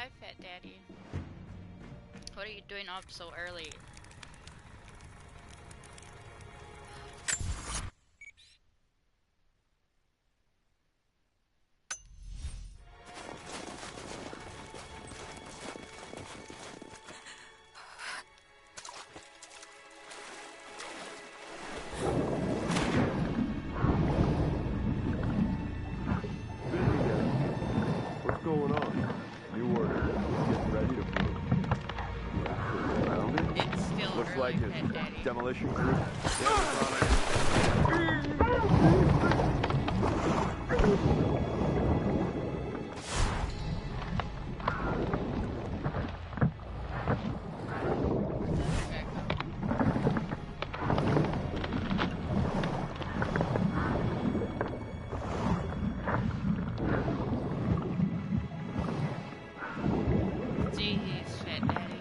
Hi, Fat Daddy. What are you doing up so early? What's going on? New order. Getting ready to move. Found it? It's still Looks early, like Fat it's Daddy. demolition crew. Yeah, on it. Jeez, Fat Daddy.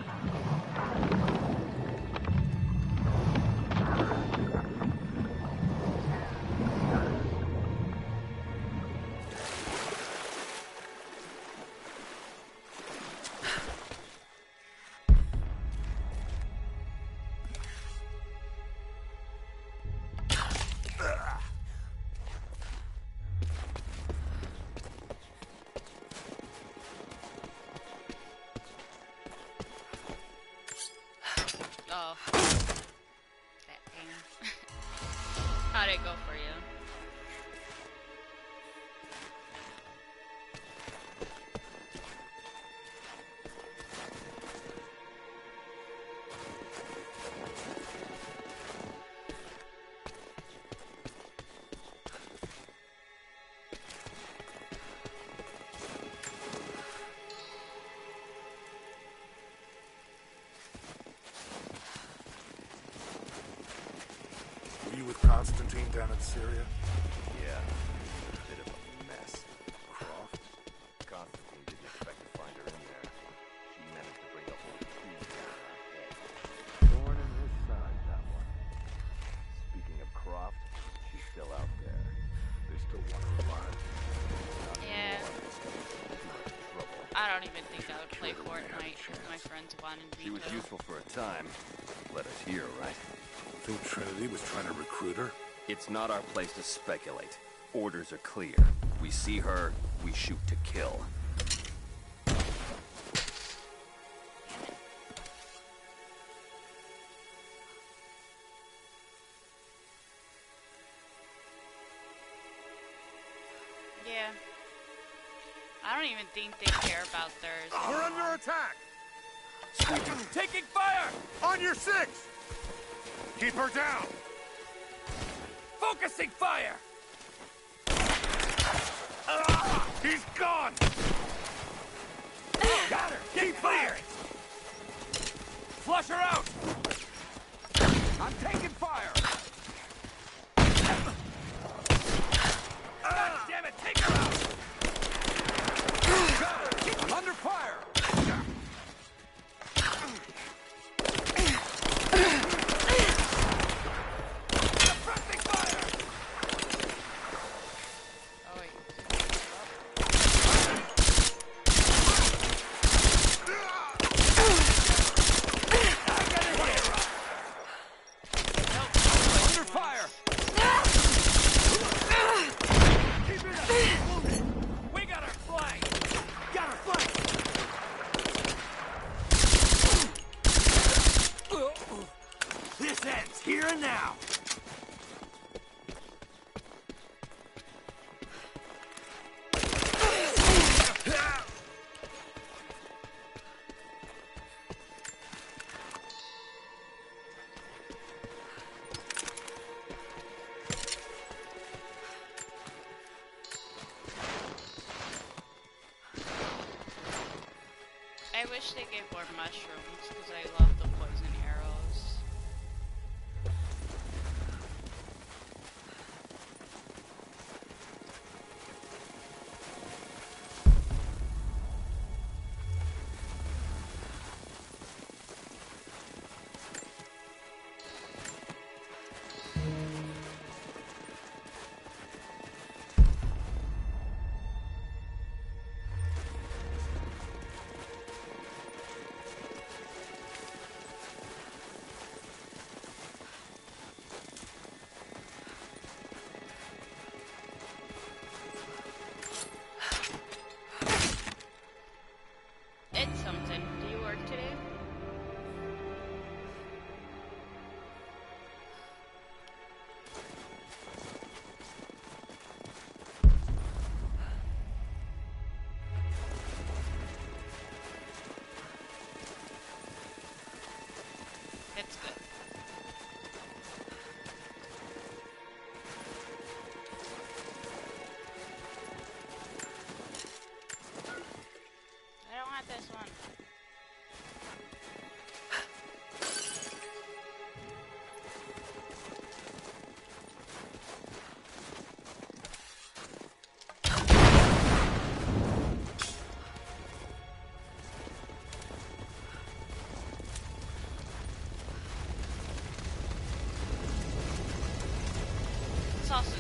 Oh. That thing. How'd it go for you? Were you with Constantine down in Syria? Yeah. Bit of a mess. Croft? Constantine didn't expect to find her in there. She managed to bring the whole team down on our head. Thorn in his side, that one. Speaking of Croft, she's still out there. They still want her alive. Yeah. Too much trouble. I don't even think I would play Fortnite if my friends wanted me She was to. useful for a time. Let us hear, right? Think Trinity was trying to recruit her? It's not our place to speculate. Orders are clear. We see her, we shoot to kill. Yeah. I don't even think they care about theirs. We're under attack! Taking fire! On your six! Keep her down! Focusing fire! He's gone! Got her! Keep firing! Flush her out! I'm taking fire! God damn it, take her out! Got her! Keep under fire! Suppressing fire! Oh, wait. Under fire! We got her flanked! Got her flanked! This ends here and now! I wish they gave more mushrooms because I love the poison arrows.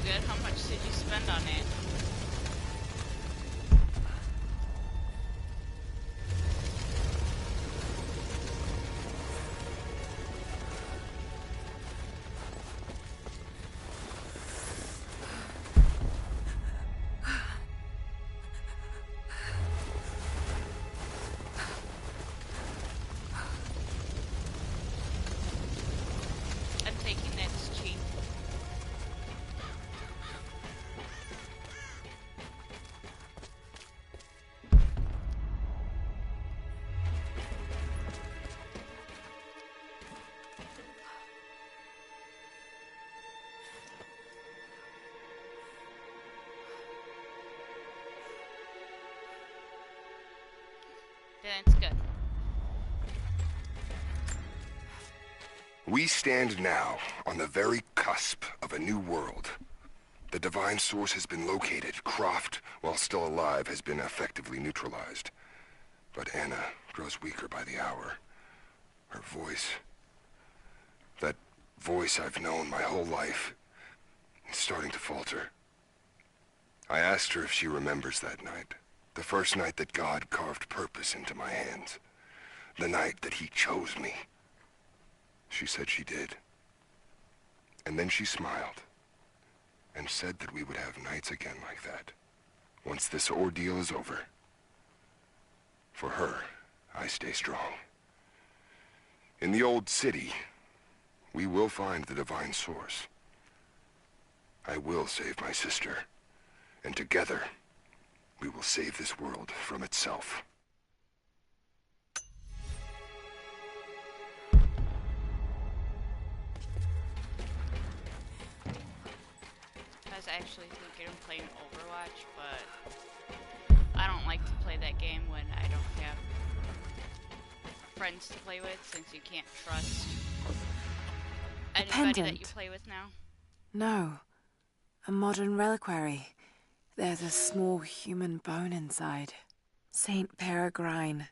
good. How much did you spend on it? I'm taking that as cheap. That's good. We stand now on the very cusp of a new world. The Divine Source has been located. Croft, while still alive, has been effectively neutralized. But Anna grows weaker by the hour. Her voice, that voice I've known my whole life, is starting to falter. I asked her if she remembers that night. The first night that God carved purpose into my hands. The night that he chose me. She said she did. And then she smiled and said that we would have nights again like that, once this ordeal is over. For her, I stay strong. In the old city, we will find the Divine Source. I will save my sister, and together, we will save this world from itself. I was actually thinking of playing Overwatch, but I don't like to play that game when I don't have friends to play with, since you can't trust anybody that you play with now. No. A modern reliquary. There's a small human bone inside. Saint Peregrine,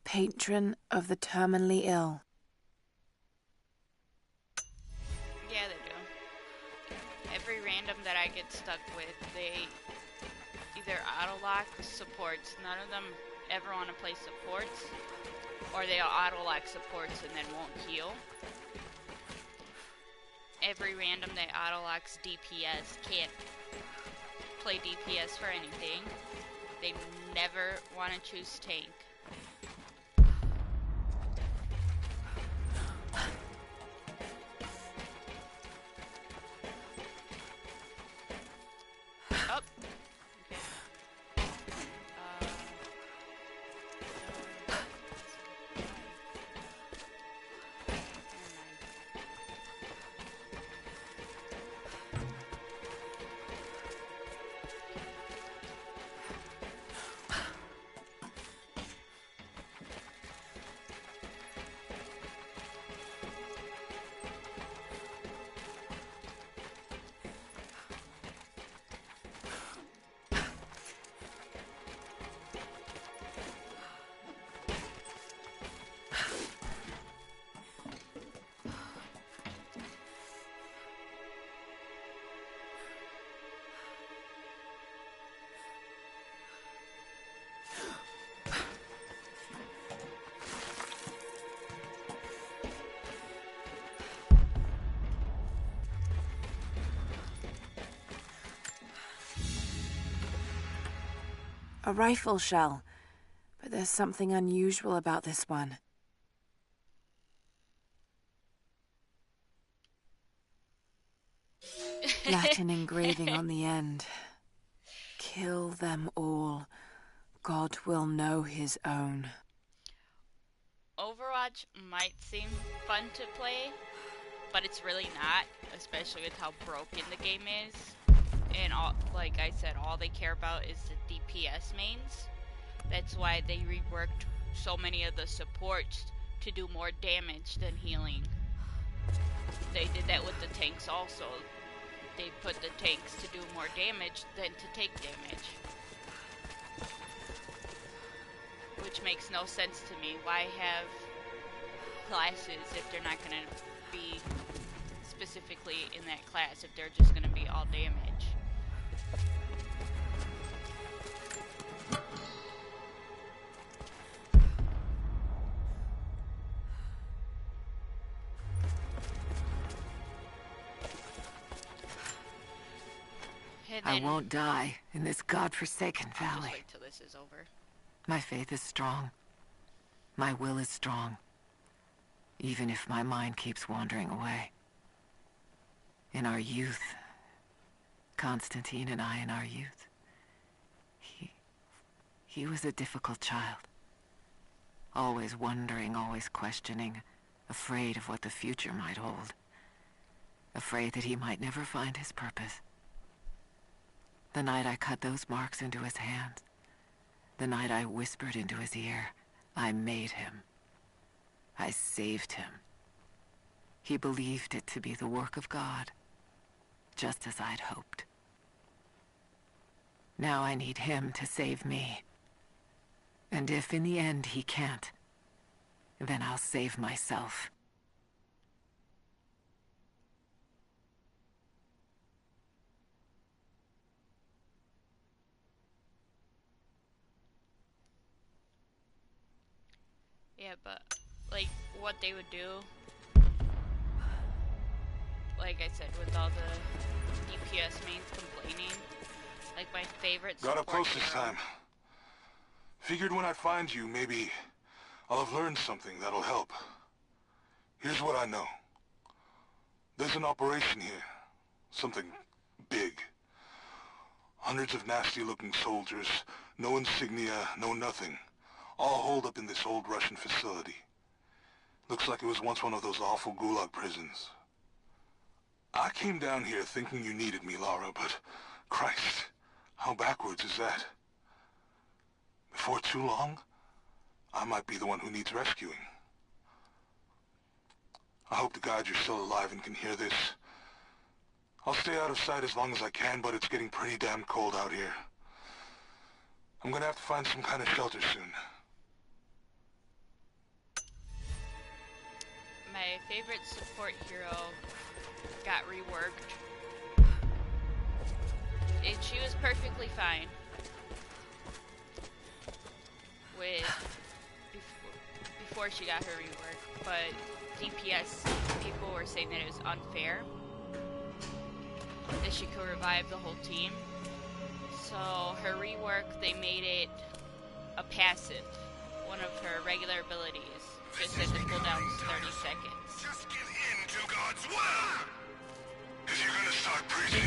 patron of the terminally ill. Yeah, they do. Every random that I get stuck with, they either auto-lock supports, none of them ever want to play supports, or they auto-lock supports and then won't heal. Every random that auto-locks DPS can't play DPS for anything. They never want to choose tank. Oh, okay. A rifle shell, but there's something unusual about this one. Latin engraving on the end. Kill them all. God will know his own. Overwatch might seem fun to play, but it's really not, especially with how broken the game is. And all, like I said, all they care about is the DPS mains. That's why they reworked so many of the supports to do more damage than healing. They did that with the tanks also. They put the tanks to do more damage than to take damage. Which makes no sense to me. Why have classes if they're not going to be specifically in that class if they're just going to be all damage. I won't die in this godforsaken valley. Just wait till this is over. My faith is strong. My will is strong. Even if my mind keeps wandering away. In our youth, Constantine and I in our youth, he was a difficult child. Always wondering, always questioning, afraid of what the future might hold. Afraid that he might never find his purpose. The night I cut those marks into his hands, the night I whispered into his ear, I made him. I saved him. He believed it to be the work of God, just as I'd hoped. Now I need him to save me. And if in the end he can't, then I'll save myself. Yeah, but, like, what they would do, like I said, with all the DPS mains complaining, like, my favorite Got up support close this hero- time. Figured when I find you, maybe I'll have learned something that'll help. Here's what I know. There's an operation here. Something big. Hundreds of nasty-looking soldiers, no insignia, no nothing. All holed up in this old Russian facility. Looks like it was once one of those awful gulag prisons. I came down here thinking you needed me, Lara, but Christ, how backwards is that? Before too long, I might be the one who needs rescuing. I hope to God you're still alive and can hear this. I'll stay out of sight as long as I can, but it's getting pretty damn cold out here. I'm gonna have to find some kind of shelter soon. My favorite support hero got reworked. And she was perfectly fine with before she got her rework, but DPS people were saying that it was unfair that she could revive the whole team. So her rework, they made it a passive, one of her regular abilities. Just that the cooldown's 30 seconds. Just get into God's will! If you're gonna start preaching,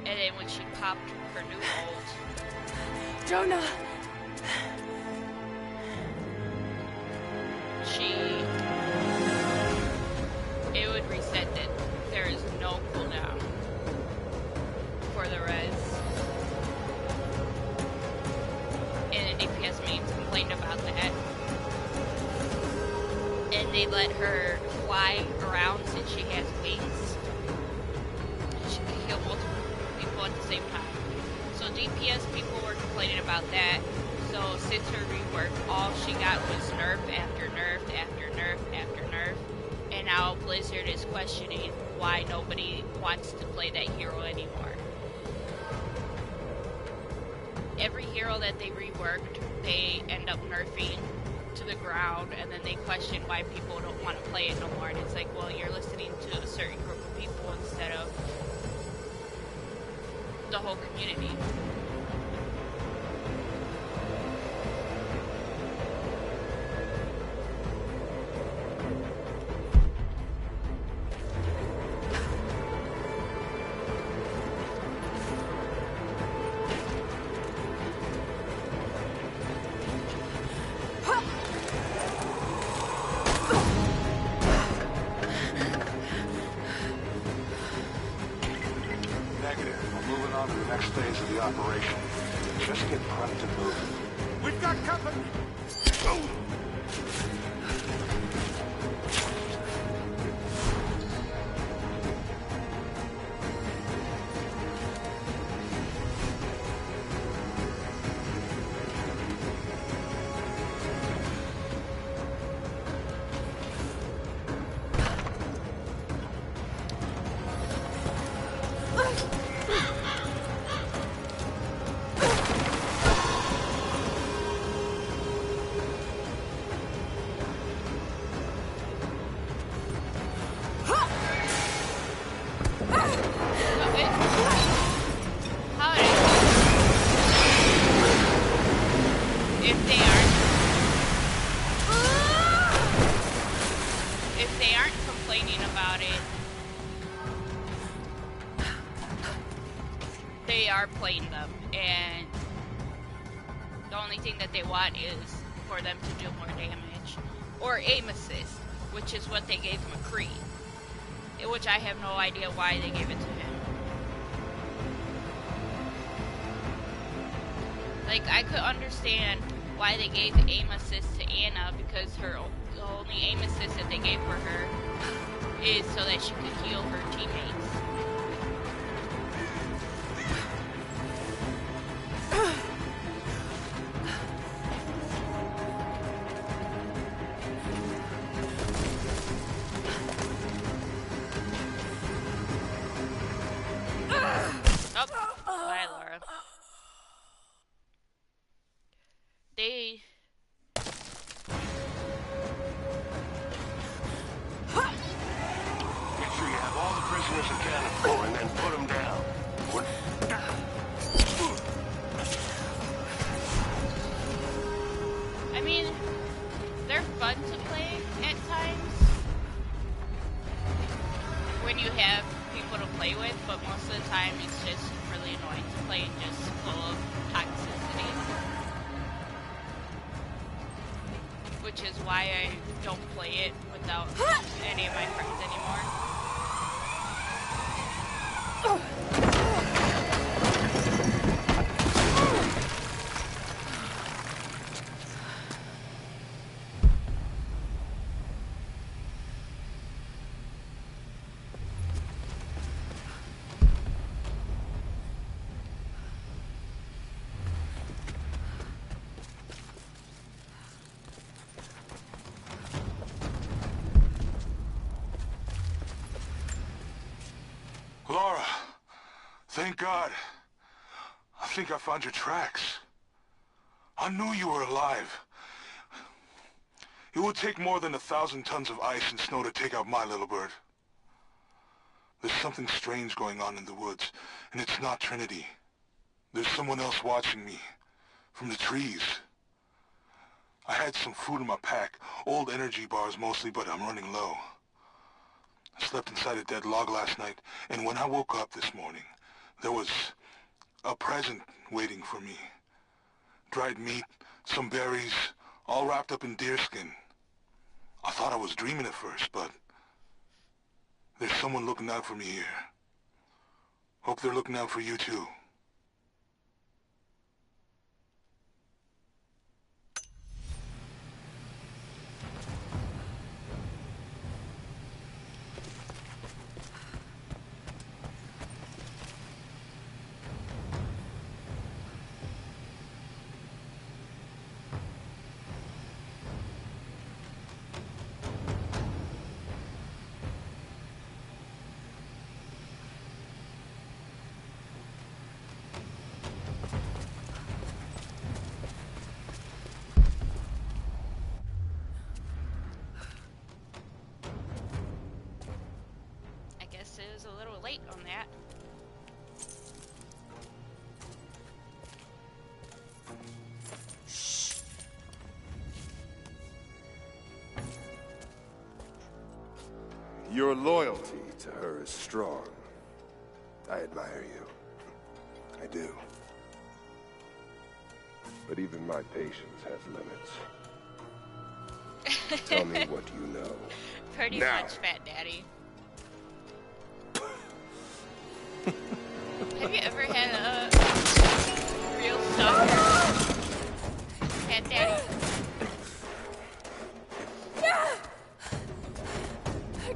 And then when she popped her new ult, Jonah! it would reset it. There is no cooldown for the res. And the DPS mains complained about that. And they let her fly around since she has wings. She can heal multiple people at the same time. So DPS people were complaining about that. So since her rework, all she got was nerf after nerf after nerf after nerf. And now Blizzard is questioning why nobody wants to play that hero anymore. Every hero that they reworked, they end up nerfing to the ground, and then they question why people don't want to play it no more. And it's like, well, you're listening to a certain group of people instead of the whole community. Phase of the operation. Just get prepped and moving. We've got company! if they aren't complaining about it, they are playing them, and the only thing that they want is for them to do more damage. Or aim assist, which is what they gave McCree. Which I have no idea why they gave it to him. Like, I could understand why they gave aim assist to Anna, because the only aim assist that they gave for her is so that she could heal her teammates. Lara, thank God. I think I found your tracks. I knew you were alive. It would take more than 1,000 tons of ice and snow to take out my little bird. There's something strange going on in the woods, and it's not Trinity. There's someone else watching me, from the trees. I had some food in my pack, old energy bars mostly, but I'm running low. I slept inside a dead log last night, and when I woke up this morning, there was a present waiting for me. Dried meat, some berries, all wrapped up in deerskin. I thought I was dreaming at first, but there's someone looking out for me here. Hope they're looking out for you too. It was a little late on that. Your loyalty to her is strong. I admire you. I do. But even my patience has limits. Tell me what you know. Pretty now. much, Fat Daddy. Have you ever had a real stalker? Fat Daddy?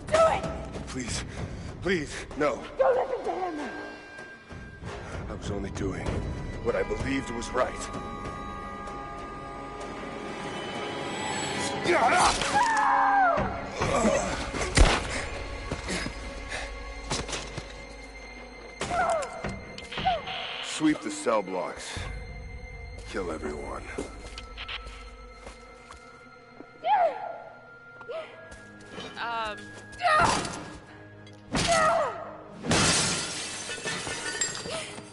Do it! Please, please, no. Don't listen to him! I was only doing what I believed was right. Sweep the cell blocks. Kill everyone.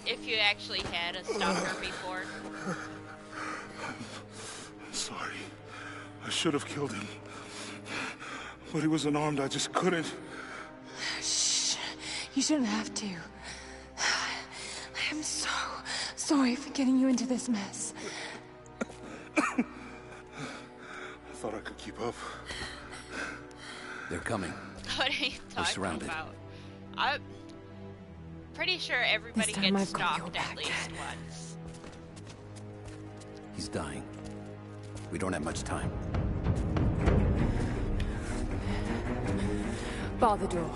If you actually had a stalker before. Sorry. I should have killed him. But he was unarmed, I just couldn't. Shh. You shouldn't have to. I am so sorry for getting you into this mess. I thought I could keep up. They're coming. What are you talking surrounded. about? I'm pretty sure everybody This time gets I've got your stalked at back. least once. He's dying. We don't have much time. Bar the door.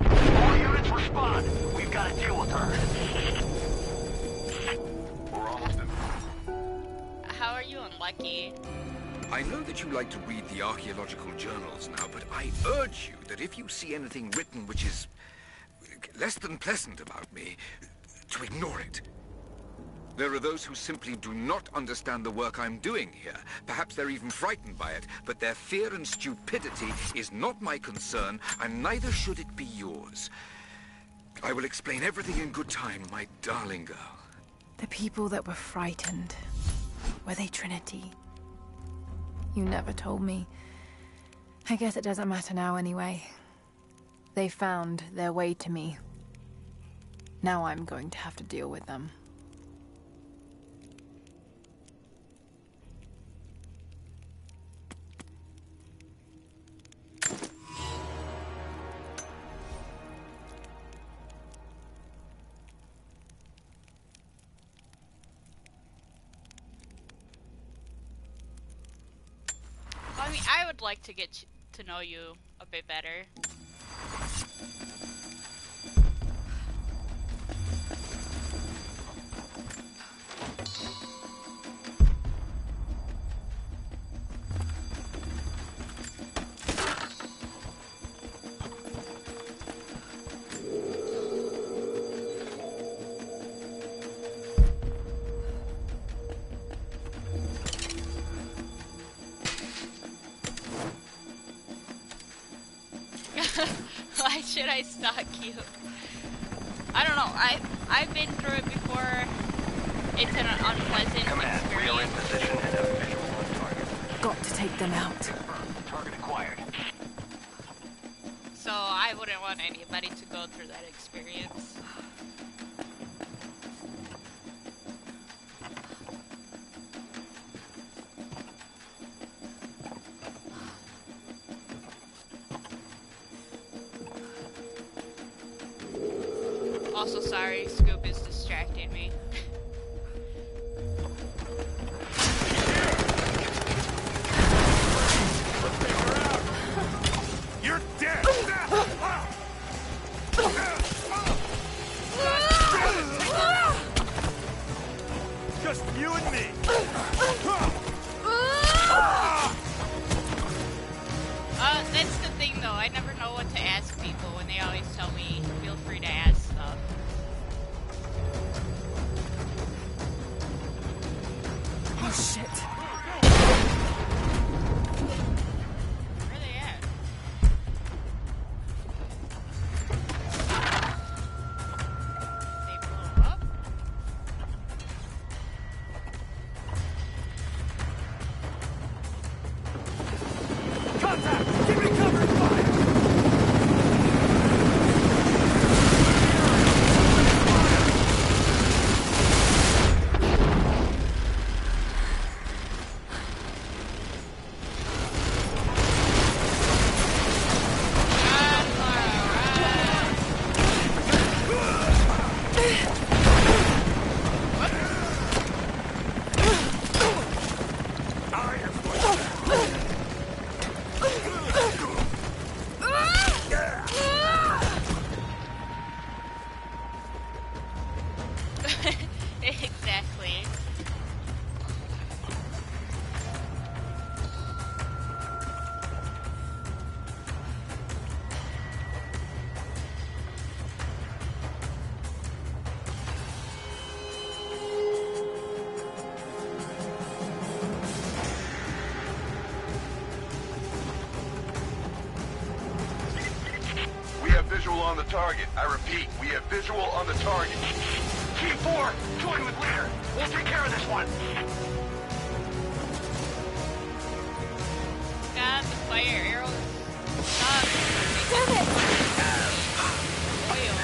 All units respond. We've got to deal with her. We're almost in. How are you unlucky? I know that you like to read the archaeological journals now, but I urge you that if you see anything written which is less than pleasant about me, to ignore it. There are those who simply do not understand the work I'm doing here. Perhaps they're even frightened by it, but their fear and stupidity is not my concern, and neither should it be yours. I will explain everything in good time, my darling girl. The people that were frightened, were they Trinity? You never told me. I guess it doesn't matter now anyway. They found their way to me. Now I'm going to have to deal with them. I mean, I would like to get to know you a bit better. Why should I stalk you? I don't know. I've been through it before. It's an unpleasant Command, we are in experience. position and have visual on target. Got to take them out. Confirmed. Target acquired. So I wouldn't want anybody to go through that experience. Also, sorry, Scoop is distracting me. You're dead! Just you and me. That's the thing though, I never know what to ask people when they always tell me, feel free to ask stuff. Oh shit. Where are they at? They blew up? Contact! Give me cover and fire! Exactly. We have visual on the target. I repeat, we have visual on the target. T4, join with leader. We'll take care of this one. God, the fire arrows suck. Damn it! Oil.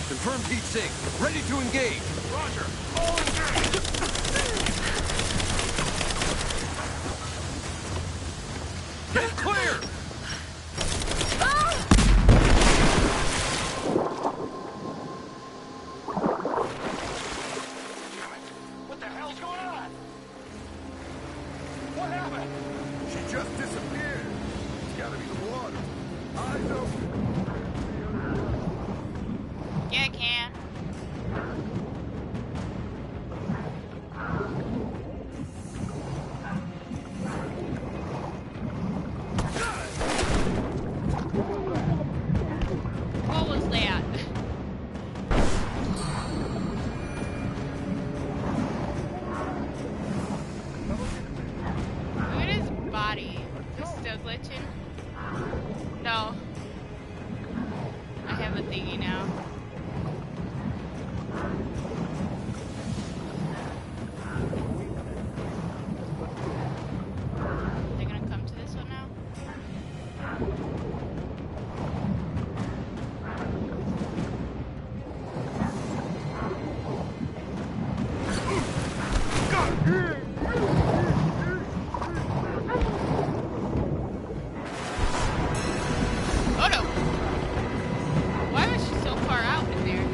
Confirmed heat sink. Ready to engage. Roger. All engaged. Get clear! What the hell's going on? What happened? She just disappeared. It's gotta be the water. Eyes open. Yeah, I can. What was that? Look at his body. Is it still glitching? No. I have a thingy now. They're gonna come to this one now? Oh no! Why was she so far out in there?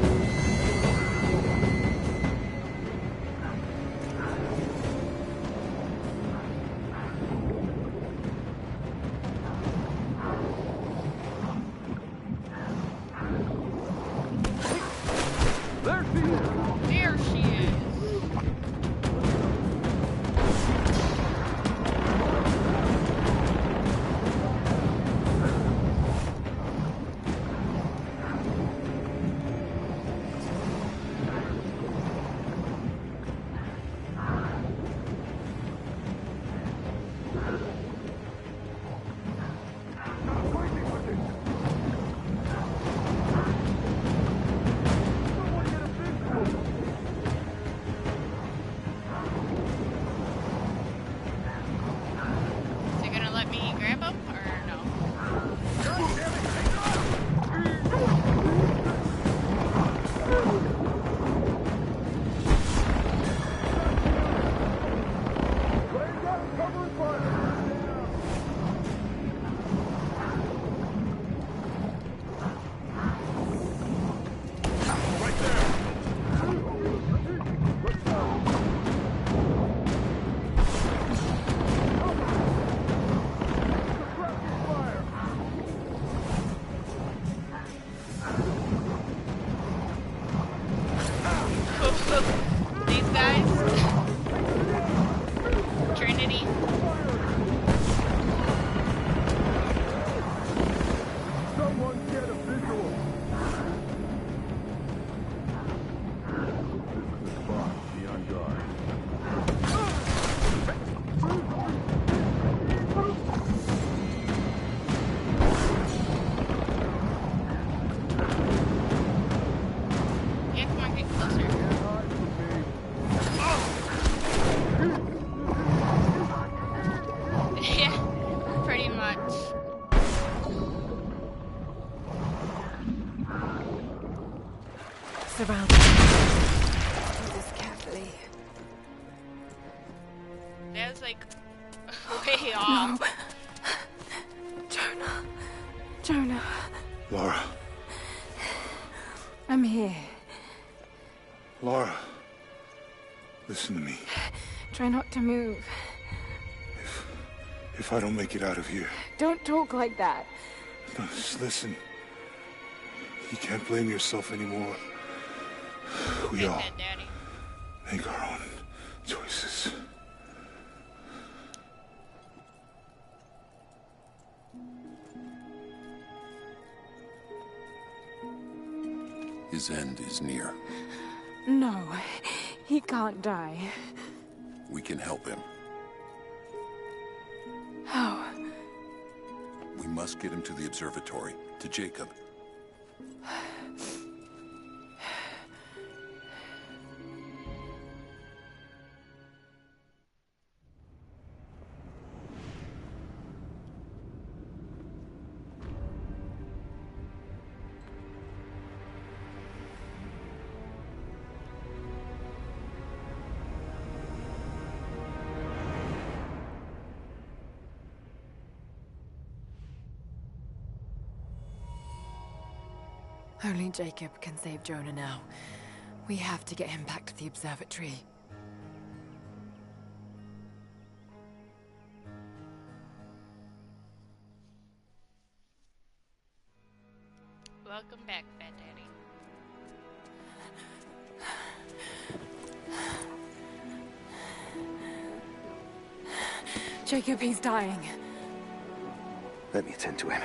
There she is. Is he gonna let me grab him or no? Right there. These guys. Trinity. Someone get a visual. This is Bob. Be on guard. Yeah, come on, get closer. Yeah, pretty much. Surround me. Do this carefully. That was like way off. No. Jonah. Jonah. Laura. I'm here. Laura. Listen to me. Try not to move. If I don't make it out of here, Don't talk like that. no, just listen. You can't blame yourself anymore. We Take all that, Daddy. make our own choices. His end is near. No, he can't die. We can help him. How? We must get him to the observatory, to Jacob. Only Jacob can save Jonah now. We have to get him back to the observatory. Welcome back, Fat Daddy. Jacob, he's dying. Let me attend to him.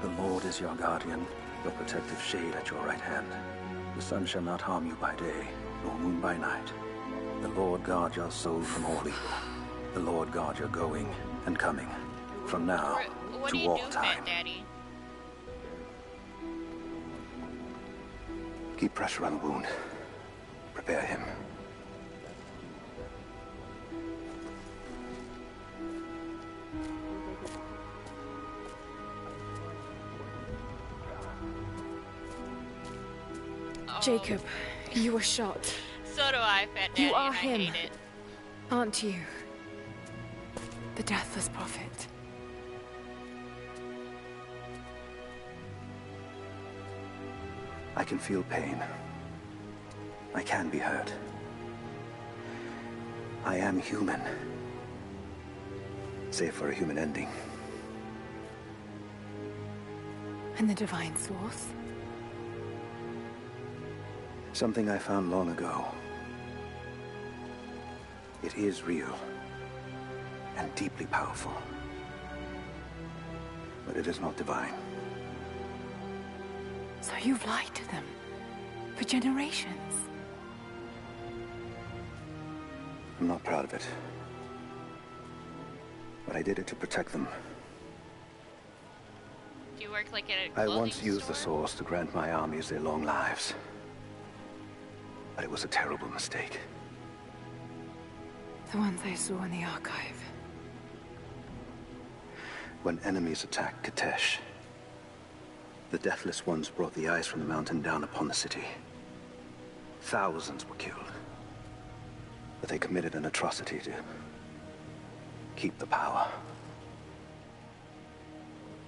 The Lord is your guardian, your protective shade at your right hand. The sun shall not harm you by day, nor moon by night. The Lord guard your soul from all evil. The Lord guard your going and coming, from now What to do you all do, time. Fat Daddy? Keep pressure on the wound. Prepare him. Jacob, you were shot. So do I, Fat Daddy, You are and I him. hate it. Aren't you? The Deathless Prophet. I can feel pain. I can be hurt. I am human. Save for a human ending. And the Divine Source? Something I found long ago. It is real. And deeply powerful. But it is not divine. So you've lied to them. For generations. I'm not proud of it. But I did it to protect them. Do you work like at a I clothing once used the store? Source to grant my armies their long lives. But it was a terrible mistake. The ones I saw in the archive. When enemies attacked Katesh, the Deathless Ones brought the ice from the mountain down upon the city. Thousands were killed. But they committed an atrocity to keep the power.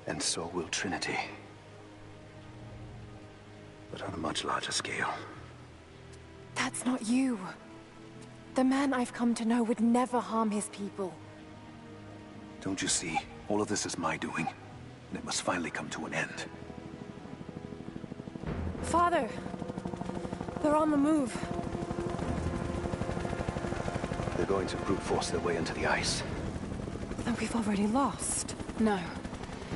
And so will Trinity. But on a much larger scale. That's not you. The man I've come to know would never harm his people. Don't you see? All of this is my doing. And it must finally come to an end. Father! They're on the move. They're going to brute force their way into the ice. Then we've already lost. No.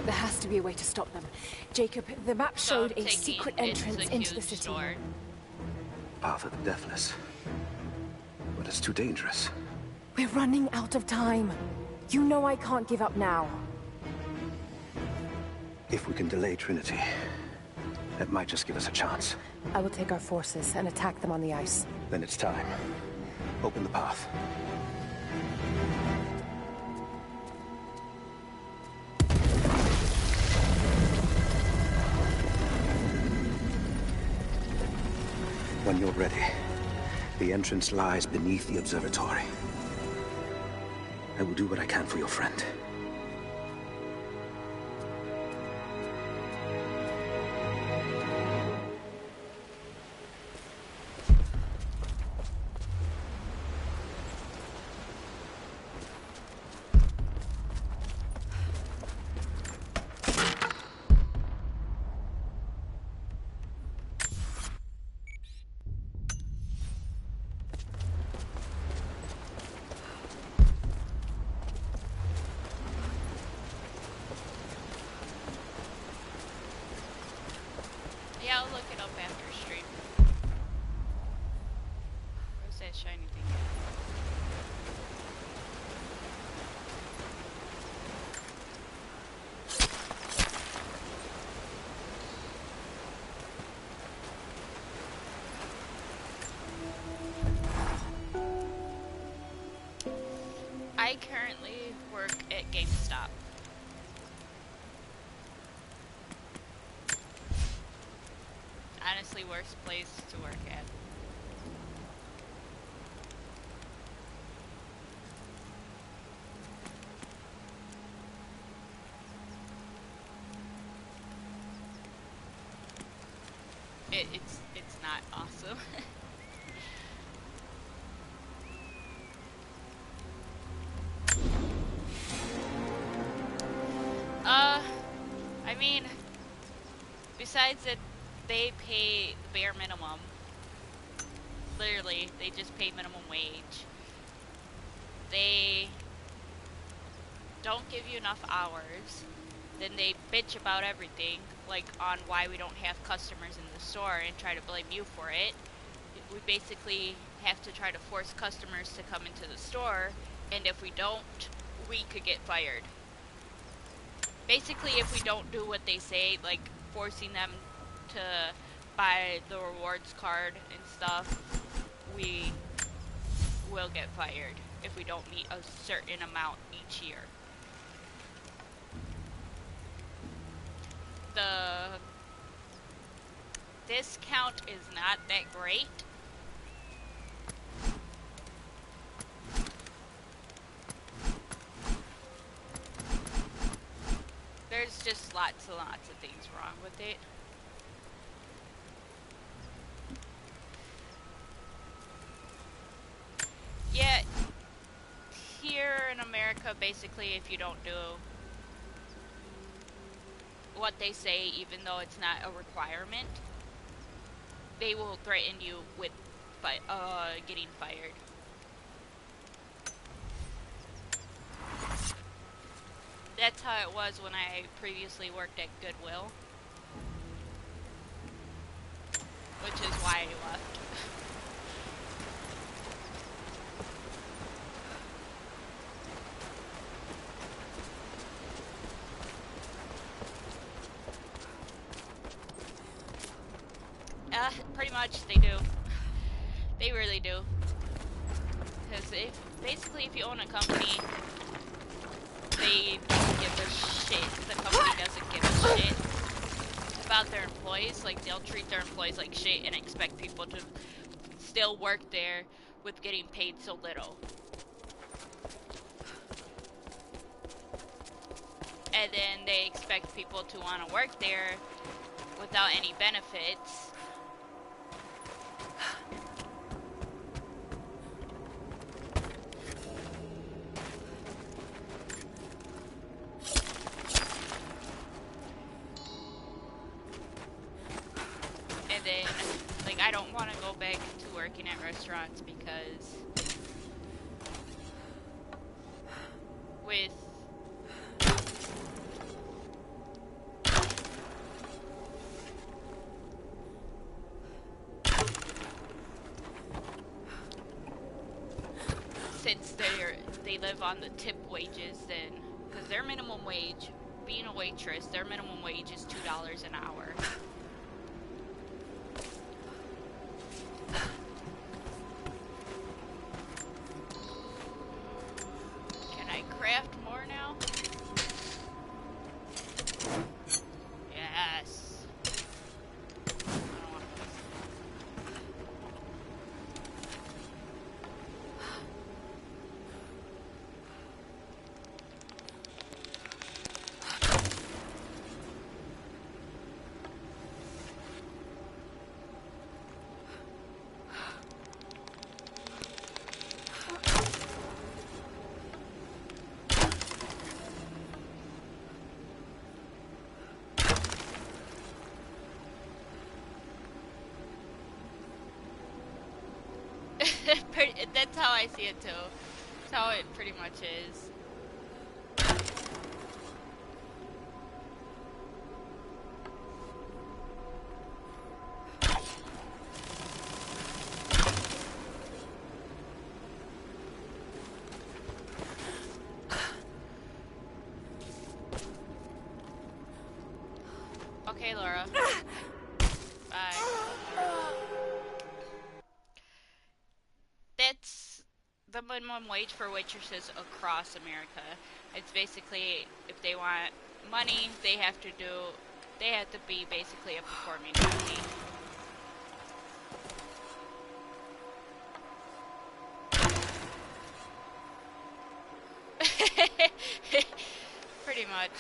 There has to be a way to stop them. Jacob, the map showed a secret entrance into the city. Path of the Deathless. But it's too dangerous. We're running out of time. You know I can't give up now. If we can delay Trinity, that might just give us a chance. I will take our forces and attack them on the ice. Then it's time. Open the path. When you're ready, the entrance lies beneath the observatory. I will do what I can for your friend. Yeah, I'll look it up after stream. Where's that shiny thing at? I currently work at GameStop. Honestly, worst place to work at. It's not awesome. I mean, besides that, they pay the bare minimum. Literally, they just pay minimum wage. They don't give you enough hours. Then they bitch about everything, like on why we don't have customers in the store and try to blame you for it. We basically have to try to force customers to come into the store, and if we don't, we could get fired. Basically, if we don't do what they say, like forcing them to buy the rewards card and stuff, we will get fired if we don't meet a certain amount each year. The discount is not that great. There's just lots and lots of things wrong with it. Yeah, here in America, basically, if you don't do what they say, even though it's not a requirement, they will threaten you with getting fired. That's how it was when I previously worked at Goodwill, which is why I left. Pretty much, they do. They really do. Because basically, if you own a company, they don't give a shit. The company doesn't give a shit about their employees. Like, they'll treat their employees like shit and expect people to still work there with getting paid so little. And then they expect people to want to work there without any benefits. And then, like, I don't want to go back to working at restaurants because with since they live on the tip wages, then because their minimum wage, being a waitress, their minimum wage is $2 an hour. Can I craft more now? Yes. I don't want this. That's how I see it too. That's how it pretty much is. Okay, Laura. Bye. That's the minimum wage for waitresses across America. It's basically, if they want money, they have to be basically a performing duty. Pretty much.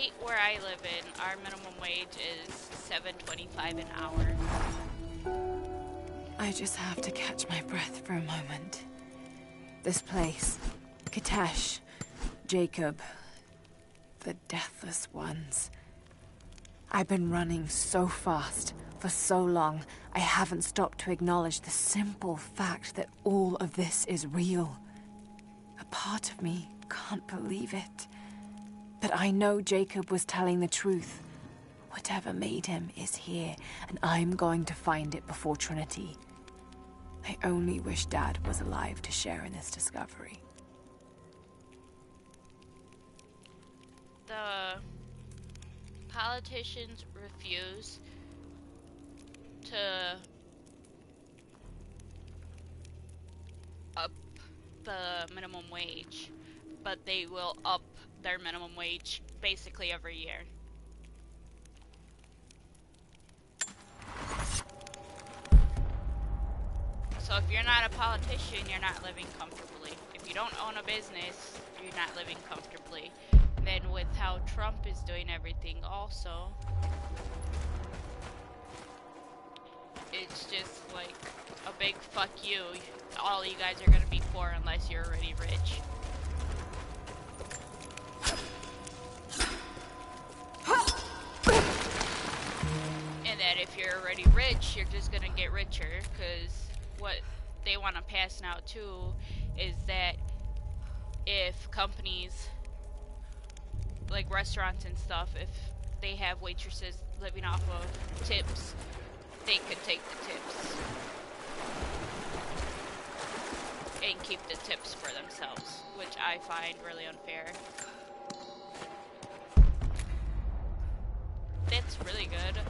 state where I live in, our minimum wage is $7.25 an hour. I just have to catch my breath for a moment. This place, Kitesh, Jacob, the Deathless Ones. I've been running so fast for so long, I haven't stopped to acknowledge the simple fact that all of this is real. A part of me can't believe it. But I know Jacob was telling the truth. Whatever made him is here, and I'm going to find it before Trinity. I only wish Dad was alive to share in this discovery. The politicians refuse to up the minimum wage, but they will up their minimum wage basically every year. So if you're not a politician, you're not living comfortably. If you don't own a business, you're not living comfortably. And then with how Trump is doing everything also, it's just like a big fuck you. All you guys are gonna be poor unless you're already rich. And that if you're already rich, you're just gonna get richer, because what they want to pass now too is that if companies like restaurants and stuff, if they have waitresses living off of tips, they could take the tips and keep the tips for themselves, which I find really unfair. That's really good.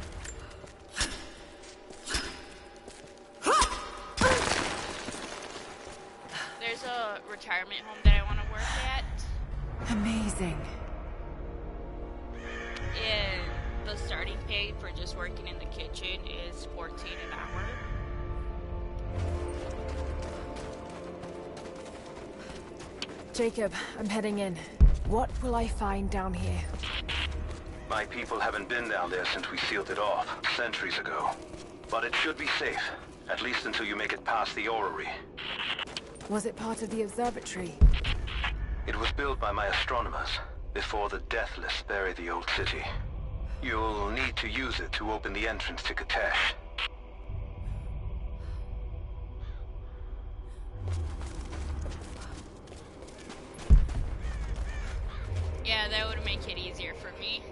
There's a retirement home that I want to work at. Amazing. And the starting pay for just working in the kitchen is $14 an hour. Jacob, I'm heading in. What will I find down here? My people haven't been down there since we sealed it off, centuries ago. But it should be safe, at least until you make it past the orrery. Was it part of the observatory? It was built by my astronomers, before the Deathless buried the old city. You'll need to use it to open the entrance to Kitesh. Yeah, that would make it easier for me.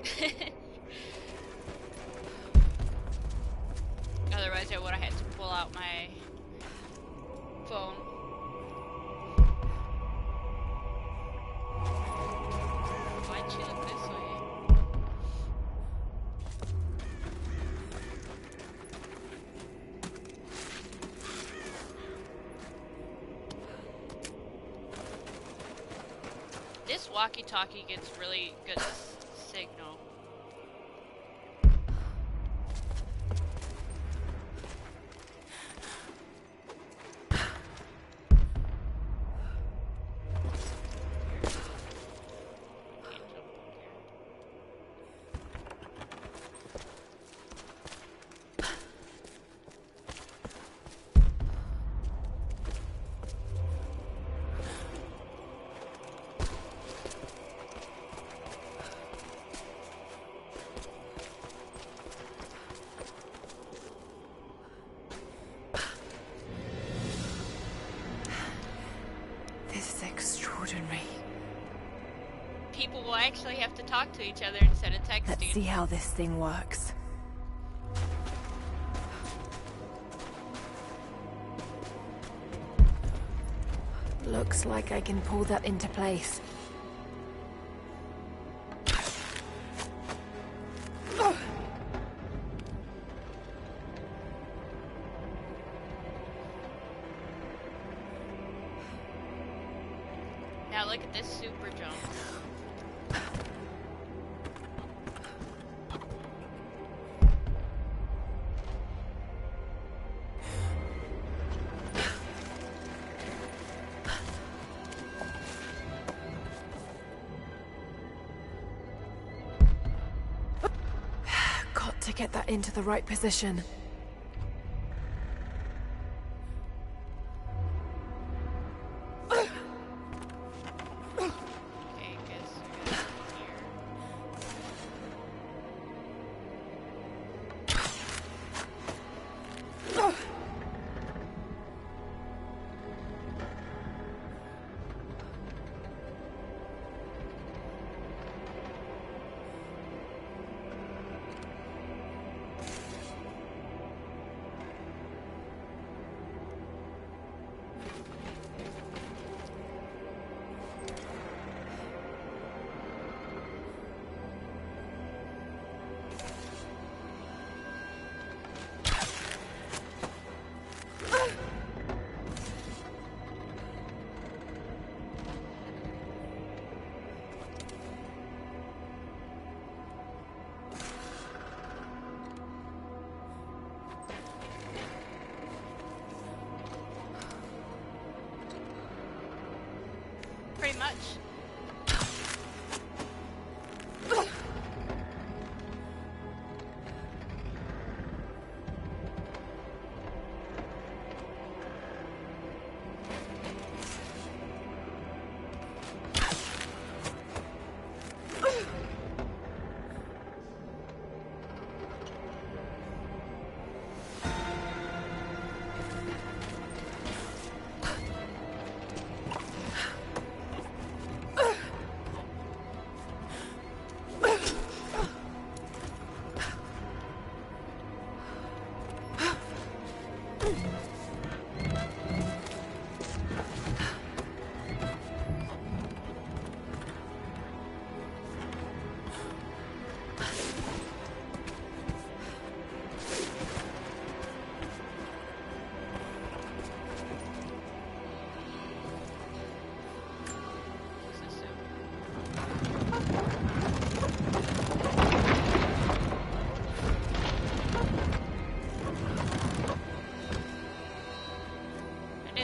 Otherwise I would have had to pull out my phone. Why'd you look this way? This walkie-talkie gets really good signal. People will actually have to talk to each other instead of texting. Let's see how this thing works. Looks like I can pull that into place. Now look at this super jump. to get that into the right position. Pretty much.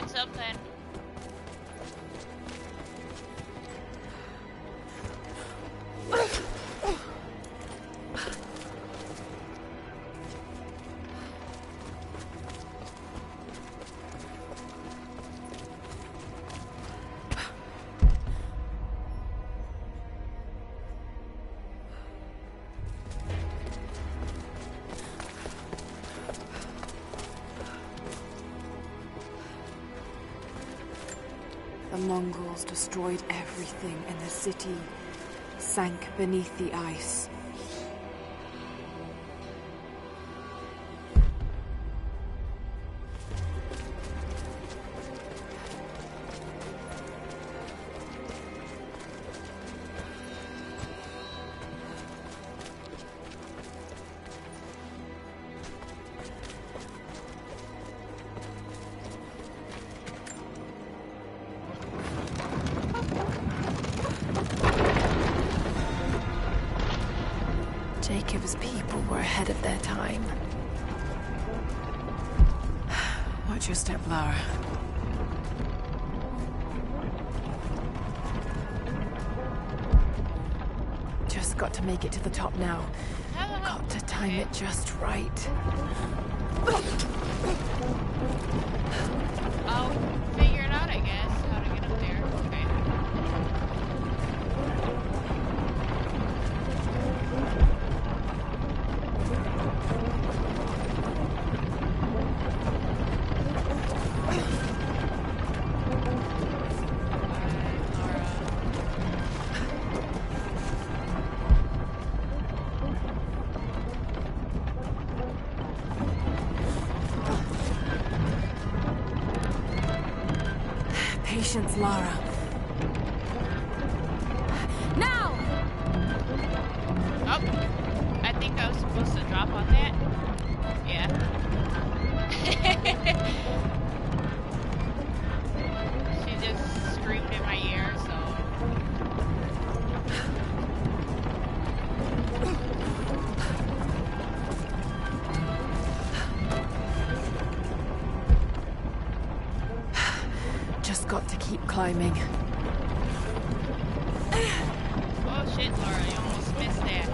Something. The Mongols destroyed everything in the city, sank beneath the ice. Jacob's people were ahead of their time. Watch your step, Lara. Just got to make it to the top now. Got to time it just right. I'll figure it out, I guess, how to get up there. Okay. Patience, Lara. Now! Oh, I think I was supposed to drop on that. Yeah. She just screamed in my ear, so. Got to keep climbing. Oh shit, Lara, you almost missed that.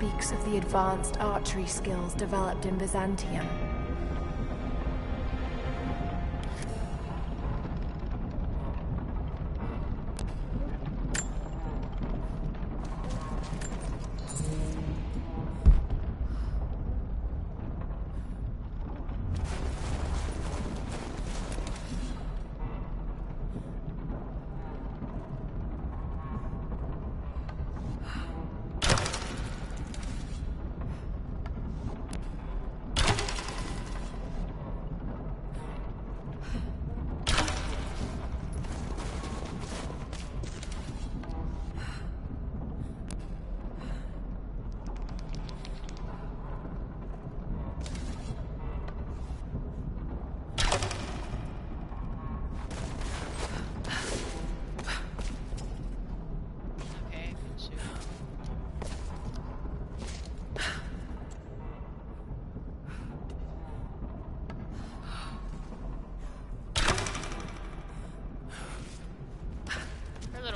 speaks of the advanced archery skills developed in Byzantium.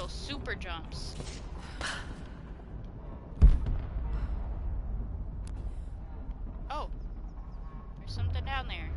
Super jumps. Oh, there's something down there.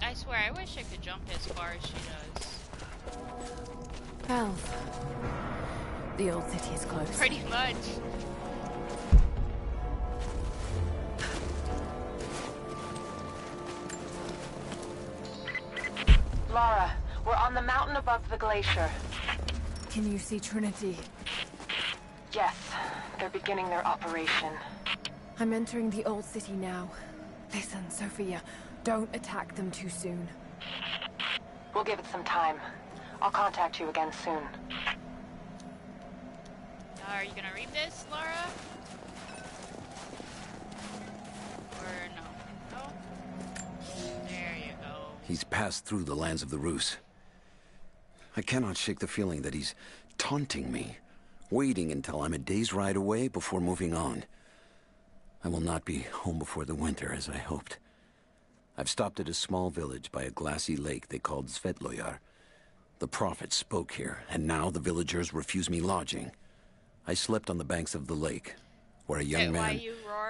I swear, I wish I could jump as far as she does. Well, the old city is close. Pretty much. Lara, we're on the mountain above the glacier. Can you see Trinity? Yes, they're beginning their operation. I'm entering the old city now. Listen, Sophia, don't attack them too soon. We'll give it some time. I'll contact you again soon. Are you gonna read this, Lara? Or no? No? There you go. He's passed through the lands of the Rus. I cannot shake the feeling that he's taunting me, waiting until I'm a day's ride away before moving on. I will not be home before the winter, as I hoped. I've stopped at a small village by a glassy lake they called Svetloyar. The prophet spoke here, and now the villagers refuse me lodging. I slept on the banks of the lake, where a young man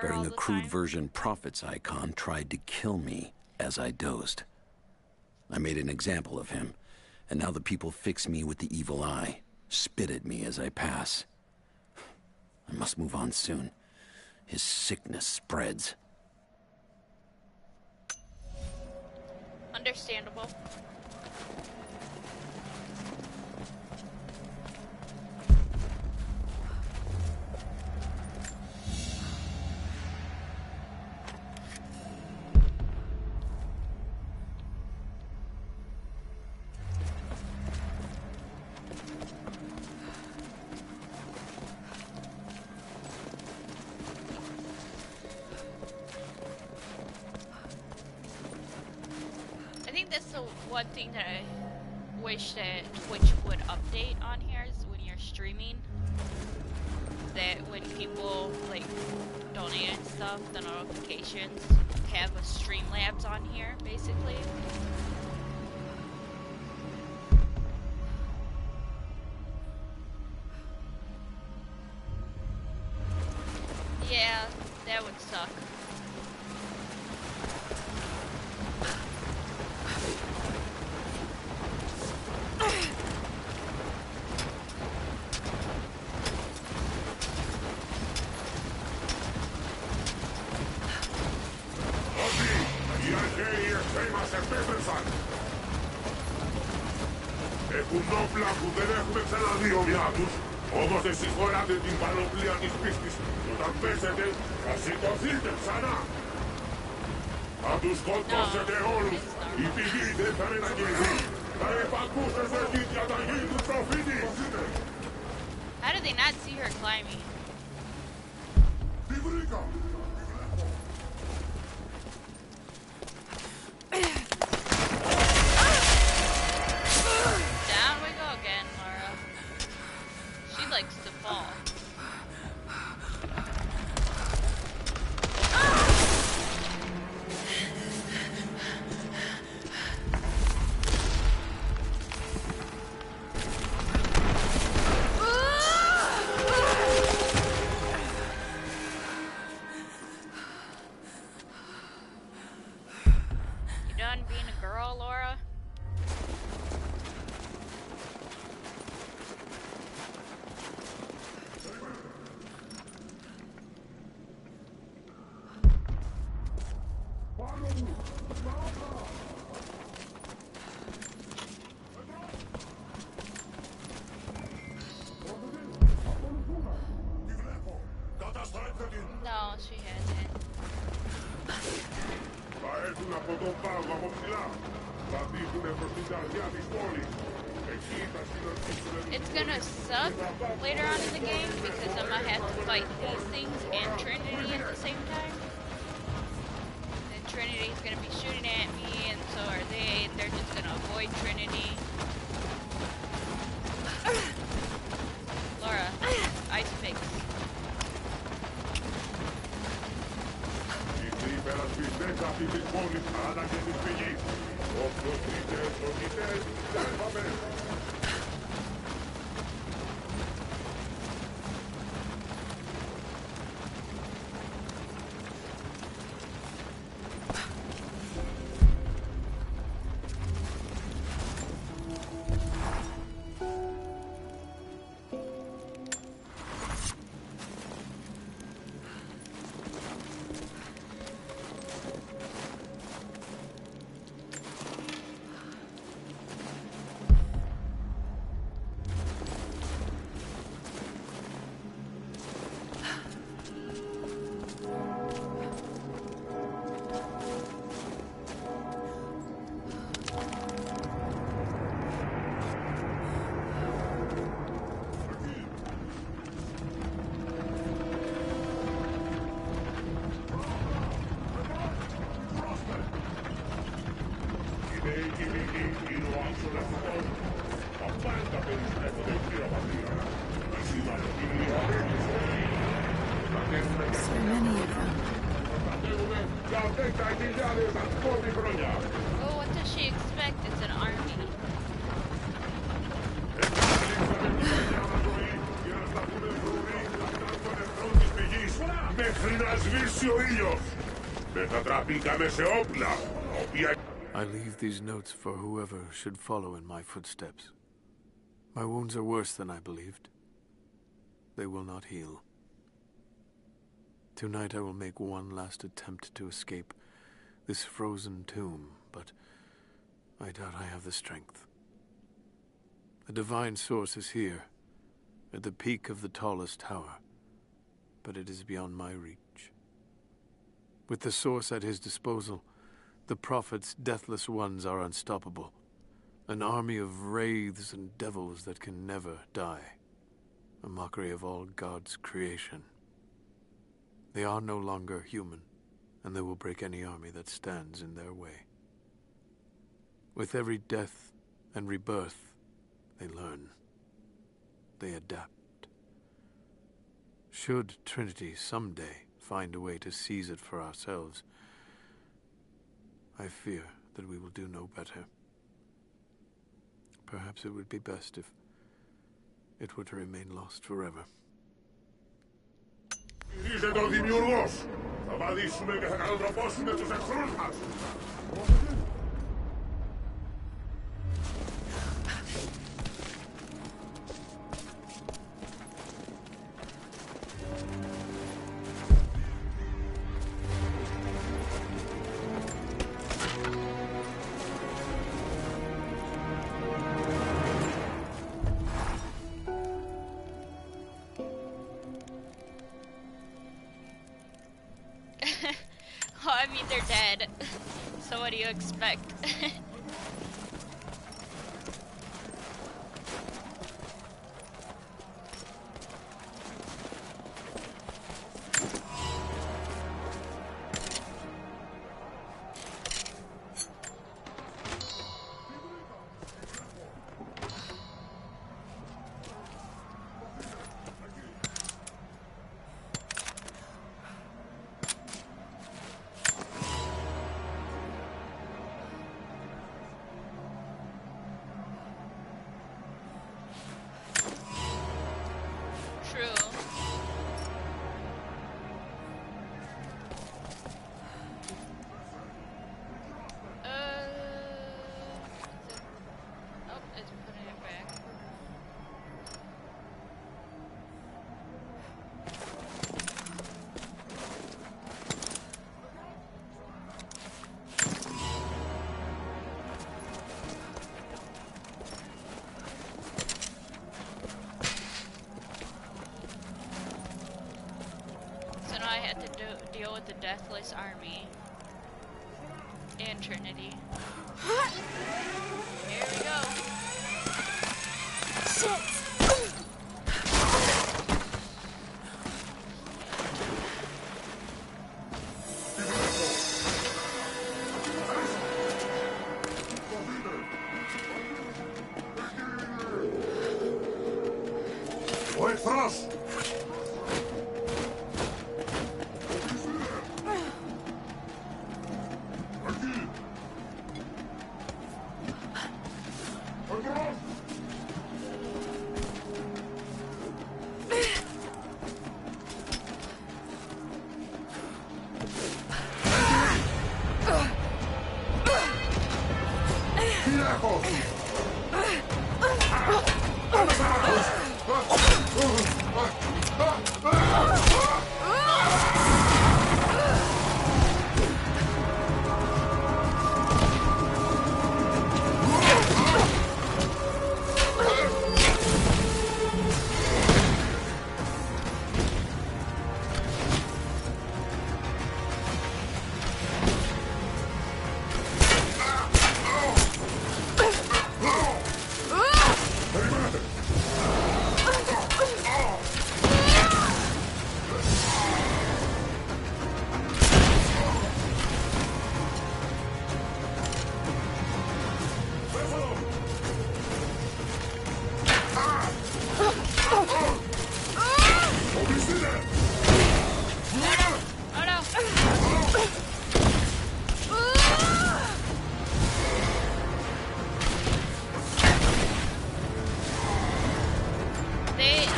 bearing a crude version prophet's icon tried to kill me as I dozed. I made an example of him, and now the people fix me with the evil eye, spit at me as I pass. I must move on soon. His sickness spreads. Understandable. One thing that I wish that Twitch would update on here is when you're streaming, that when people like donate and stuff, the notifications have a Streamlabs on here, basically. Yeah, that would suck. Δεν έχουμε ξαναδεί ομοιάτους. Όμως εσείς φοράτε την πανοπλία της πίστης. Όταν πέσετε, θα σηκωθείτε ξανά. Θα τους σκοτώσετε όλους. Η πηγή δεν θα μετακινηθεί. Θα επακούσετε την διαταγή του προφήτη. How did they not see her climbing? Τι βρήκα. No, she hasn't. It's gonna suck later on in the game because I'm gonna have to fight these things and Trinity at the same time. And Trinity's gonna be shooting at me, and so are they, and they're just gonna avoid Trinity. Laura, ice fix. So many of them. Oh, what does she expect? It's an army. I leave these notes for whoever should follow in my footsteps. My wounds are worse than I believed. They will not heal. Tonight I will make one last attempt to escape this frozen tomb, but I doubt I have the strength. The divine source is here, at the peak of the tallest tower, but it is beyond my reach. With the source at his disposal, the Prophet's deathless ones are unstoppable, an army of wraiths and devils that can never die, a mockery of all God's creation. They are no longer human, and they will break any army that stands in their way. With every death and rebirth, they learn. They adapt. Should Trinity someday find a way to seize it for ourselves, I fear that we will do no better. Perhaps it would be best if it were to remain lost forever. Είσαι το δημιουργός! Θα βαδίσουμε και θα καλοτροπώσουμε τους εχθρούς μας! Oh, I mean, they're dead. So what do you expect? I had to deal with the Deathless Army. And Trinity. Here we go. Shit! Wait for us!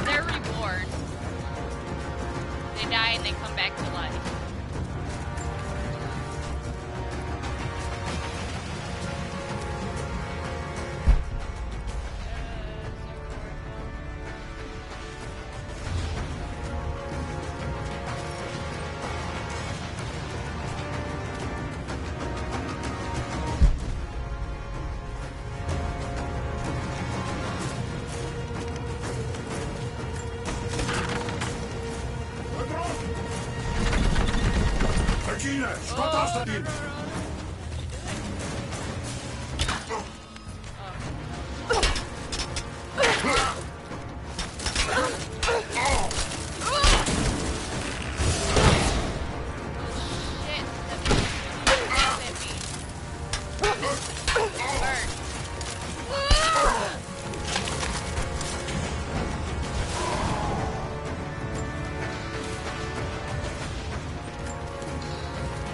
They're reborn. They die and they come back to life.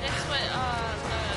That's what the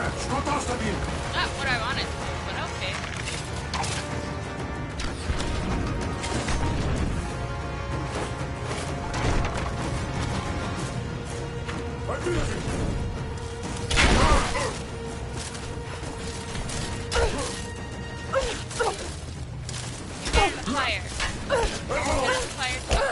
Not what I wanted to, but okay. Get in the fire. Get in the fire too.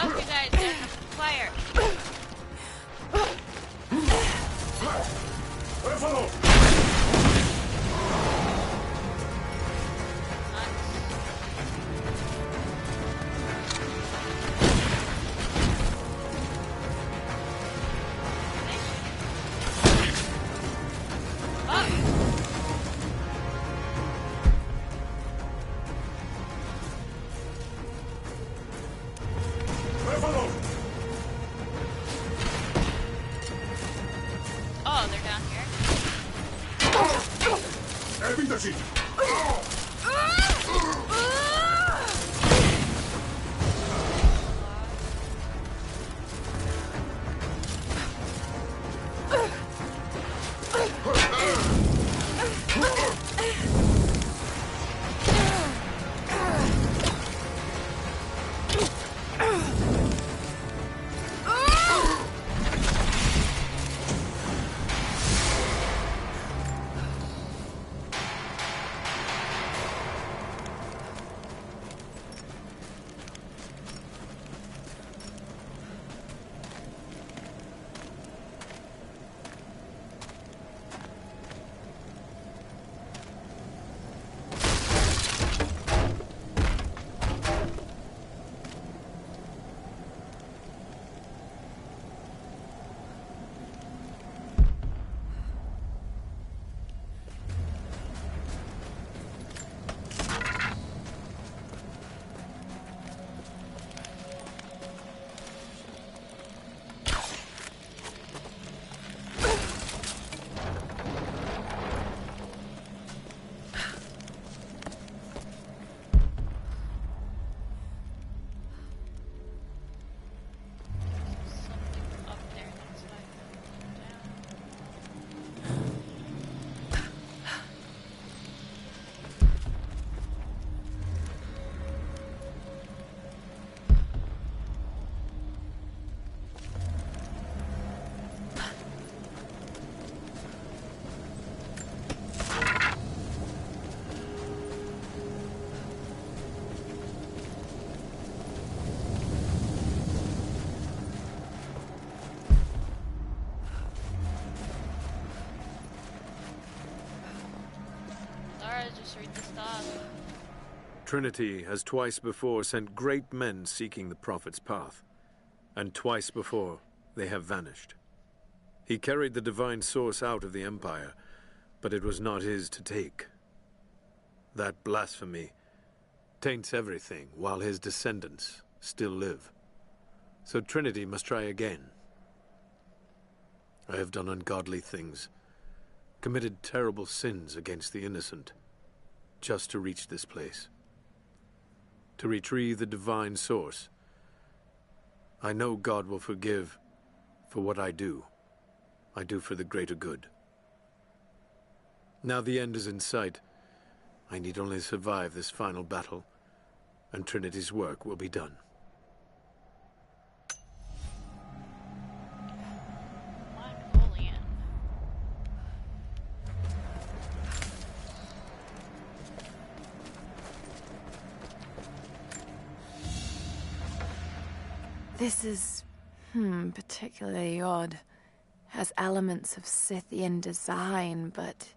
Oh, you guys, get in the fire. Oh, they're down here. Just read the stuff. Trinity has twice before sent great men seeking the Prophet's path, and twice before they have vanished. He carried the divine source out of the Empire, but it was not his to take. That blasphemy taints everything while his descendants still live. So Trinity must try again. I have done ungodly things, committed terrible sins against the innocent, just to reach this place. To retrieve the divine source. I know God will forgive for what I do. I do for the greater good. Now the end is in sight. I need only survive this final battle, and Trinity's work will be done. This is, particularly odd. Has elements of Scythian design, but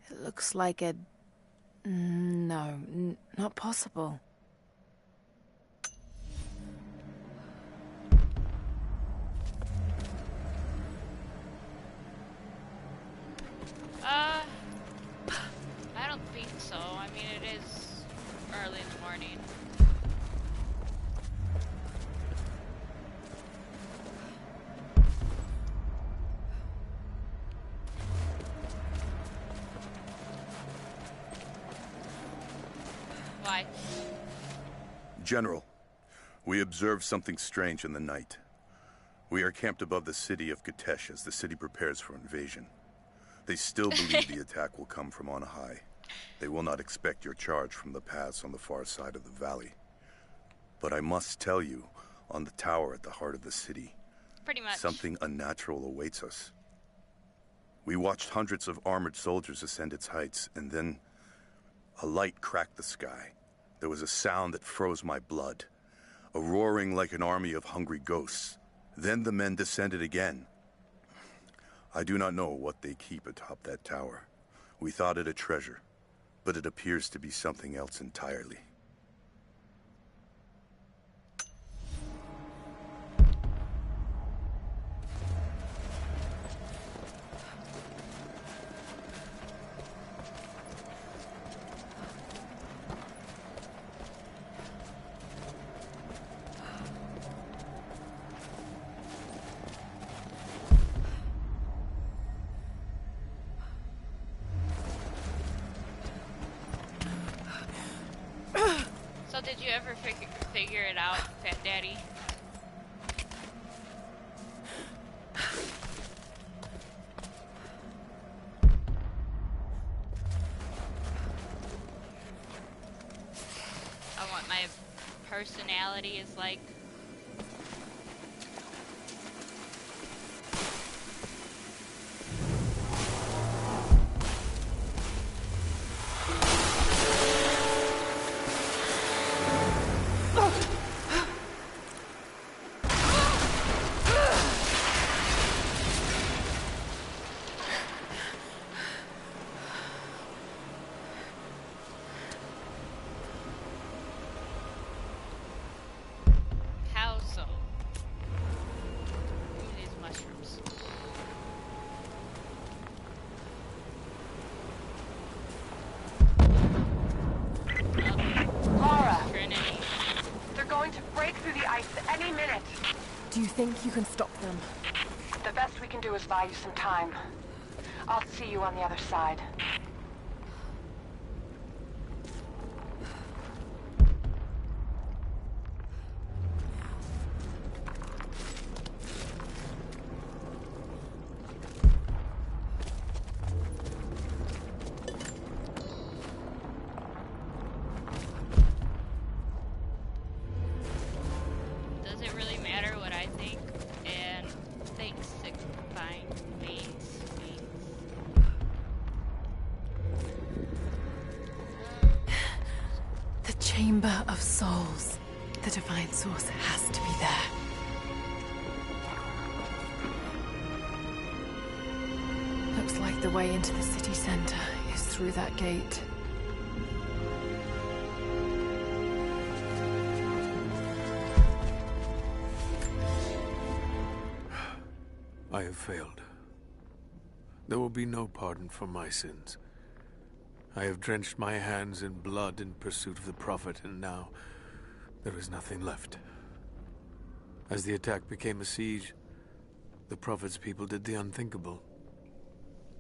it looks like a... No, not possible. I don't think so. I mean, it is early in the morning. Why? General, We observed something strange in the night. We are camped above the city of Kitezh as the city prepares for invasion. They still believe the attack will come from on high. They will not expect your charge from the paths on the far side of the valley. But I must tell you, on the tower at the heart of the city, pretty much, something unnatural awaits us. We watched hundreds of armored soldiers ascend its heights, and then a light cracked the sky. There was a sound that froze my blood, a roaring like an army of hungry ghosts. Then the men descended again. I do not know what they keep atop that tower. We thought it a treasure, but it appears to be something else entirely. Did you ever figure it out, Fat Daddy? On what my personality is like? Do you think you can stop them? The best we can do is buy you some time. I'll see you on the other side. Chamber of Souls. The Divine Source has to be there. Looks like the way into the city center is through that gate. I have failed. There will be no pardon for my sins. I have drenched my hands in blood in pursuit of the Prophet, and now there is nothing left. As the attack became a siege, the Prophet's people did the unthinkable.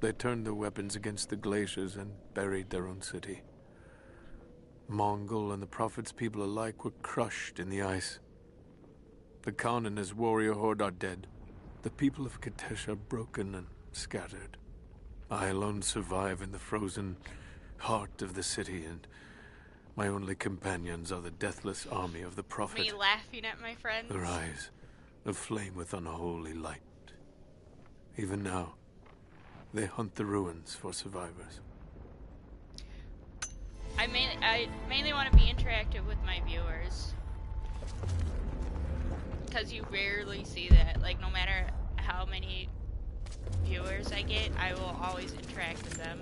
They turned their weapons against the glaciers and buried their own city. Mongol and the Prophet's people alike were crushed in the ice. The Khan and his warrior horde are dead. The people of Kitezh are broken and scattered. I alone survive in the frozen heart of the city, and my only companions are the deathless army of the Prophet. Me laughing at my friends. Their eyes aflame with unholy light. Even now, they hunt the ruins for survivors. I mainly want to be interactive with my viewers, because you rarely see that. Like, no matter how many viewers I get, I will always interact with them.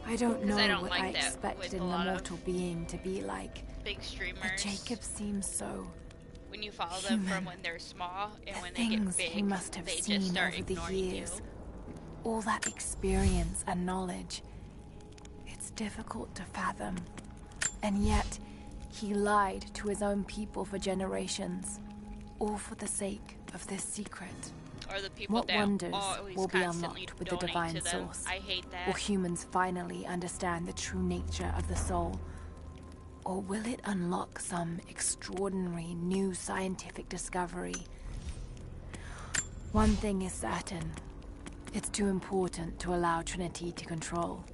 I don't know what like I expected an immortal being to be like. Big streamers. But Jacob seems so when you follow human. them from when they're small and when they things get big, he must have they seen just start over the ignoring years. you. All that experience and knowledge. It's difficult to fathom. And yet, he lied to his own people for generations. All for the sake of this secret. Or the people what that wonders always will be constantly unlocked with the donate Divine to them. Source? I hate that. Will humans finally understand the true nature of the soul? Or will it unlock some extraordinary new scientific discovery? One thing is certain. It's too important to allow Trinity to control.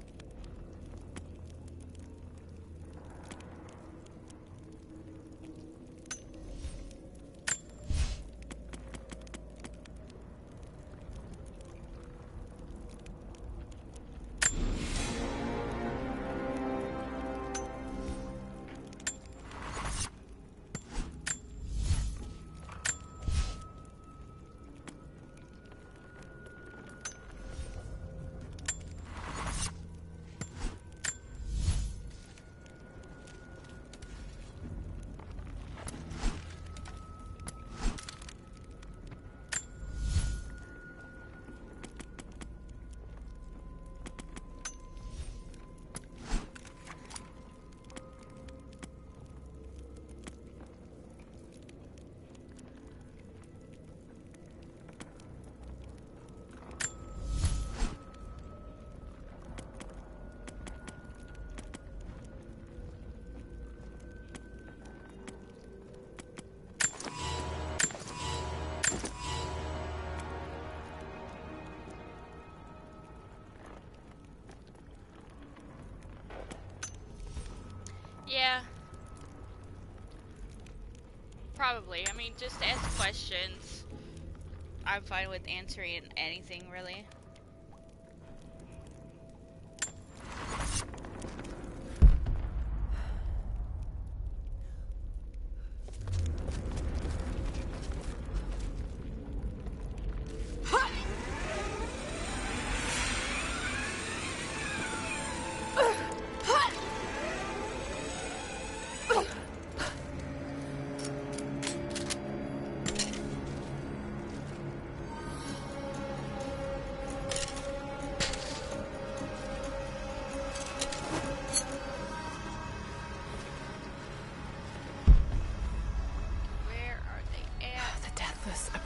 Yeah. Probably. I mean, just ask questions. I'm fine with answering anything, really.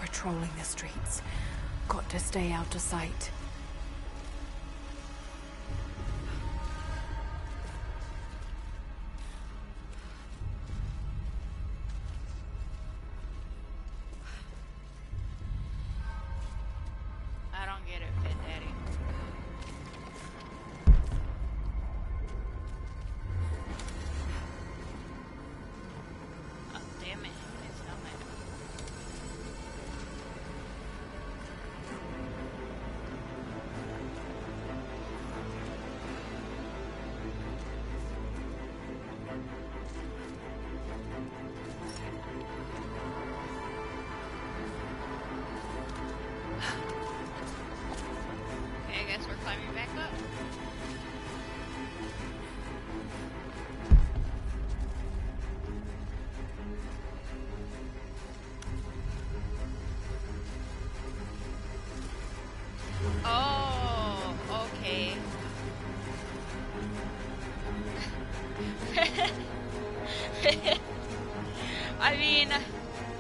Patrolling the streets. Got to stay out of sight. I don't get it, Fit Daddy. Oh, damn it. His helmet. Okay, I guess we're climbing back up. Oh, okay. I mean,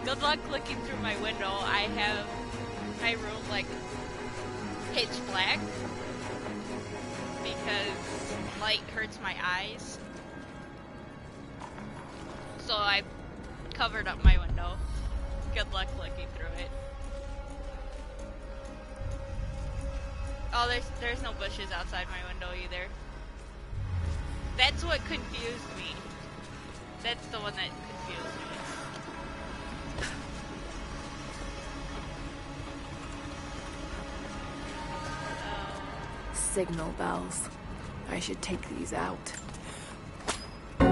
good luck looking through my window. I have my room like pitch black because light hurts my eyes. So I covered up my window. Good luck looking through it. Oh, there's no bushes outside my window either. That's what confused me. That's the one that confused me. Signal bells. I should take these out. They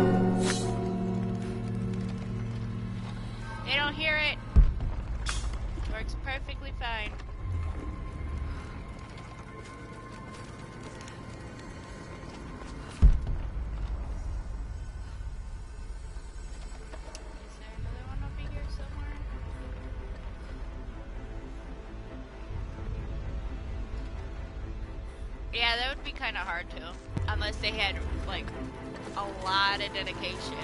don't hear it. Works perfectly fine. Is there another one over here somewhere? Yeah, that would be kind of hard to, unless they had like a lot of dedication.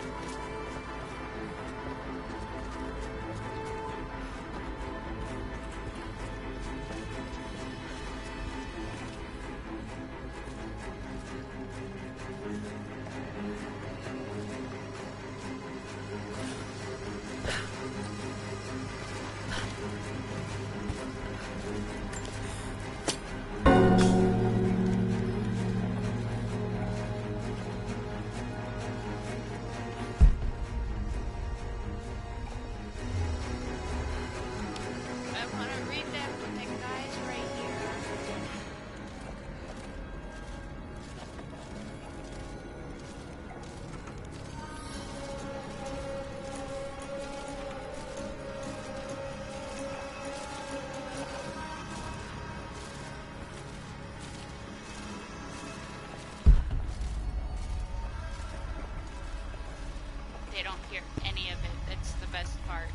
hear any of it. That's the best part.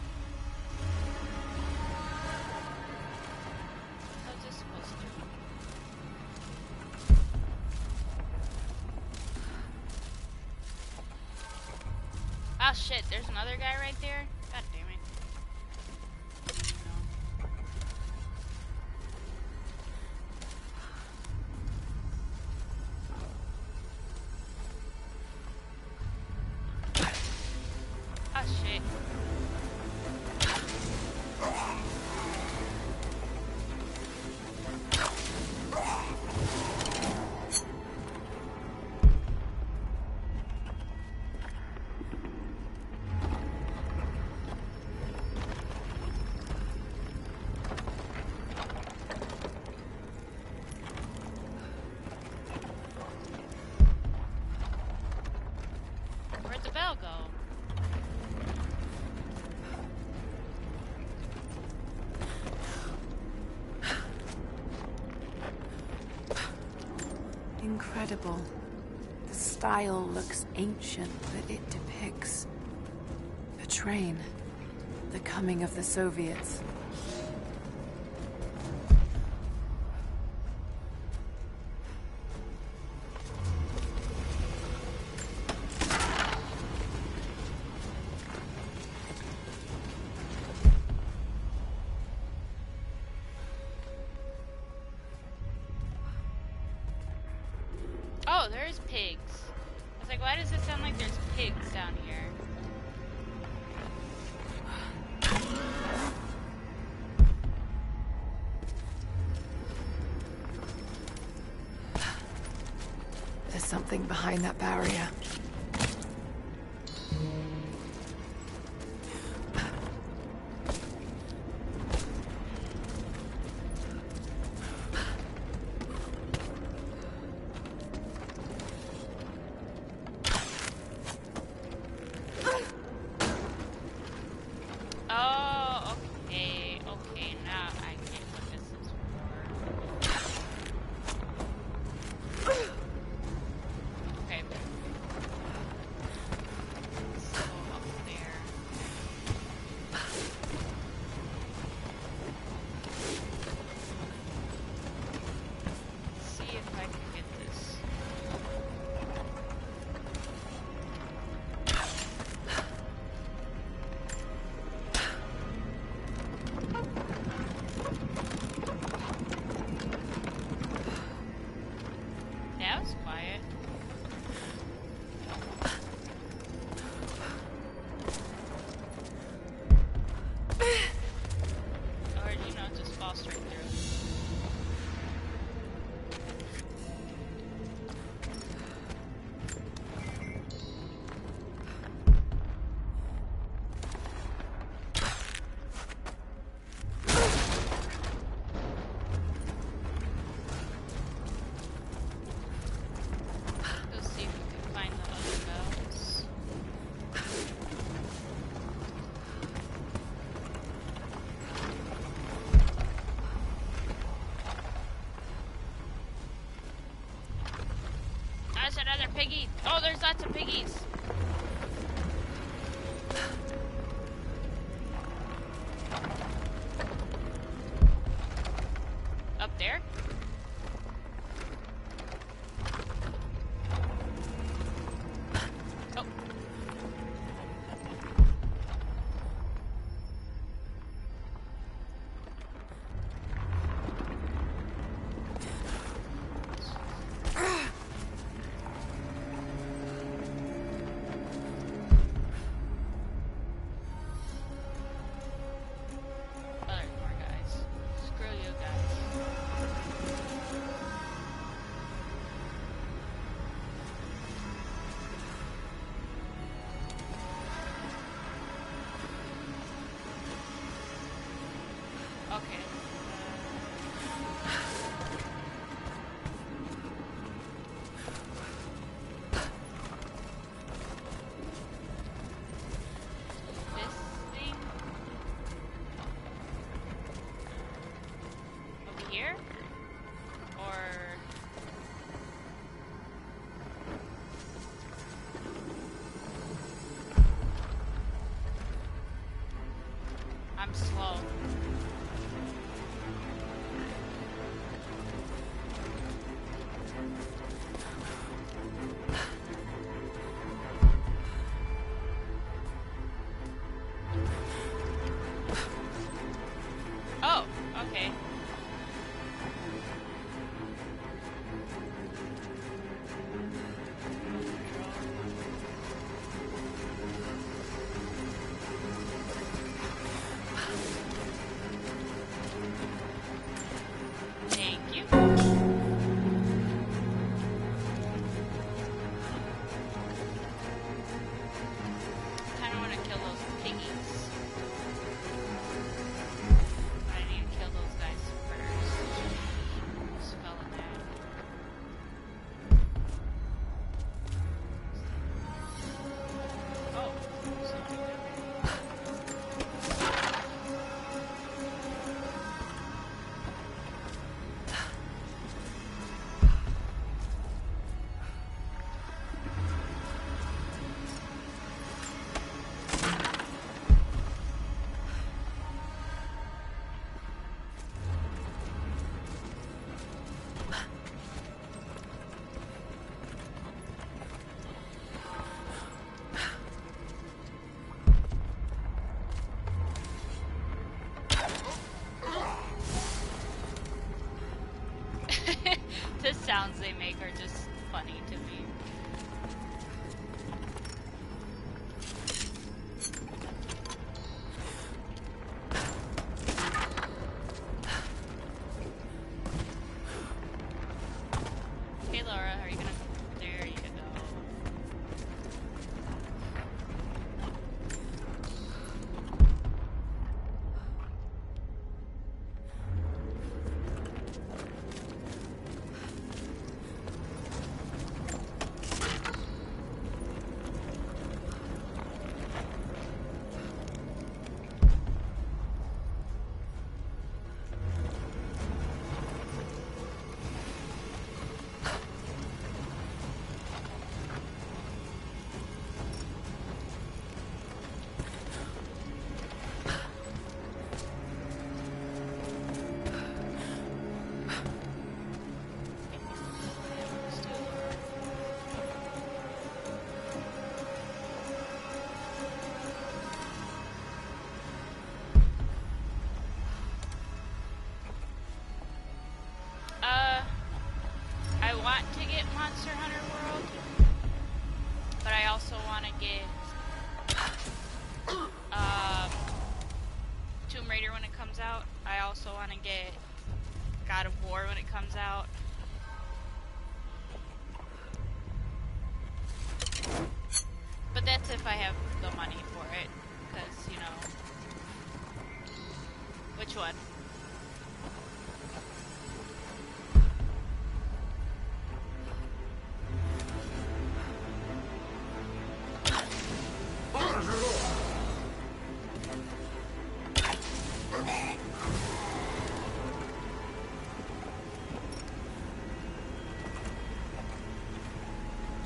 What's this supposed to do? Oh shit, there's another guy right there? God damn it. Oh shit. Where'd the bell go? Incredible. The style looks ancient, but it depicts a train. The coming of the Soviets. Oh, there's pigs. I was like, why does it sound like there's pigs down here? There's something behind that barrier. Oh, okay, okay, now I get what this is for. Okay. So, up there. Let's see if I can get this. That was quiet. Or, you know, just fall straight through. Let's see if we can find the other bells. There's another piggy. Oh, there's lots of piggies. Up there? Oh. Oh, there's more guys. Screw you guys. Okay. This thing over here, or Oh, okay. Thank you. Kinda wanna kill those piggies. I need to kill those guys first. Spell that. Oh, somebody did. The sounds they make are just funny to me. Okay, Laura, are you gonna... There you go. I want to get Monster Hunter World, but I also want to get Tomb Raider when it comes out. I also want to get God of War when it comes out. But that's if I have the money for it, because, you know... Which one?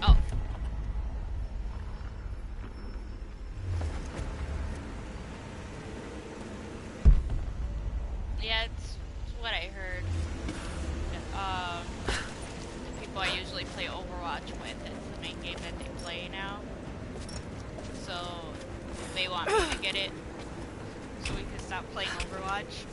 Oh. Yeah, it's what I heard. The people I usually play Overwatch with, it's the main game that they play now. So they want me to get it so we can stop playing Overwatch.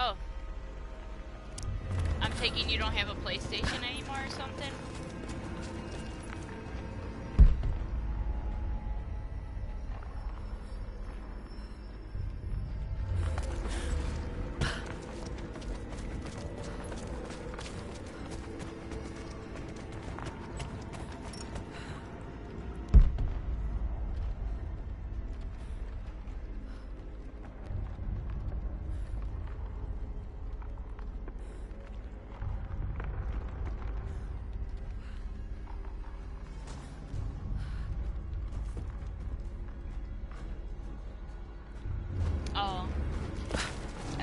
Oh. I'm taking you don't have a PlayStation anymore or something?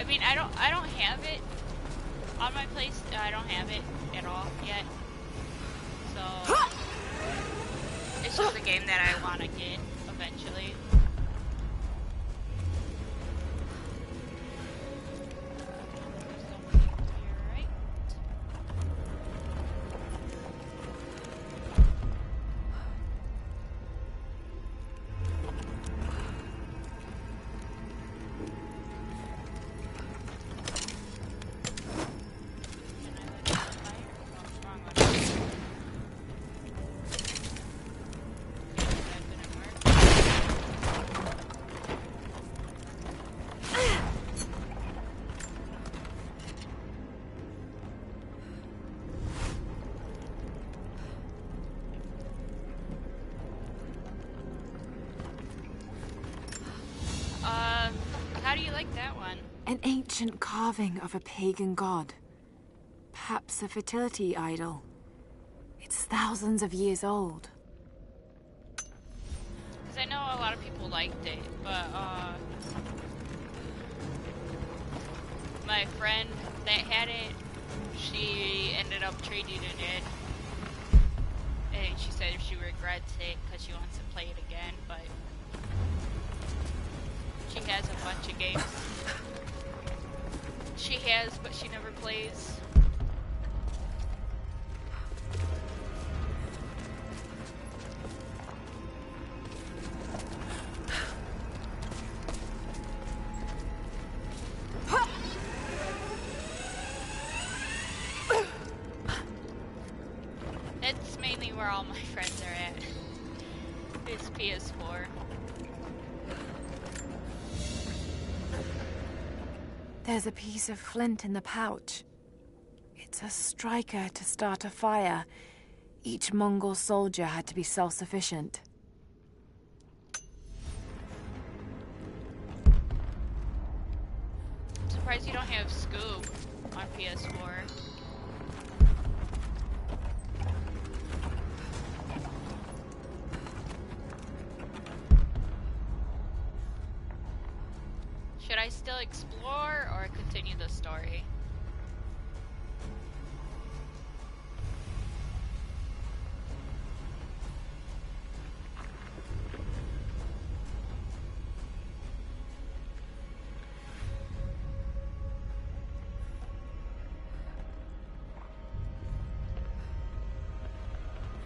mean, I don't have it on my place. I don't have it at all yet. So it's just a game that I want to get eventually. How do you like that one? An ancient carving of a pagan god. Perhaps a fertility idol. It's thousands of years old. Because I know a lot of people liked it, but my friend that had it, she ended up trading it. And she said she regrets it because she wants to play it again, but she has a bunch of games. She has, but she never plays. That's mainly where all my friends are at. Is PS4. There's a piece of flint in the pouch. It's a striker to start a fire. Each Mongol soldier had to be self-sufficient. I'm surprised you don't have Scoop on PS4. Should I still explore or continue the story?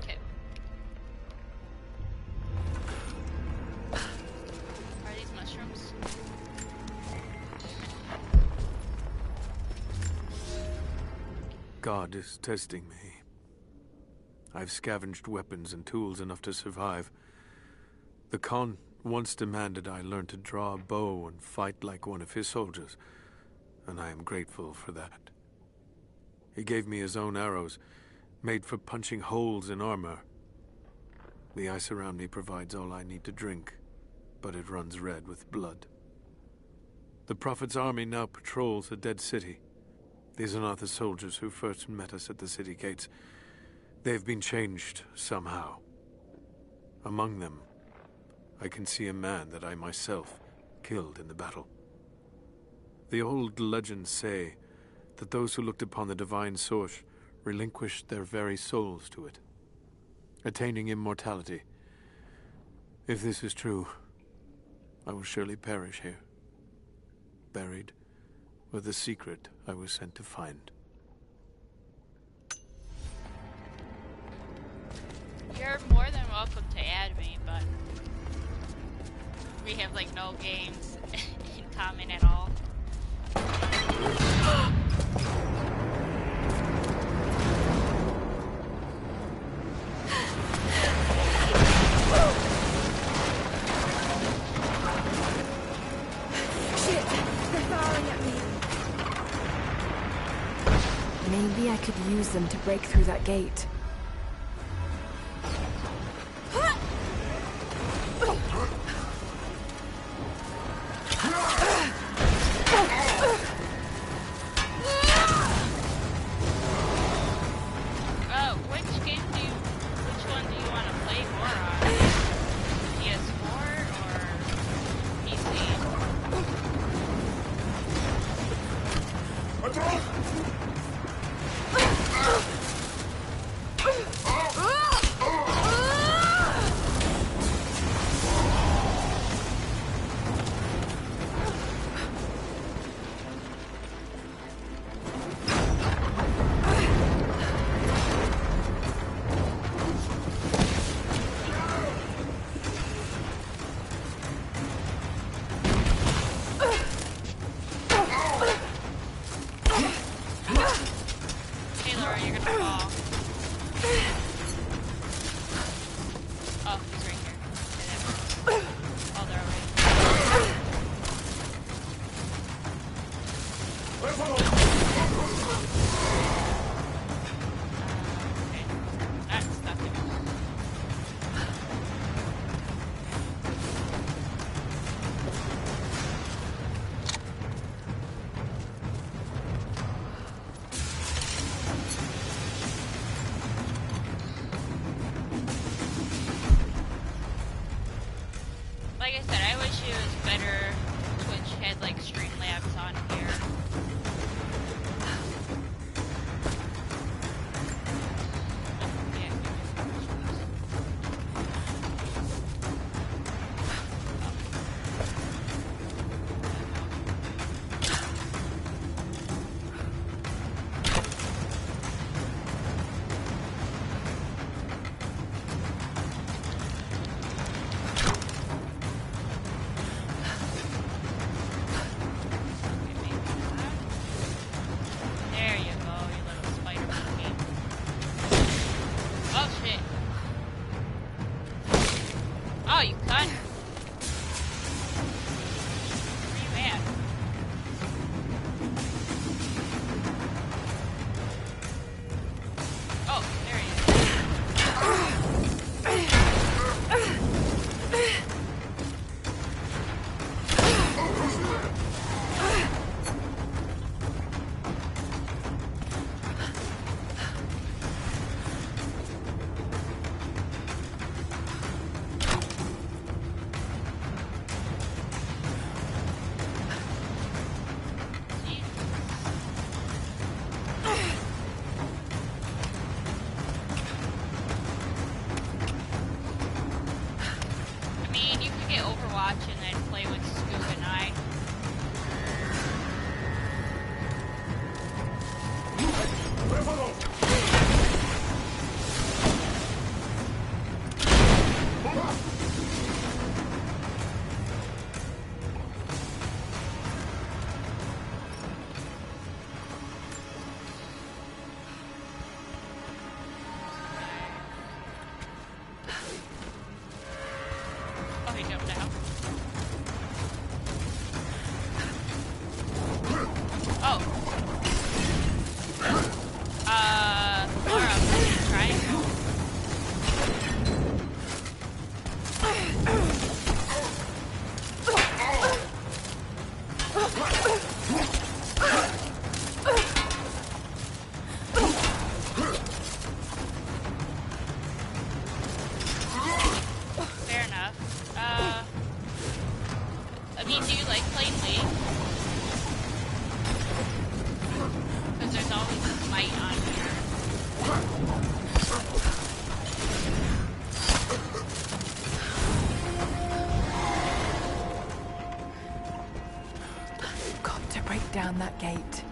Okay. Are these mushrooms? God is testing me. I've scavenged weapons and tools enough to survive. The Khan once demanded I learn to draw a bow and fight like one of his soldiers, and I am grateful for that. He gave me his own arrows, made for punching holes in armor. The ice around me provides all I need to drink, but it runs red with blood. The Prophet's army now patrols the dead city. These are not the soldiers who first met us at the city gates. They've been changed somehow. Among them, I can see a man that I myself killed in the battle. The old legends say that those who looked upon the divine source relinquished their very souls to it, attaining immortality. If this is true, I will surely perish here, buried with the secret I was sent to find. You're more than welcome to add me, but we have like no games in common at all. Shit! They're firing at me! Maybe I could use them to break through that gate. Which one do you want to play more on? PS4 or PC? Like I said, I wish it was better. Twitch had like Streamlabs on here. Down that gate.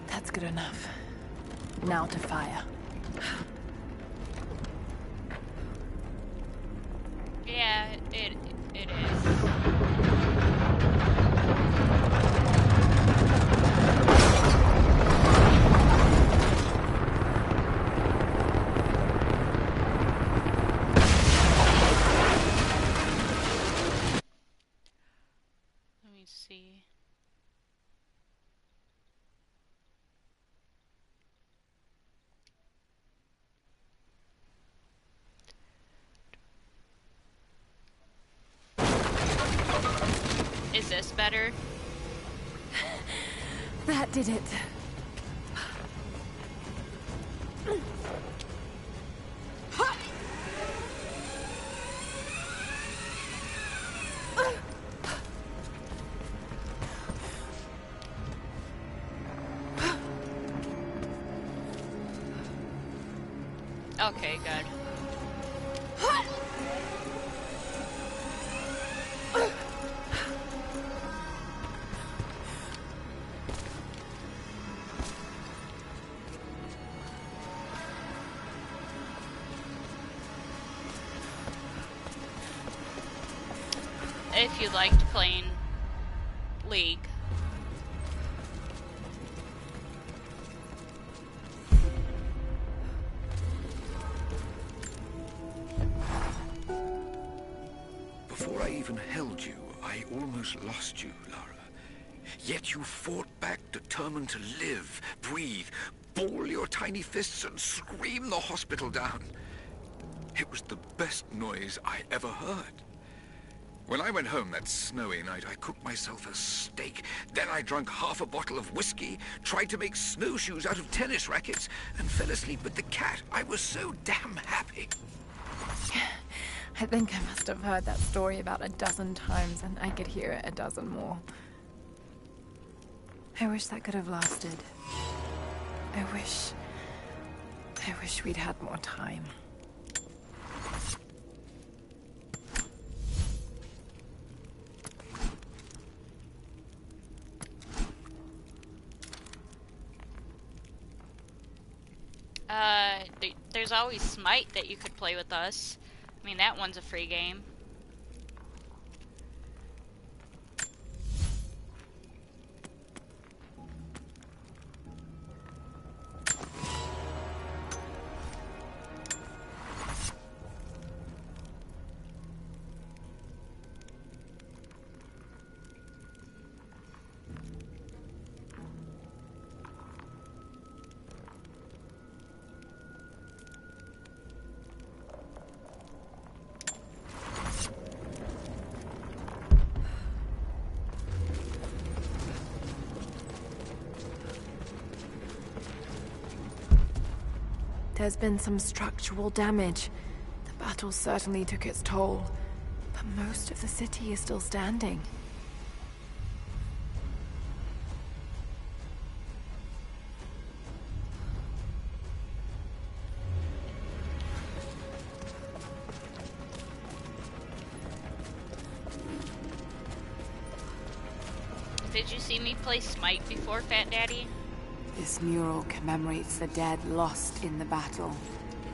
That's good enough. Now to fire. Yeah, it is. See. Is this better? That did it. Okay, good. If you liked playing League. Before I even held you, I almost lost you, Lara. Yet you fought back, determined to live, breathe, ball your tiny fists and scream the hospital down. It was the best noise I ever heard. When I went home that snowy night, I cooked myself a steak. Then I drank half a bottle of whiskey, tried to make snowshoes out of tennis rackets, and fell asleep with the cat. I was so damn happy. I think I must have heard that story about a dozen times, and I could hear it a dozen more. I wish that could have lasted. I wish we'd had more time. There's always Smite that you could play with us. I mean, that one's a free game. There's been some structural damage. The battle certainly took its toll, but most of the city is still standing. Did you see me play Smite before, Fat Daddy? This mural commemorates the dead lost in the battle,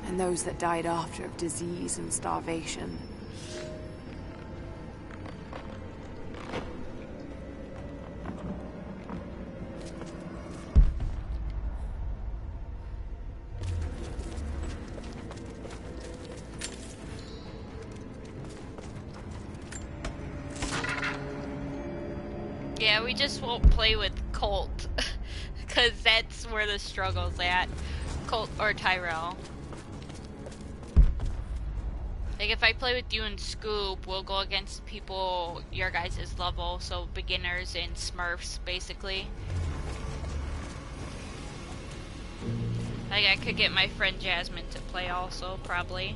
and those that died after of disease and starvation. Yeah, we just won't play with Colt. Because that's where the struggle's at. Colt or Tyrell. Like, if I play with you and Scoob, we'll go against people your guys' level, so beginners and Smurfs, basically. Like, I could get my friend Jasmine to play also, probably.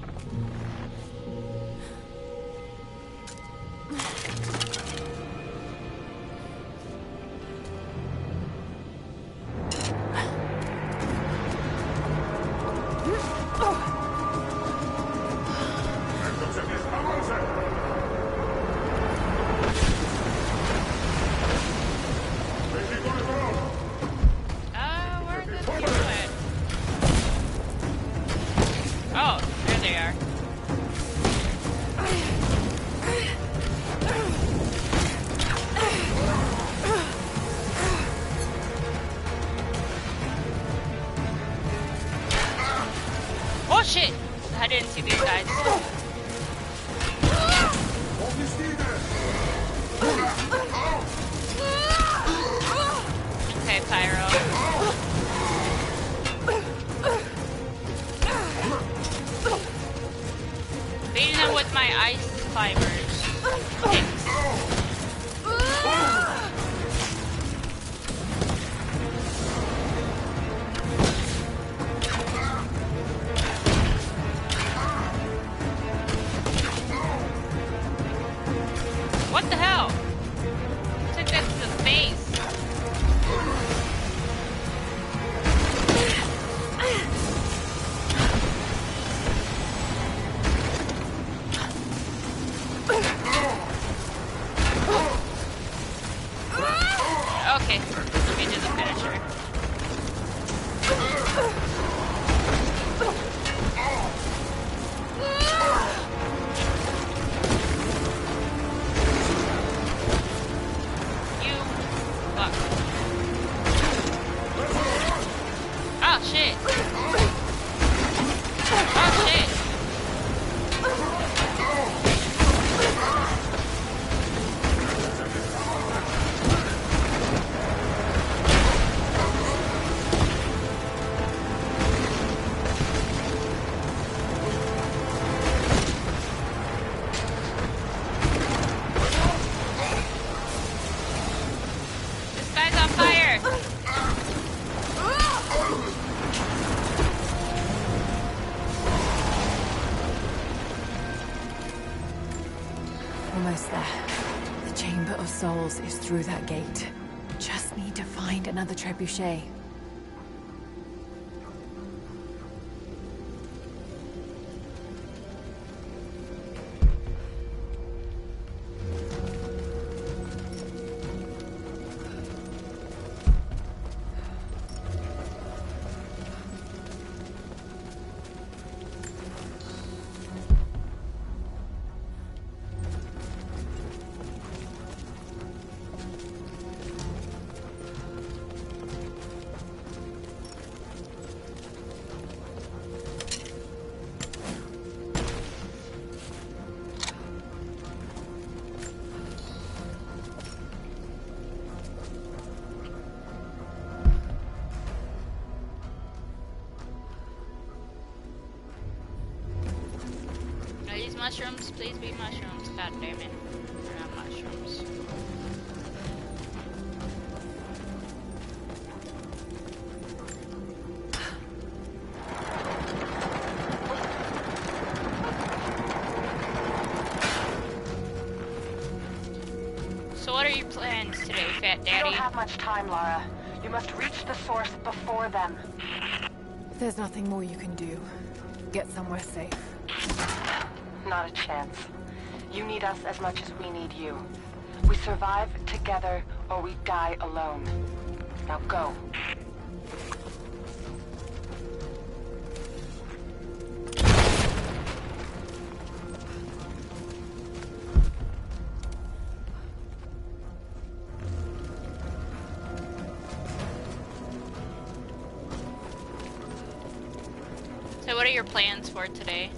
Shit! I didn't see these guys. Okay, Pyro. Beating them with my ice fibers. Thanks. shit. Oh shit. This guy's on fire. Almost there. The Chamber of Souls is through that gate. Just need to find another trebuchet. Are these mushrooms? Please be mushrooms. God damn it. They're not mushrooms. So what are your plans today, Fat Daddy? You don't have much time, Lara. You must reach the source before them. There's nothing more you can do. Get somewhere safe. Not a chance. You need us as much as we need you. We survive together or we die alone. Now go. So what are your plans for today?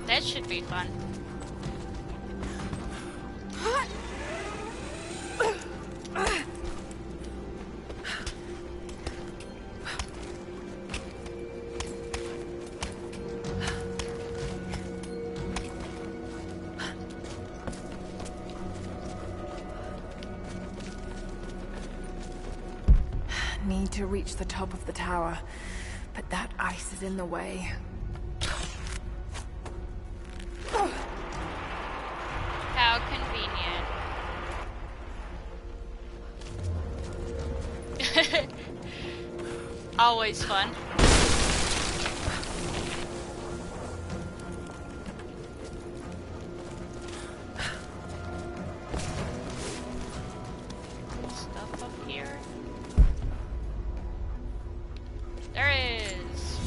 That should be fun. Need to reach the top of the tower, but that ice is in the way. How convenient. Always fun. Stuff up here. There is.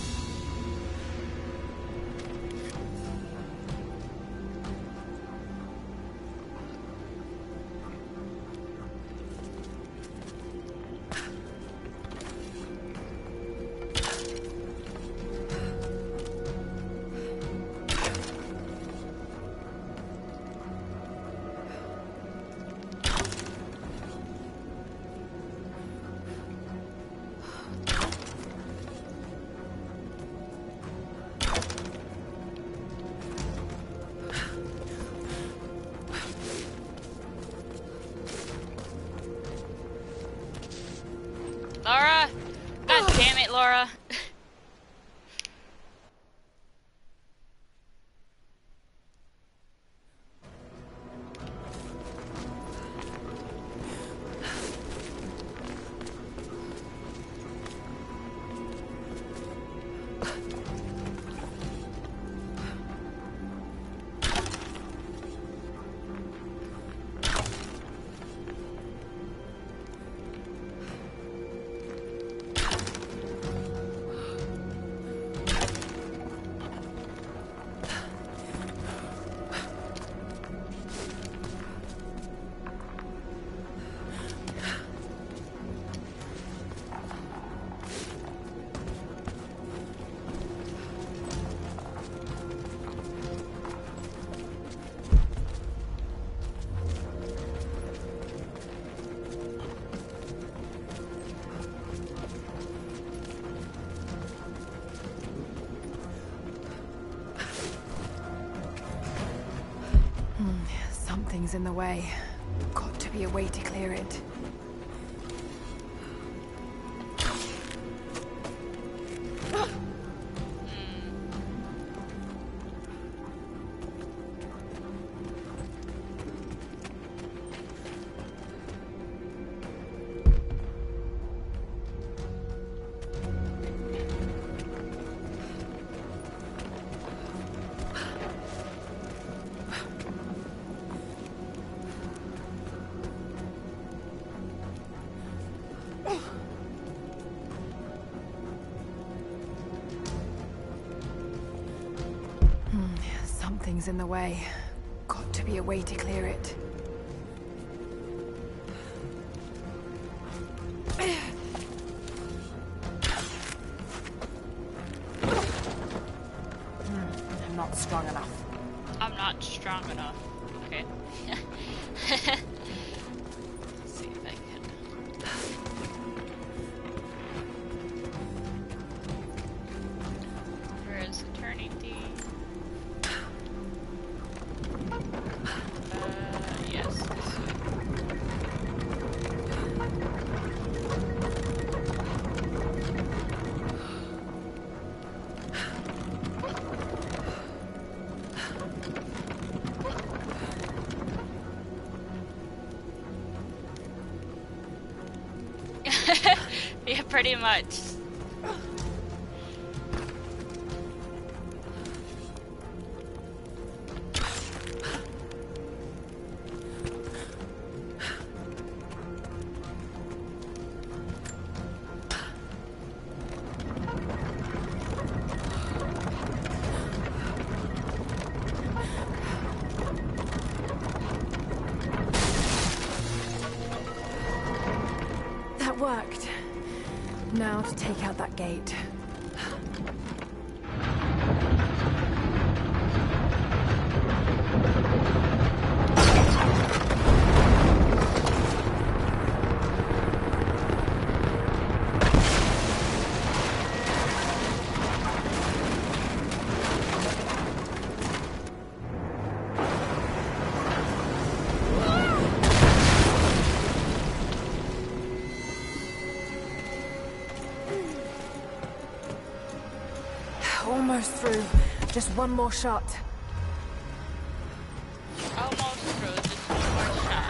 Laura! God damn it, Laura! Something's in the way. Got to be a way to clear it. Something's in the way. Got to be a way to clear it. I'm not strong enough. I'm not strong enough. Okay. Let's see if I can. Where is Eternity? Yes. Yeah, pretty much. That worked. Now to take out that gate. Almost through. Just one more shot. Almost through. Just one more shot.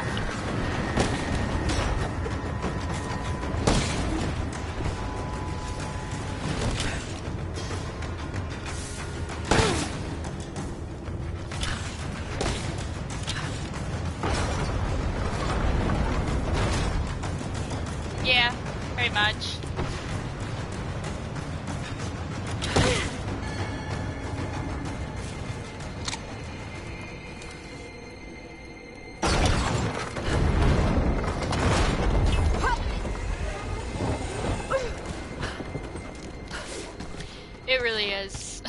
Yeah, pretty much. It really is.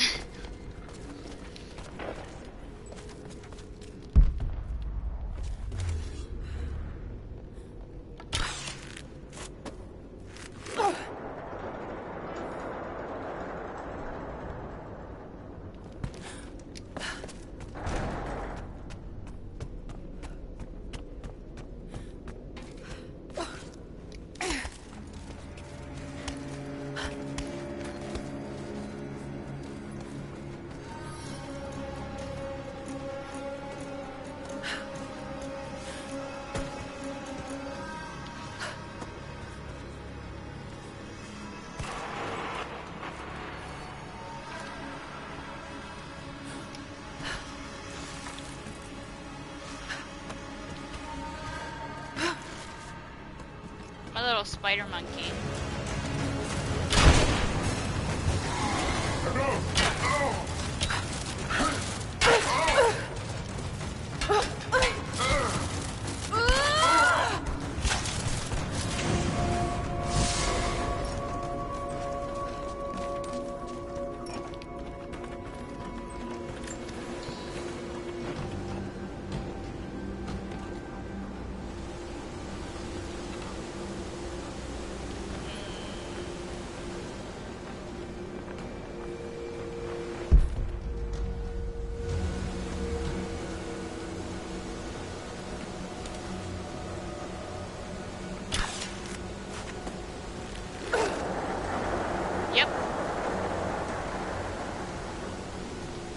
little spider monkey.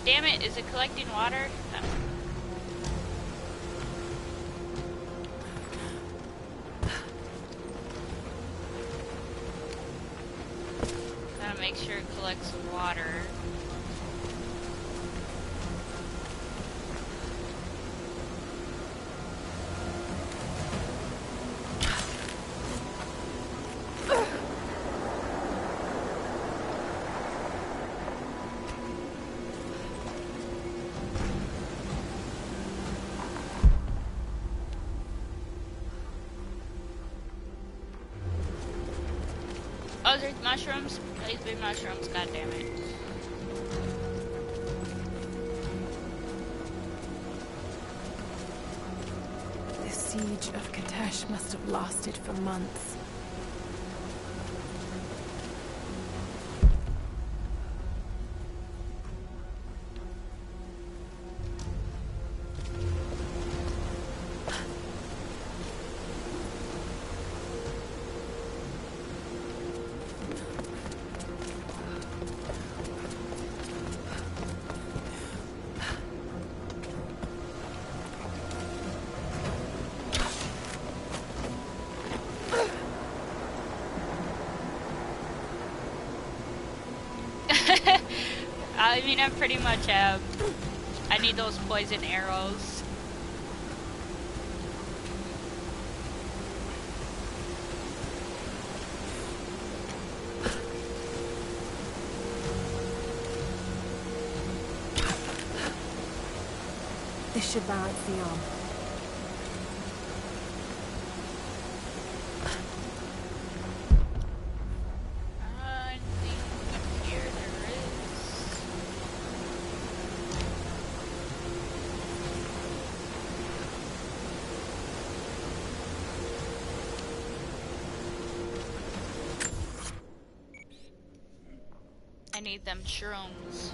Damn it, is it collecting water? Oh. Gotta make sure it collects water. Oh, there's mushrooms? Please be mushrooms, god damn it. The siege of Katesh must have lasted for months. I mean, I pretty much have. I need those poison arrows. This should balance the arm. I need them shrooms.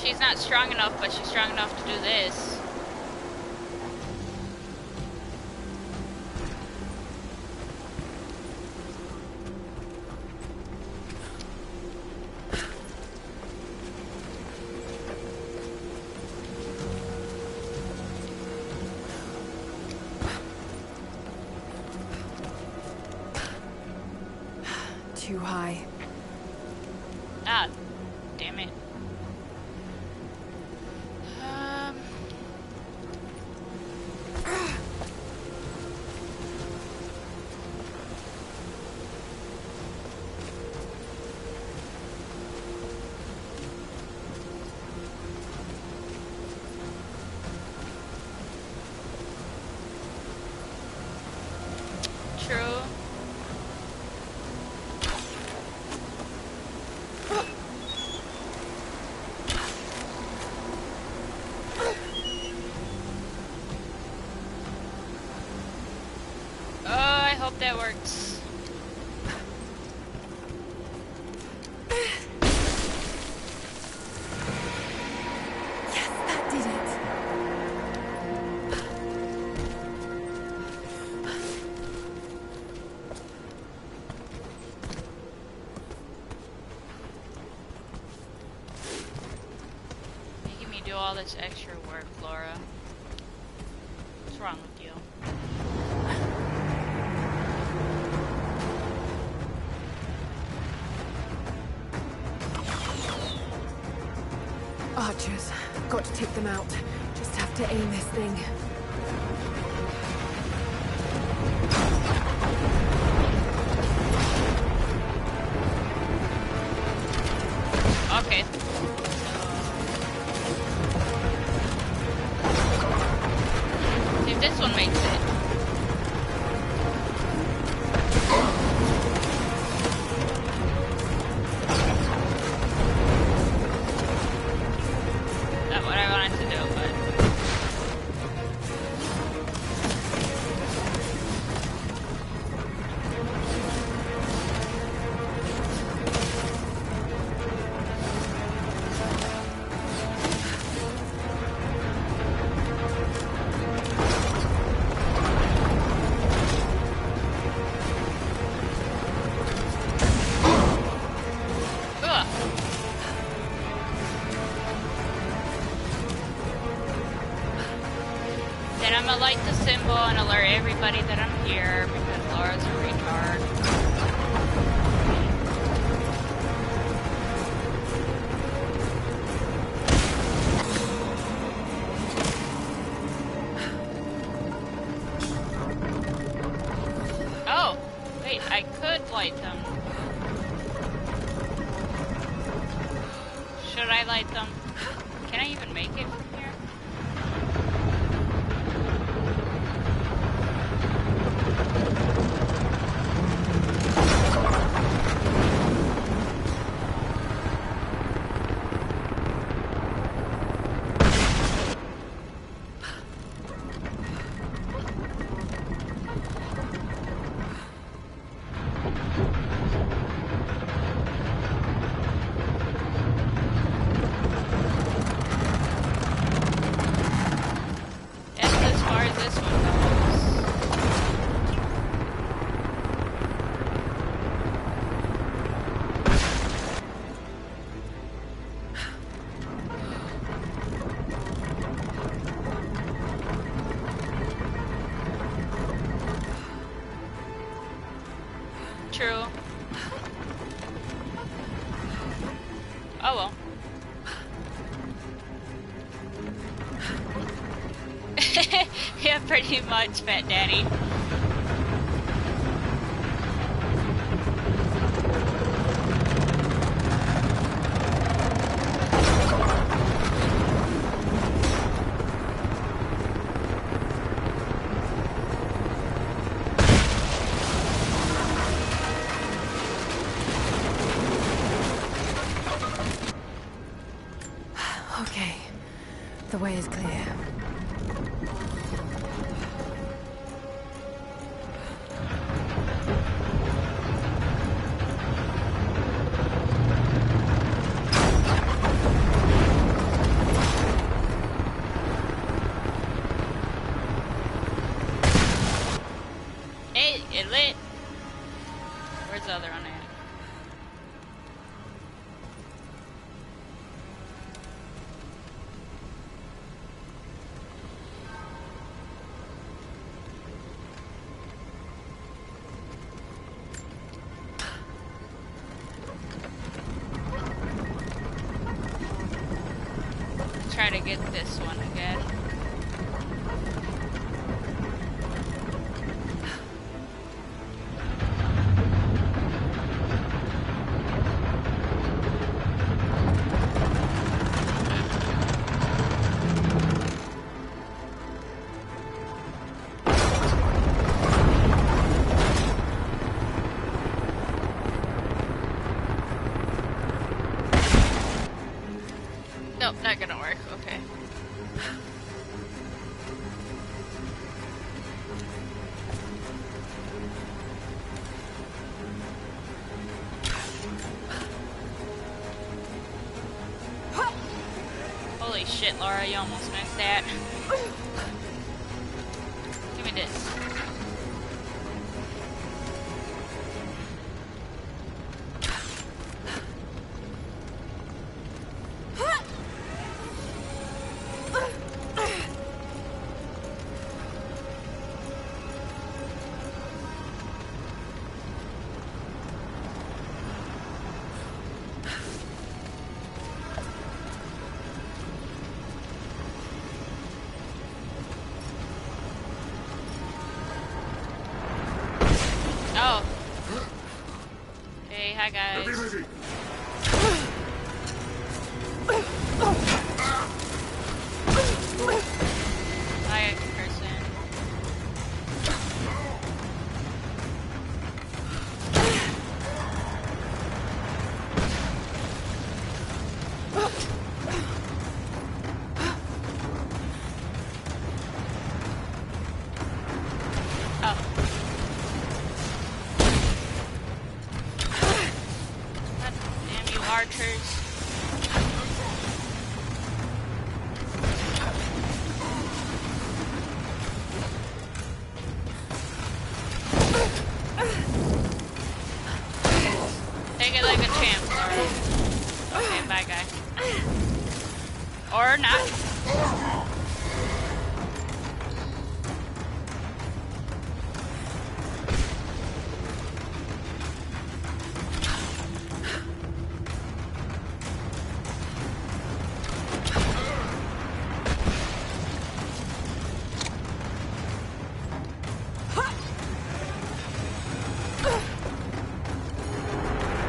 She's not strong enough, but she's strong enough to do this. Too high. Ah, damn it. do all this extra work, Laura? What's wrong with you? Archers. Got to take them out. Just have to aim this thing. Okay. See if this one makes it. Not what I wanted to do, but... Then I'm gonna light the symbol and alert everybody that I'm here because Laura's a retard. Oh, wait, I could light them. Should I light them? Can I even make it from here? True. Oh well. Yeah, pretty much, Fat Daddy. Okay. The way is clear. Hey, it lit. Where's the other one at? Try to get this one again. Nope, not gonna work. Okay. Holy shit, Laura, you almost missed that. Give me this. Bye, guys. Bye, person. Take it like a champ, Laura. Okay, bye, guy. Or not.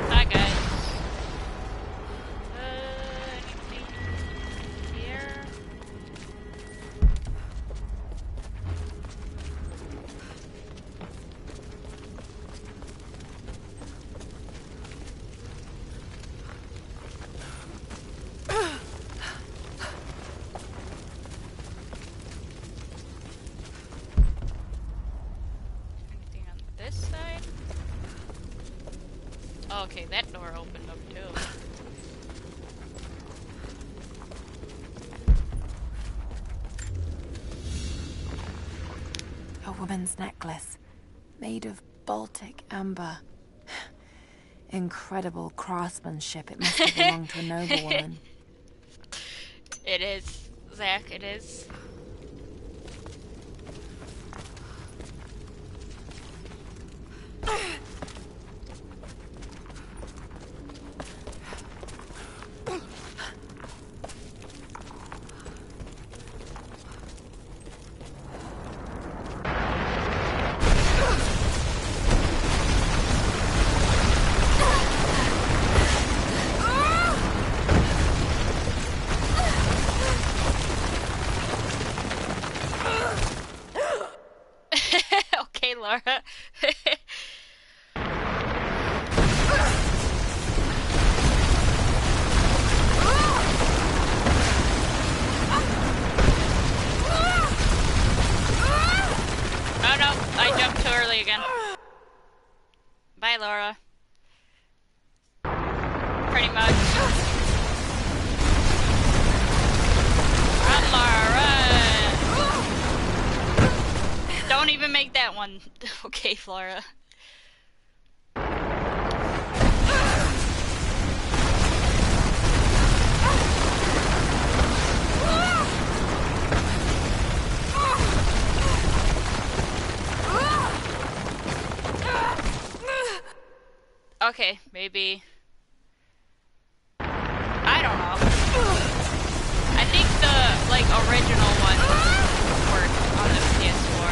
Bye, guys. Anything here? Anything on this side? Oh, okay, that door opened up too. A woman's necklace, made of Baltic amber. Incredible craftsmanship. It must have belonged to a noble woman. It is, Zach, it is. Okay, Laura. Oh no, I jumped too early again. Bye, Laura. Pretty much. Run, Laura, run! Don't even make that one. Okay, Flora. Okay, maybe. I don't know. I think the, like, original one worked on the PS4.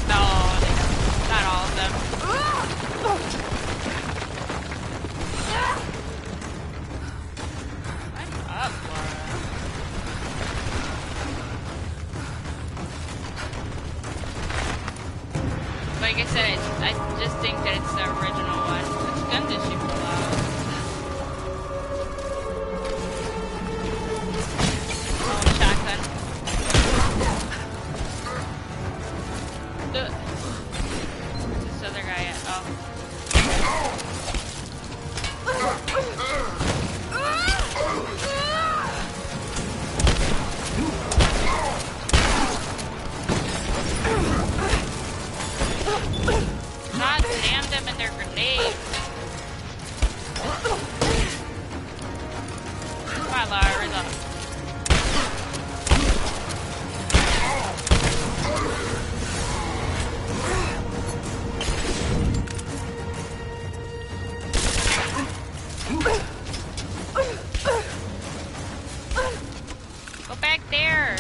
No, they don't. Not all of them. I'm up, Laura. Like I said, I just think that it's the original one. Which gun did she pull out? Oh, shotgun. Where's this other guy at? Oh. God damn them and their grenades. Come on, Laura, raise up. Go back there.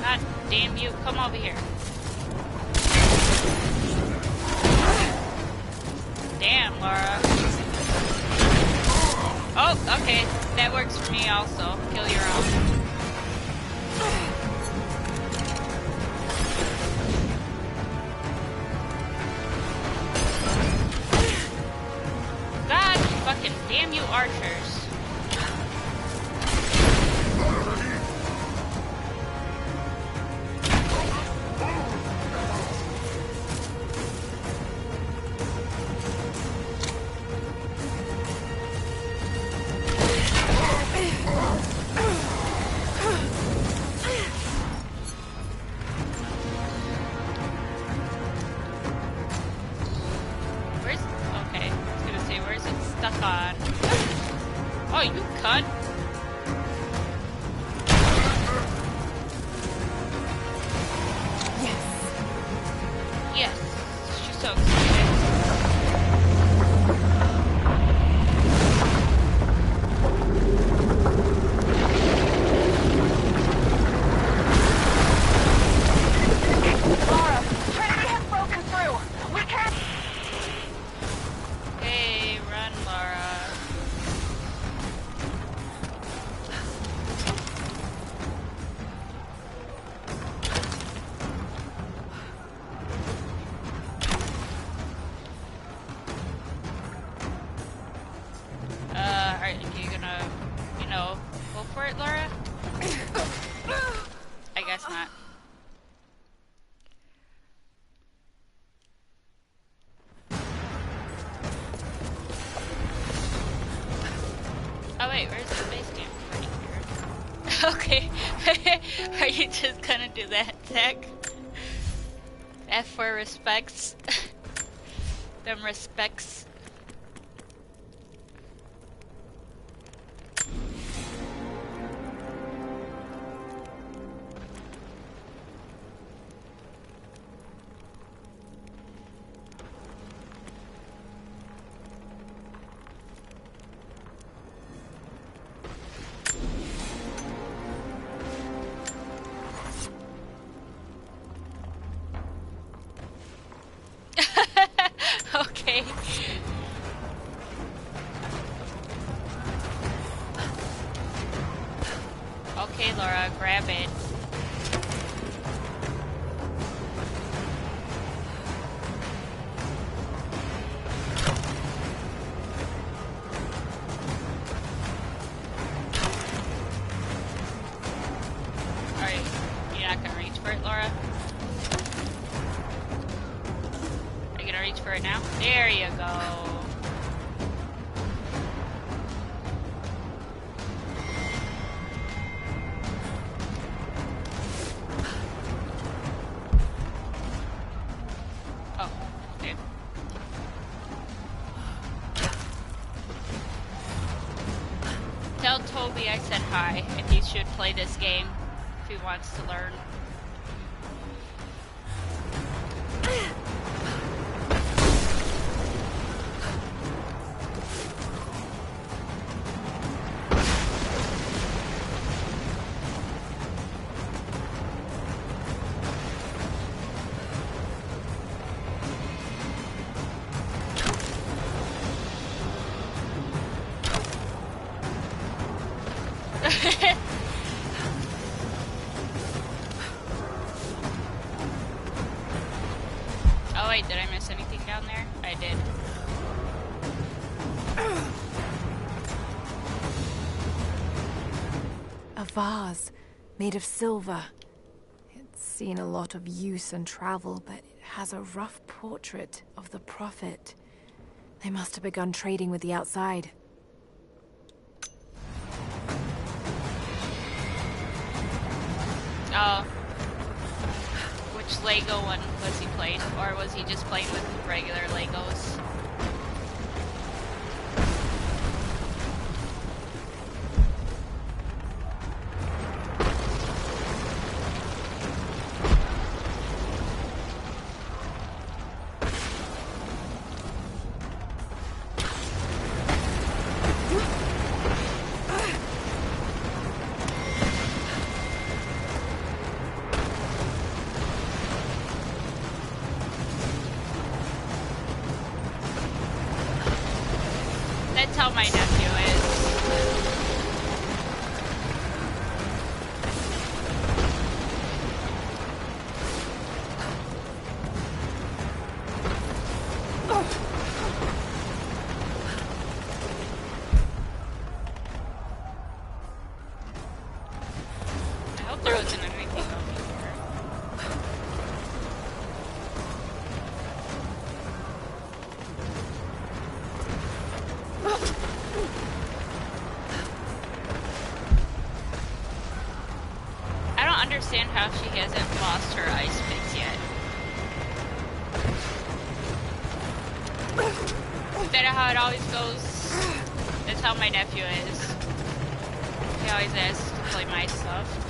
God damn you, come over here. Okay, that works for me also. Kill your own. God fucking damn you archers. Oh, you cut? Yes. Yes. She's so excited. Lara, Trinity has broken through. We can't. Hey, run, Lara. Are you gonna, go for it, Laura? I guess not. Oh wait, where's the base camp? Right here. Okay. Are you just gonna do that, Zach? F for respects. Them respects. Okay. Okay, Laura, grab it. Alright, you're not gonna reach for it, Laura? Are you gonna reach for it now? There you go. Oh, okay. Tell Toby I said hi, and he should play this game if he wants to learn. Oh wait, did I miss anything down there? I did. A vase made of silver. It's seen a lot of use and travel, but it has a rough portrait of the Prophet. They must have begun trading with the outside. Oh. Which Lego one was he playing? Or was he just playing with regular Legos? That's how my nephew is. understand how she hasn't lost her ice picks yet. Is that how it always goes? That's how my nephew is. He always asks to play my stuff.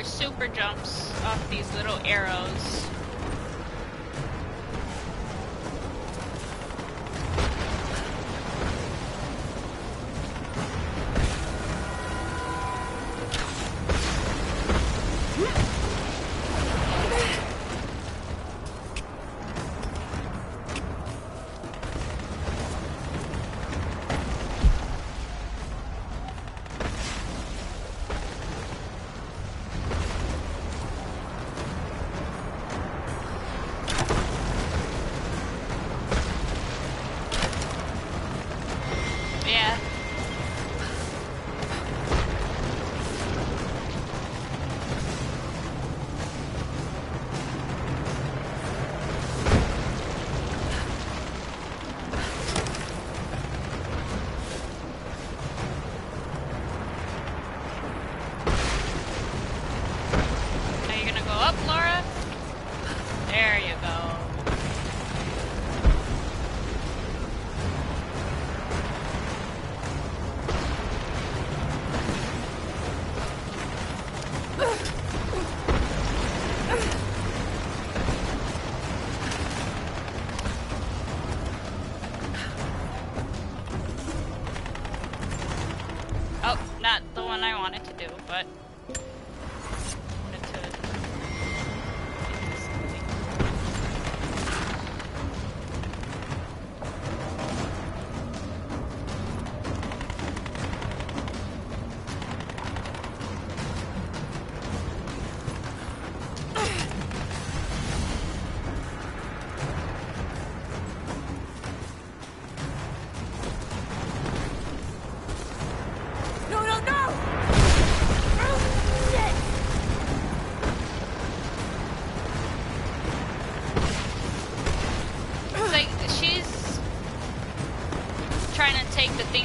Super jumps off these little arrows.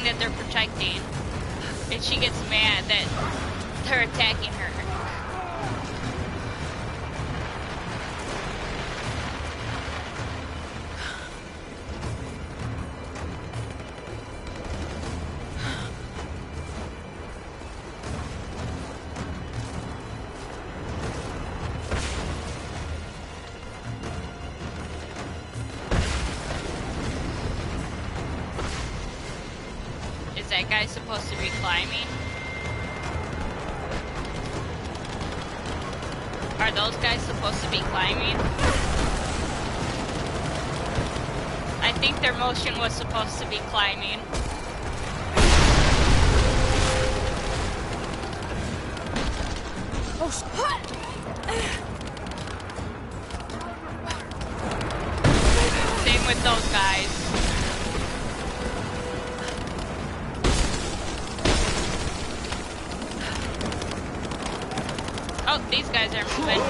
That they're protecting, and she gets mad that they're attacking her. That guy's supposed to be climbing? Are those guys supposed to be climbing? I think their motion was supposed to be climbing. Oh, same with those guys. Oh, these guys are moving.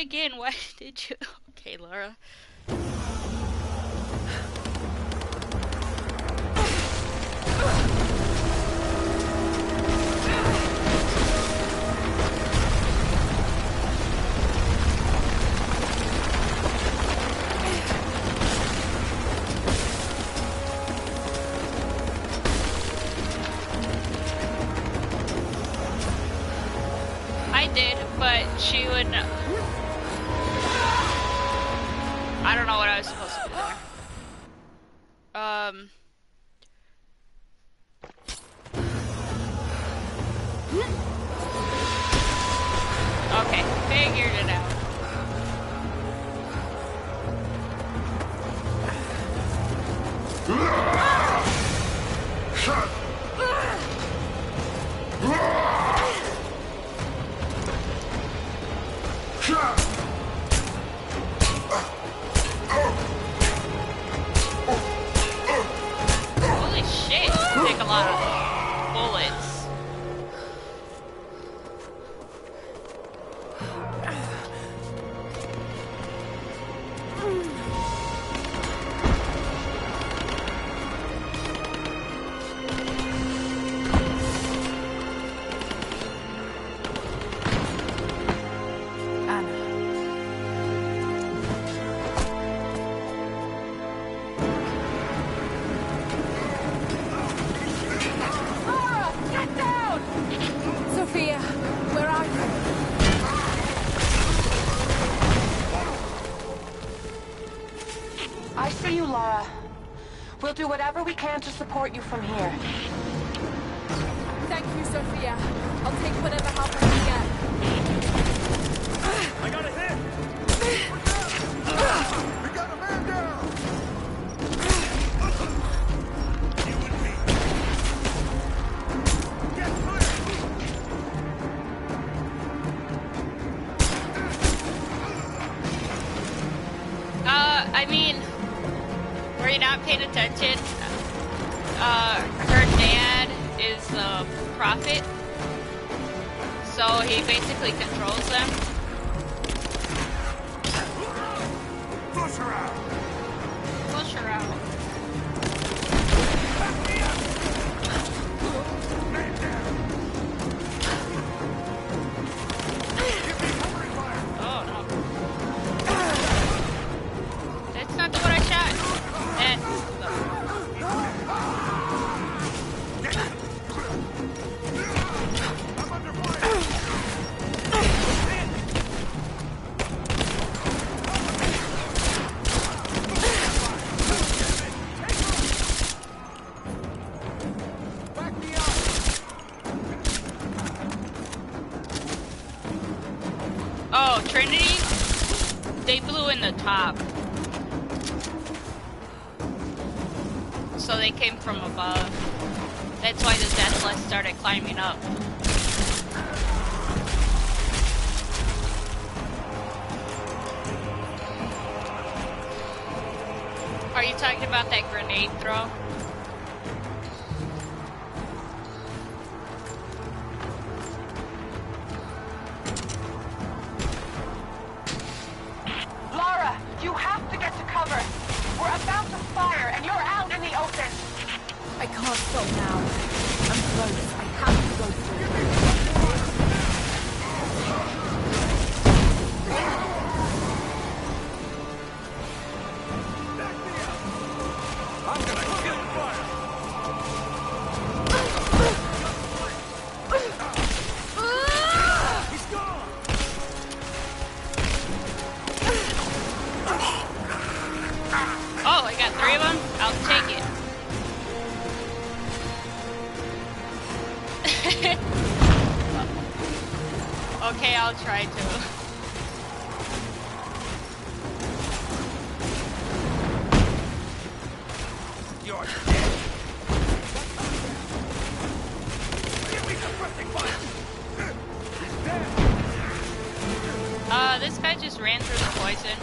again. Why did you? Okay, Laura. I did, but she would. I don't know what I was supposed to do there. Okay, figured it out. Holy shit, take a lot of bullets. We'll do whatever we can to support you from here. Thank you, Sophia. I'll take whatever help I can get. I got a hit! We got a man down! You and me. Get I mean, were you not paying attention? Her dad is the prophet, so he basically controls them. Push her out! Push her out. Back me up! Man down! Give me covering fire! Oh no. That's not the one I shot. That's I'm under fire! Back me up! Oh, Trinity? They blew in the top. So they came from above. That's why the Deathless started climbing up. Are you talking about that grenade throw? Lara, you have to get to cover. We're about to fire, and you're out in the open. I can't stop now. I'm close. I have to go through. I'm gonna kill fire! He's gone! Oh, I got 3 of them? I'll take it. Okay, I'll try to. You're dead! Give me suppressing fire! He's dead! This guy just ran through the poison.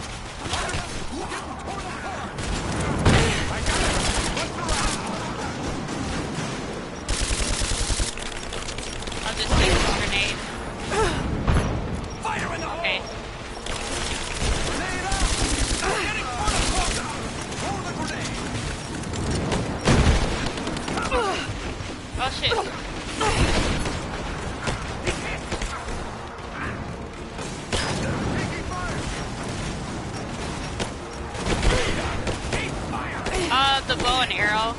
I'll just take this grenade. Fire in the hole! Okay. bow and arrow.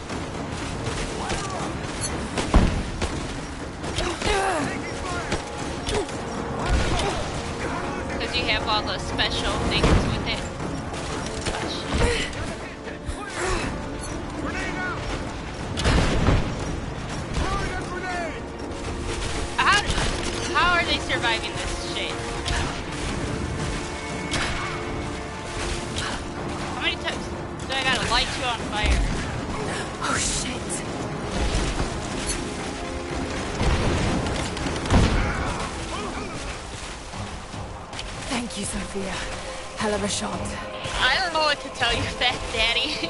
Because you have all the special things with it. How are they surviving this shit? How many times do I gotta light you on fire? Oh shit. Thank you, Sophia. Hell of a shot. I don't know what to tell you, Fat Daddy.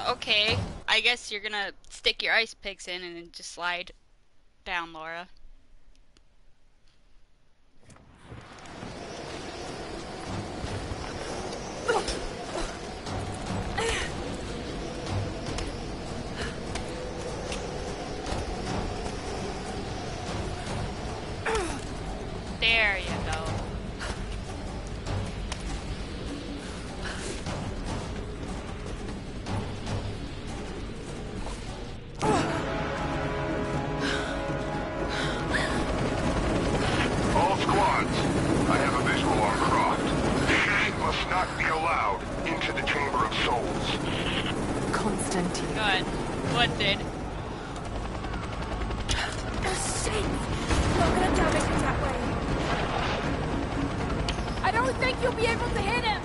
Okay, I guess you're gonna stick your ice picks in and then just slide down, Laura. There you go. All squads, I have a visual on Croft. She must not be allowed into the Chamber of Souls. Constantine. Good. What did? Shit! Not gonna damage it that way. I don't think you'll be able to hit him.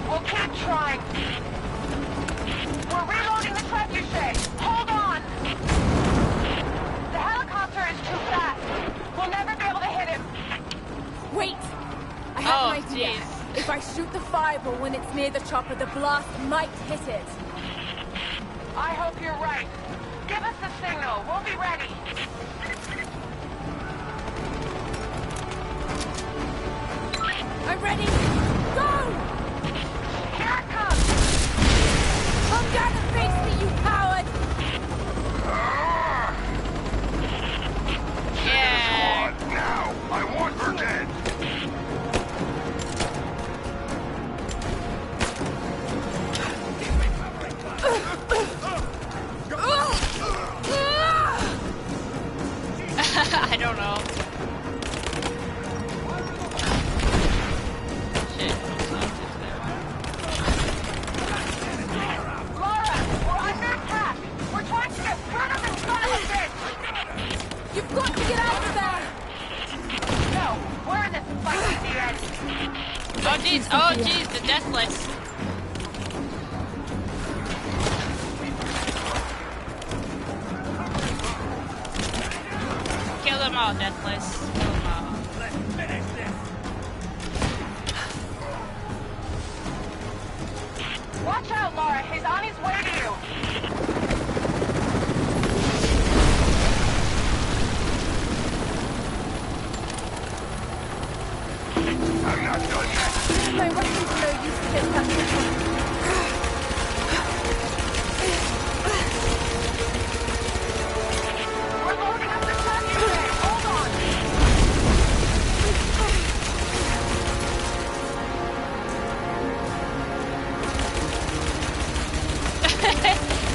We'll keep trying. We're reloading the trebuchet. Hold on. The helicopter is too fast. We'll never be able to hit him. Wait! I have Oh, an idea. jeez. If I shoot the fireball when it's near the chopper, the blast might hit it. I hope you're right. Give us the signal. We'll be ready. I'm ready. Go! Here it comes. Come down and face me, you coward! Yeah. Now, I want her dead. I don't know. Shit. Laura, we're under attack. We're trying to get through them in front of the bitch. You've got to get out of there! No, we're in this fight to the end. Oh jeez, oh jeez, the Deathless. Kill them all, Deathless. Kill them all. Watch out, Laura. He's on his way to you. I'm not done yet. My weapon's no use against that creature. We're loading up the truck, you say. Hold on.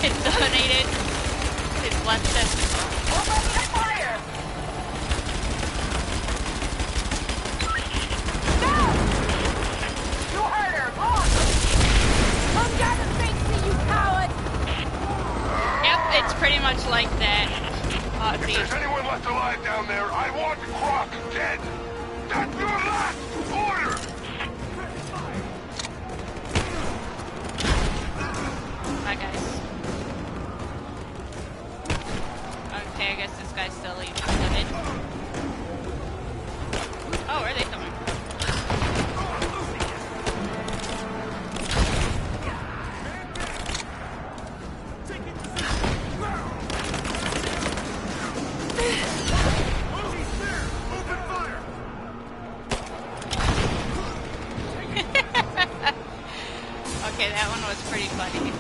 It donated his left testicle. We're ready to fire. No! You heard her. Look! Come down and face me, you coward! Yep, it's pretty much like that. If there's anyone left alive down there, I want Croc dead. That's your last order. Bye, guys. Okay, I guess this guy's still living. Oh, where are they coming? Okay, that one was pretty funny.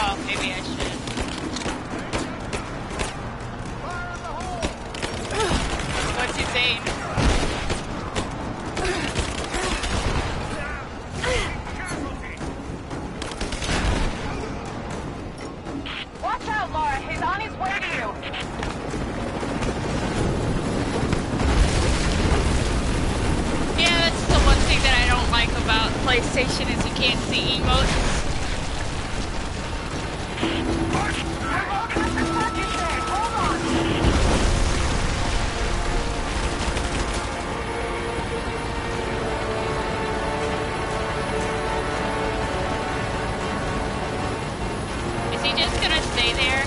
Oh, maybe I should. What's he saying? Watch out, Laura. He's on his way to you. Yeah, that's the one thing that I don't like about PlayStation is you can't see emotes. We're loading up the truck, you say. Hold on. Is he just gonna stay there?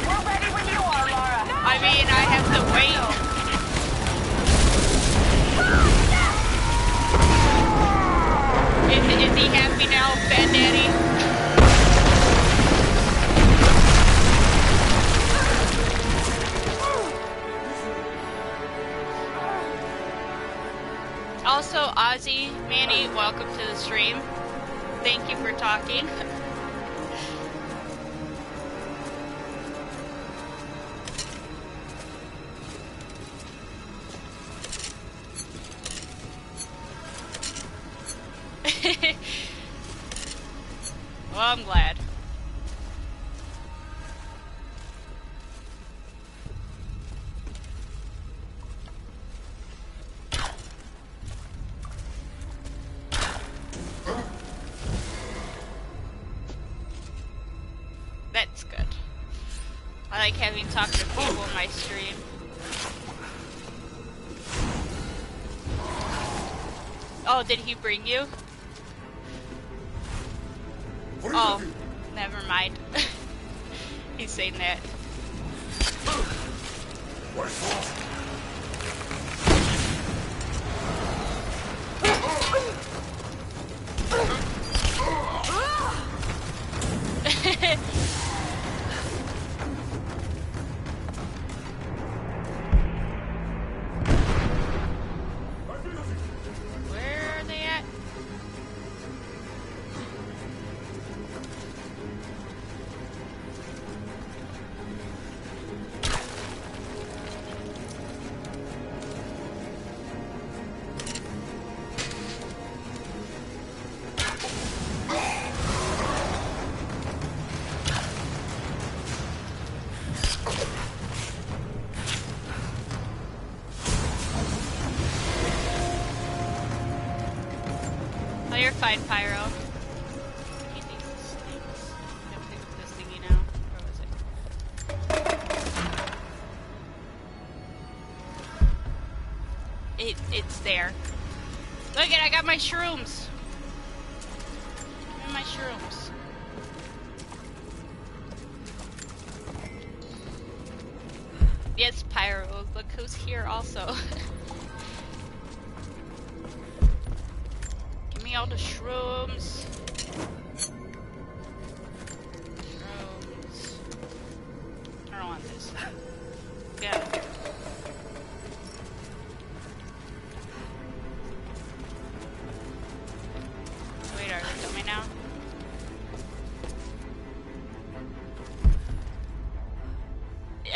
We're ready when you are, Laura. I mean, I have to wait. Is he happy now, Fat Daddy? Also, Ozzy, Manny, welcome to the stream. Thank you for talking. Well, I'm glad. That's good. I like having talkative people in my stream. Oh, did he bring you? Oh, never mind. He's saying that. Where are they at? Oh, you're fine, Pyro. He thinks this stinks. I think this thingy now. Where was it? it's there. Look at, I got my shrooms. Give me my shrooms. Yes, Pyro. Look who's here also. Give me all the shrooms. Shrooms. I don't want this. Yeah. Wait, are they coming now?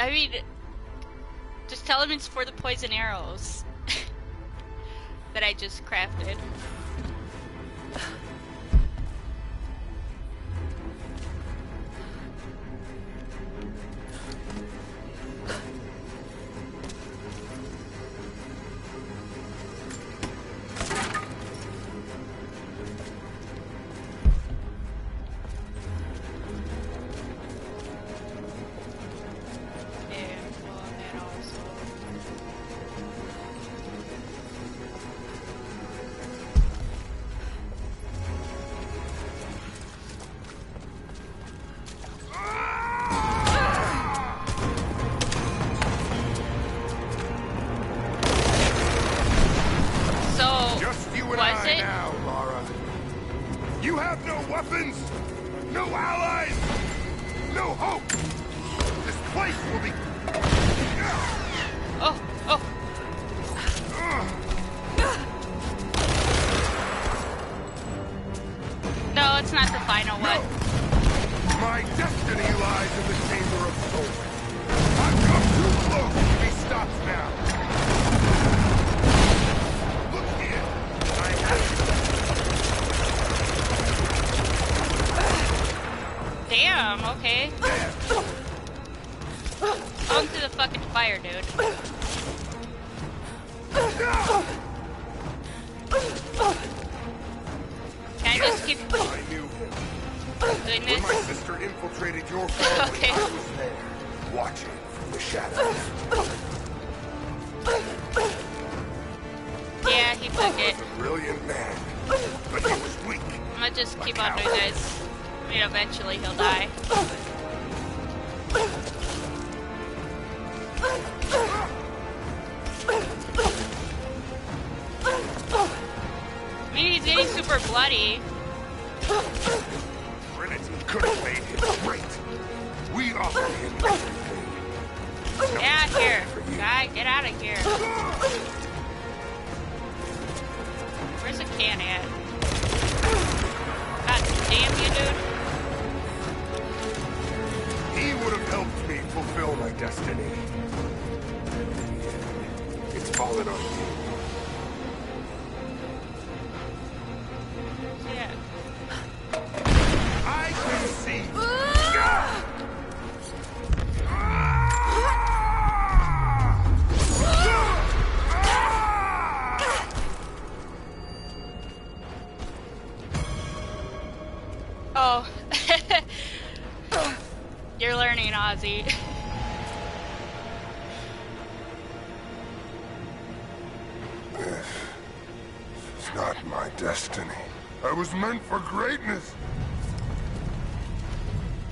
I mean, just tell him it's for the poison arrows that I just crafted.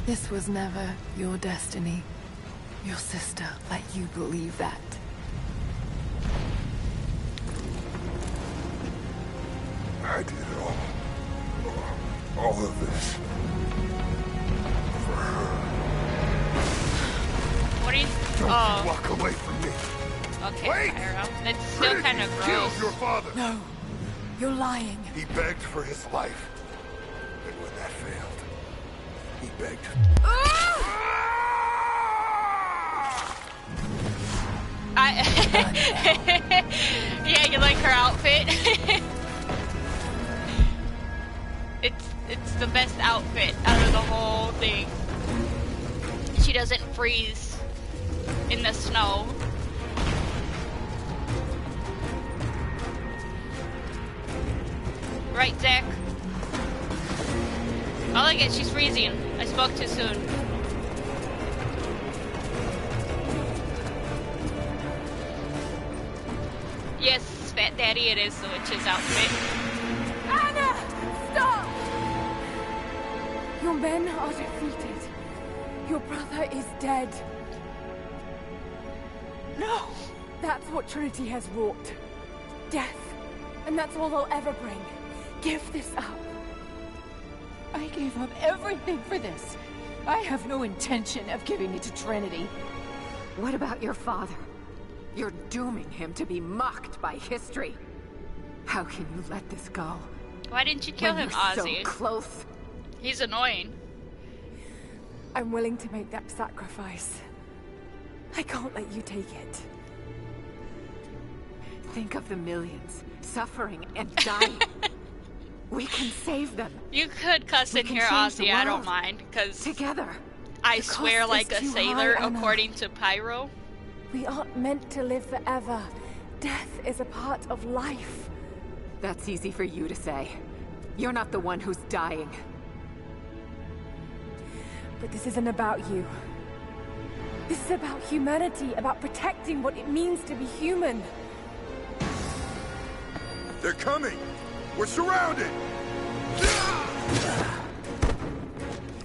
This was never your destiny. Your sister let you believe that. I did all of this for her. What are you? Don't walk away from me. Okay, wait! Pyro. That's still kind of gross. Killed your father. No, you're lying. He begged for his life, and when that failed, he begged. Yeah, you like her outfit? It's the best outfit out of the whole thing. She doesn't freeze in the snow. Right, Zach? Oh, look at, she's freezing. I spoke too soon. Yes, Daddy, it is the witch's outfit. Anna! Stop! Your men are defeated. Your brother is dead. No! That's what Trinity has wrought. Death. And that's all they'll ever bring. Give this up. I gave up everything for this. I have no intention of giving it to Trinity. What about your father? You're dooming him to be mocked by history. How can you let this go? Why didn't you kill him, Ozzy? So close. He's annoying. I'm willing to make that sacrifice. I can't let you take it. Think of the millions suffering and dying. We can save them. You could cuss in here, Ozzy. I don't mind, because together. I swear like a sailor, high, Anna. according to Pyro. We aren't meant to live forever. Death is a part of life. That's easy for you to say. You're not the one who's dying. But this isn't about you. This is about humanity, about protecting what it means to be human. They're coming! We're surrounded!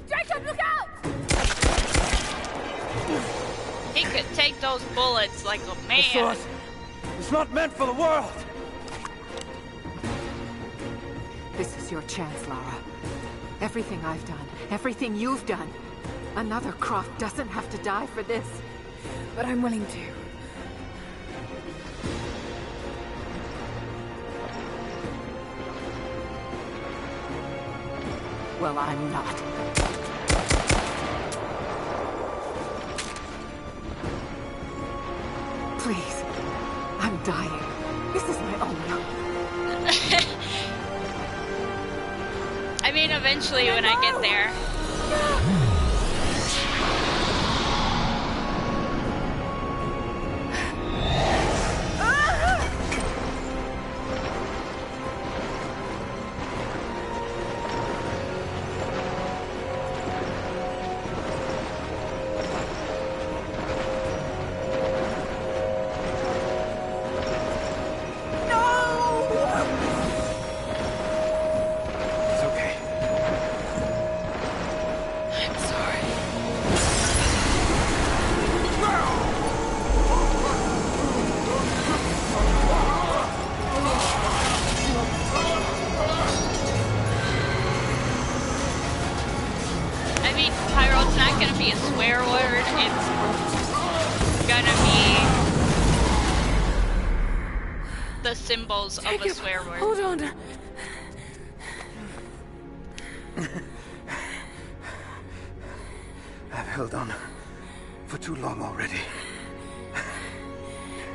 Jacob, look out! He could take those bullets like a man. It's not meant for the world! This is your chance, Lara. Everything I've done, everything you've done. Another Croft doesn't have to die for this. But I'm willing to. Well, I'm not. Please. I'm dying. This is my only hope. I mean, eventually when I get there. Symbols of a swear word. Hold on. I've held on for too long already.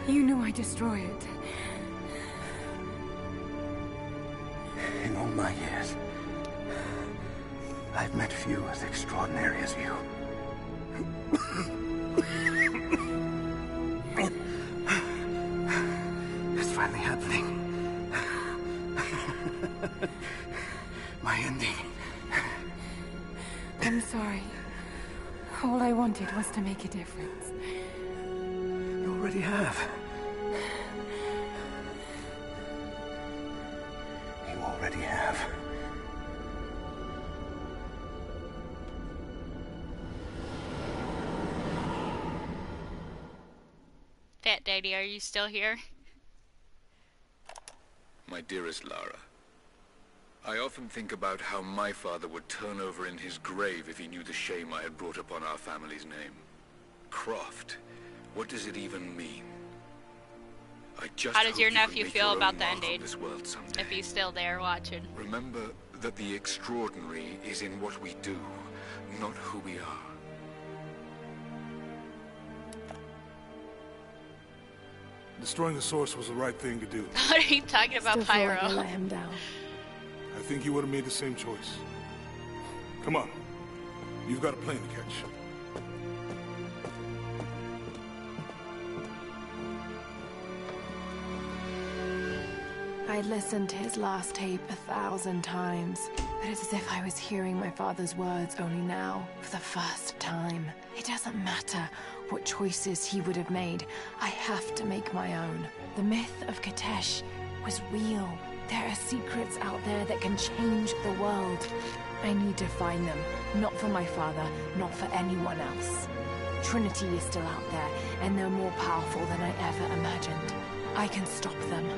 You knew I'd destroy it. In all my years, I've met few as extraordinary as you. It's finally happening. My ending. I'm sorry. All I wanted was to make a difference. You already have. You already have. Fat Daddy, are you still here? My dearest Lara, I often think about how my father would turn over in his grave if he knew the shame I had brought upon our family's name. Croft, what does it even mean? I just How does your hope you can nephew make feel your about own the mark on ending? this world someday. If he's still there watching. Remember that the extraordinary is in what we do, not who we are. Destroying the source was the right thing to do. What are you talking about, Still feel Pyro? like I let him down. I think you would have made the same choice. Come on. You've got a plane to catch. I'd listened to his last tape 1,000 times, but it's as if I was hearing my father's words only now, for the first time. It doesn't matter what choices he would have made. I have to make my own. The myth of Katesh was real. There are secrets out there that can change the world. I need to find them, not for my father, not for anyone else. Trinity is still out there, and they're more powerful than I ever imagined. I can stop them.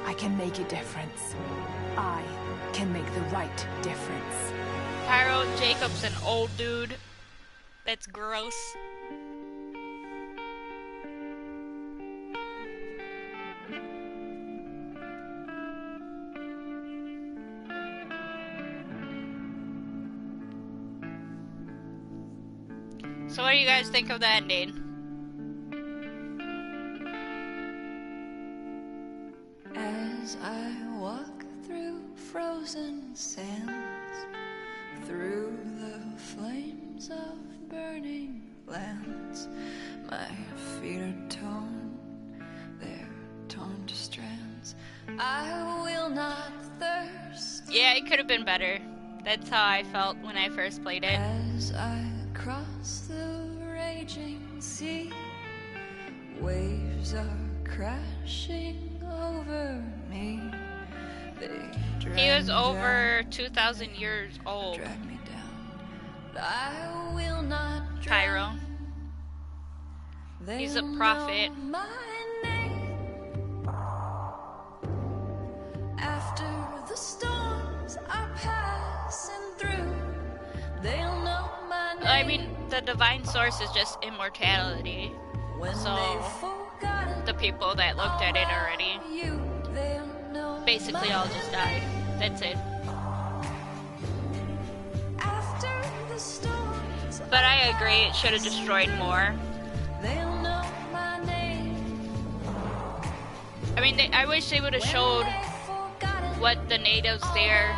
I can make a difference. I can make the right difference. Pyro Jacob's an old dude. That's gross. So what do you guys think of the ending? As I walk through frozen sands, through the flames of burning lands, my feet are torn, they're torn to strands. I will not thirst. Yeah, it could have been better. That's how I felt when I first played it. As I cross the raging sea, waves are crashing over me. He was over 2,000 years old. Drag me down. I will not Pyro. He's a prophet. After the storms are passing through, they'll know my name. I mean, the divine source is just immortality. So the people that looked at it already basically all just died. That's it. But I agree, it should have destroyed more. I mean, I wish they would have showed what the natives there,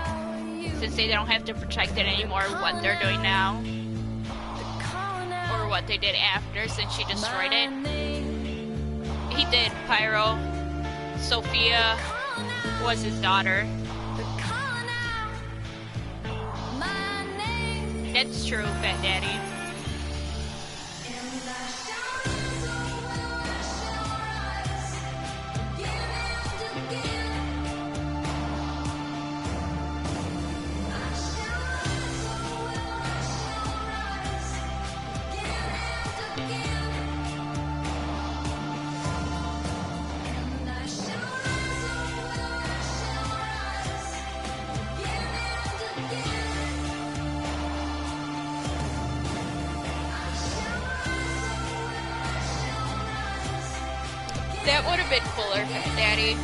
since they don't have to protect it anymore, what they're doing now. Or what they did after, since she destroyed it. He did, Pyro. Sophia was his daughter. That's true, Fat Daddy. That would have been cooler, Fat Daddy.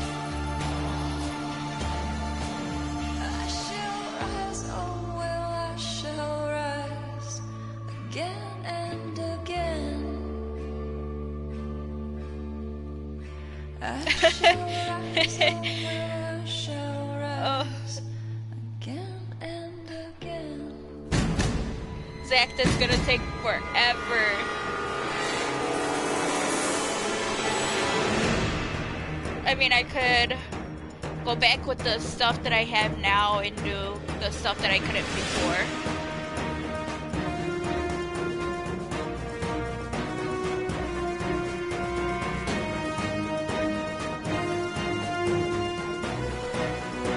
I shall rise, oh well, I shall rise again and again. I shall rise, oh well, I shall rise again and again. Zach, that's gonna take forever. I mean, I could go back with the stuff that I have now and do the stuff that I couldn't before.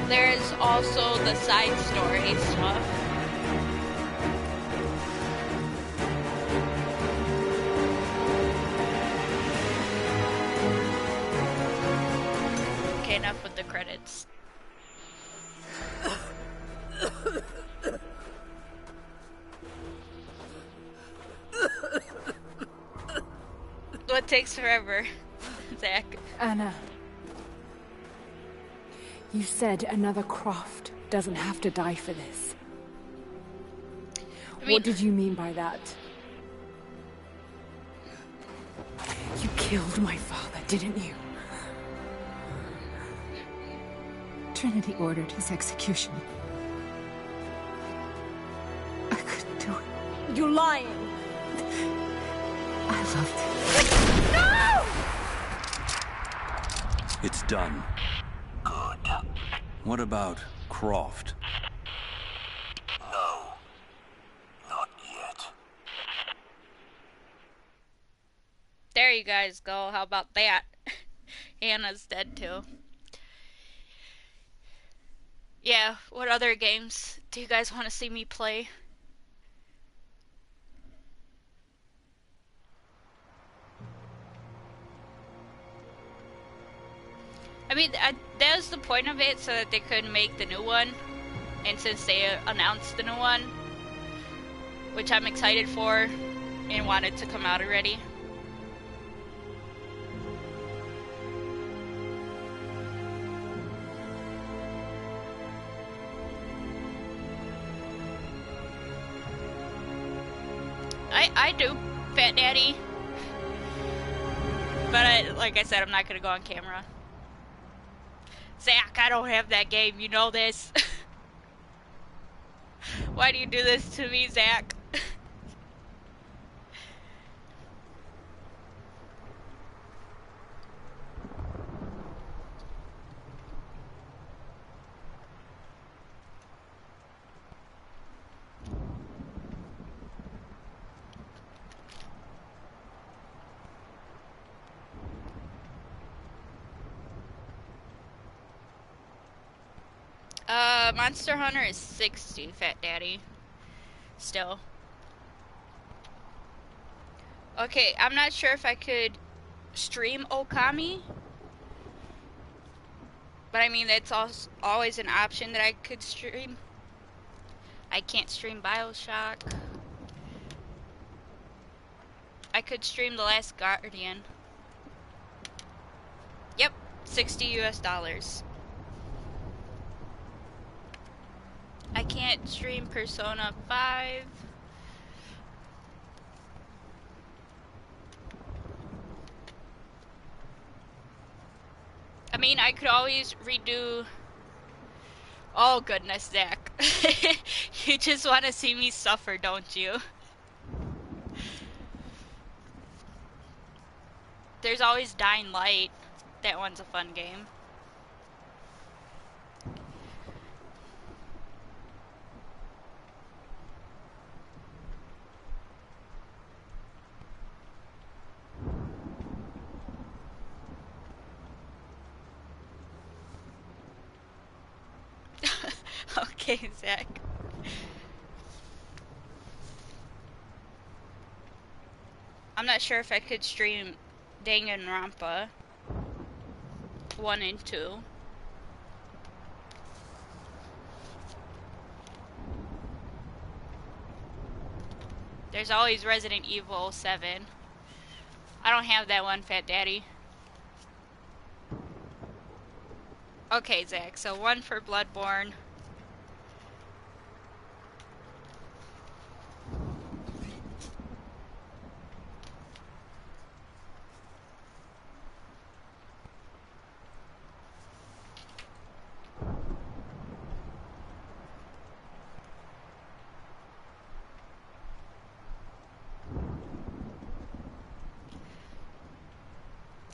There's also the side story stuff. Okay, enough with the credits. What takes forever, Zach? Anna, you said another Croft doesn't have to die for this. What did you mean by that? You killed my father, didn't you? Trinity ordered his execution. I couldn't do it. You're lying! I loved him. No! It's done. Good. What about Croft? No. Not yet. There you guys go. How about that? Anna's dead too. Yeah, what other games do you guys want to see me play? I mean, that was the point of it, so that they could make the new one. And since they announced the new one, which I'm excited for, and wanted to come out already. I do, Fat Daddy. But like I said, I'm not gonna go on camera. Zach, I don't have that game, you know this. Why do you do this to me, Zach? Monster Hunter is 60, Fat Daddy. Still. Okay, I'm not sure if I could stream Okami. But I mean, that's always an option that I could stream. I can't stream BioShock. I could stream The Last Guardian. Yep, $60 US. I can't stream Persona 5. I mean, I could always redo... Oh goodness, Zach. You just want to see me suffer, don't you? There's always Dying Light. That one's a fun game. Okay, Zach. I'm not sure if I could stream Danganronpa 1 and 2. There's always Resident Evil 7. I don't have that one, Fat Daddy. Okay, Zach, so 1 for Bloodborne.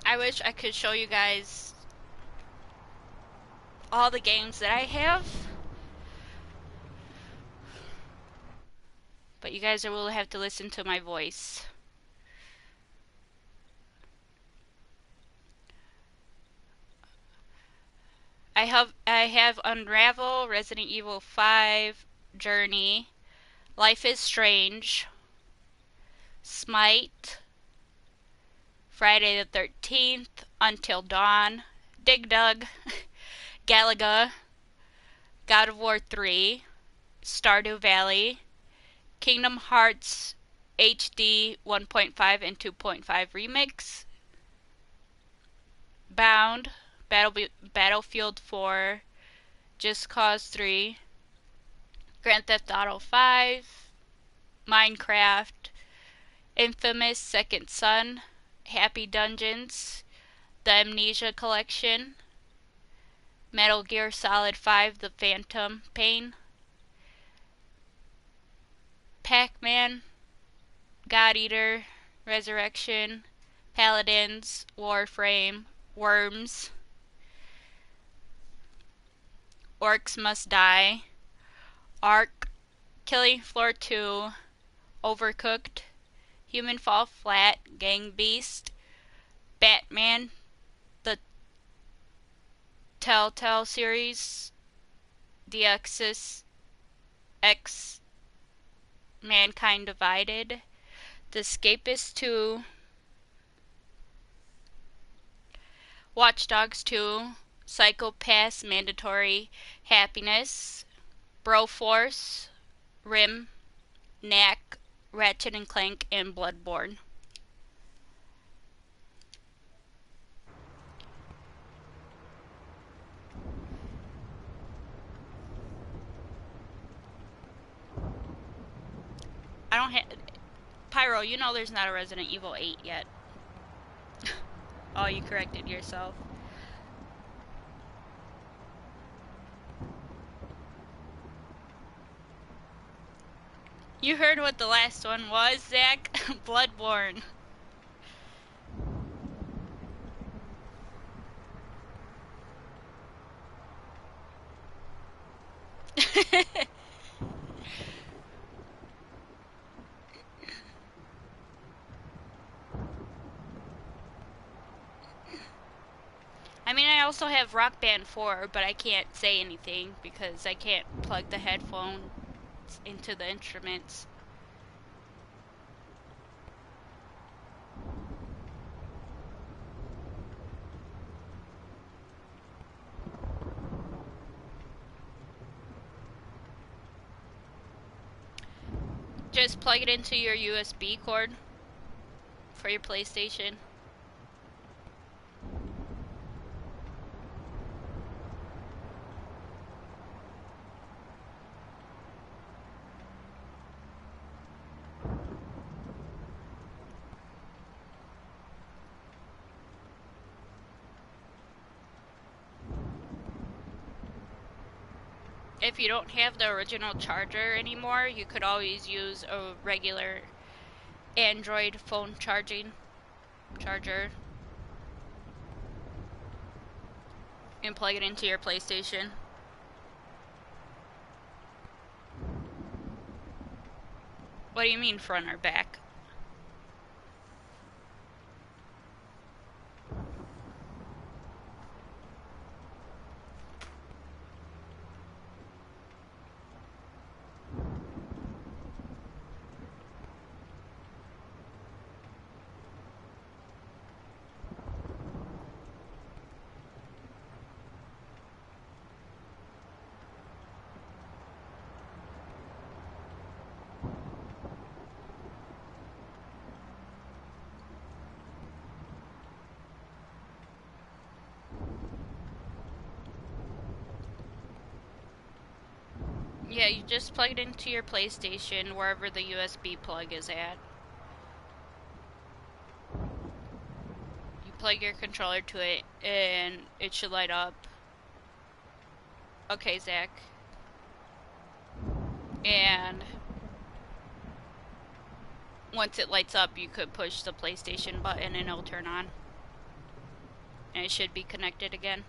I wish I could show you guys all the games that I have. But you guys will have to listen to my voice. I have Unravel, Resident Evil 5, Journey, Life is Strange, Smite, Friday the 13th, Until Dawn, Dig Dug, Galaga, God of War 3, Stardew Valley, Kingdom Hearts HD 1.5 and 2.5 Remix, Bound, Battlefield 4, Just Cause 3, Grand Theft Auto 5, Minecraft, Infamous Second Son, Happy Dungeons, The Amnesia Collection, Metal Gear Solid 5, The Phantom Pain, Pac-Man, God Eater, Resurrection, Paladins, Warframe, Worms, Orcs Must Die, Ark, Killing Floor 2, Overcooked, Human Fall Flat, Gang Beast, Batman, the Telltale series, Deoxys X Mankind Divided, The Escapist 2, Watch Dogs 2, Psychopaths Mandatory Happiness, Broforce, Rim, Knack, Ratchet and Clank, and Bloodborne. I don't have... Pyro, you know there's not a Resident Evil 8 yet. Oh, you corrected yourself. You heard what the last one was, Zach? Bloodborne. I mean, I also have Rock Band 4, but I can't say anything because I can't plug the headphones into the instruments. Just plug it into your USB cord for your PlayStation. If you don't have the original charger anymore, you could always use a regular Android phone charger and plug it into your PlayStation. What do you mean front or back? Yeah, you just plug it into your PlayStation wherever the USB plug is at. You plug your controller to it and it should light up. Okay, Zach. And once it lights up, you could push the PlayStation button and it'll turn on. And it should be connected again.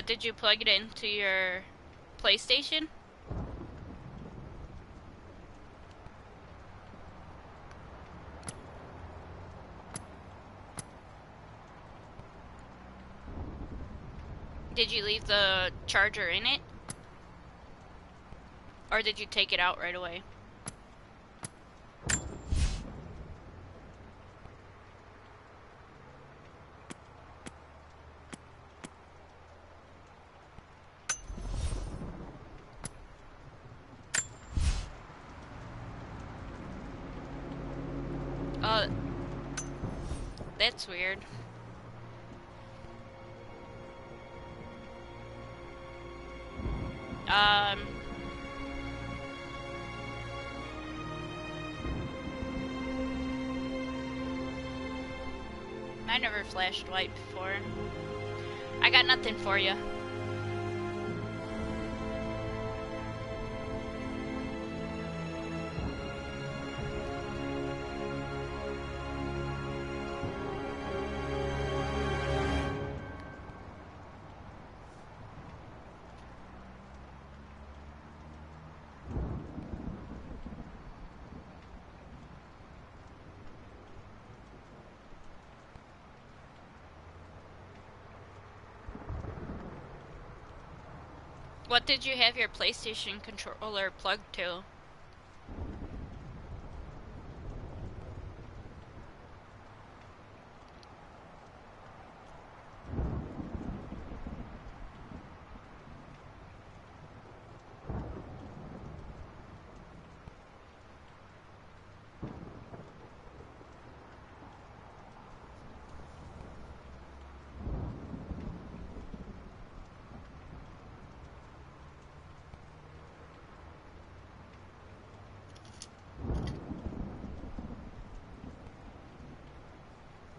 Did you plug it into your PlayStation? Did you leave the charger in it? Or did you take it out right away? That's weird. I never flashed white before. I got nothing for you. What did you have your PlayStation controller plugged to?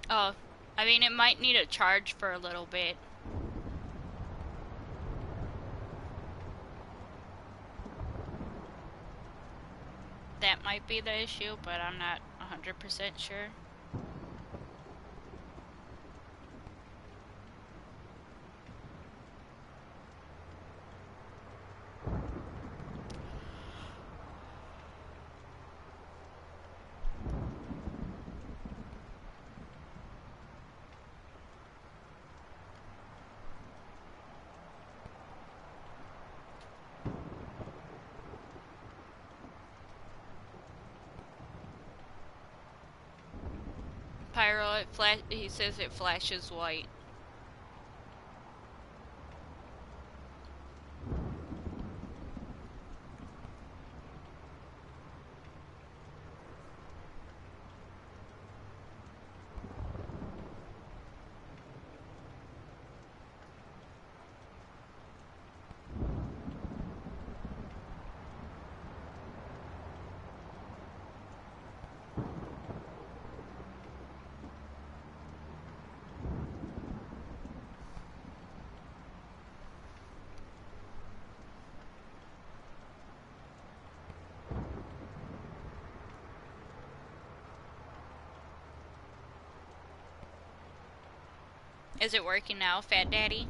Oh, I mean, it might need a charge for a little bit. That might be the issue, but I'm not 100% sure. Pyro, he says it flashes white. Is it working now, Fat Daddy?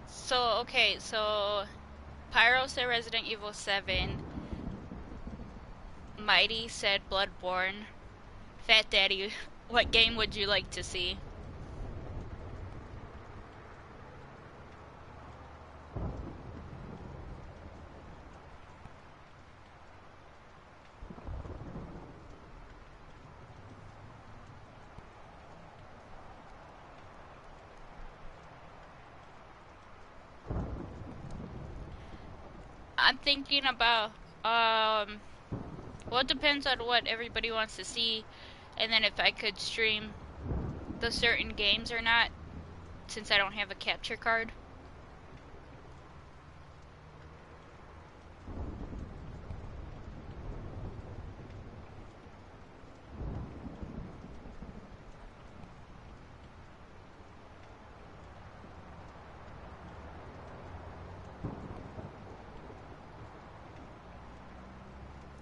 So, okay, so Pyro said Resident Evil 7, Mighty said Bloodborne. Fat Daddy, what game would you like to see? I'm thinking about, well, it depends on what everybody wants to see, and then if I could stream the certain games or not, since I don't have a capture card.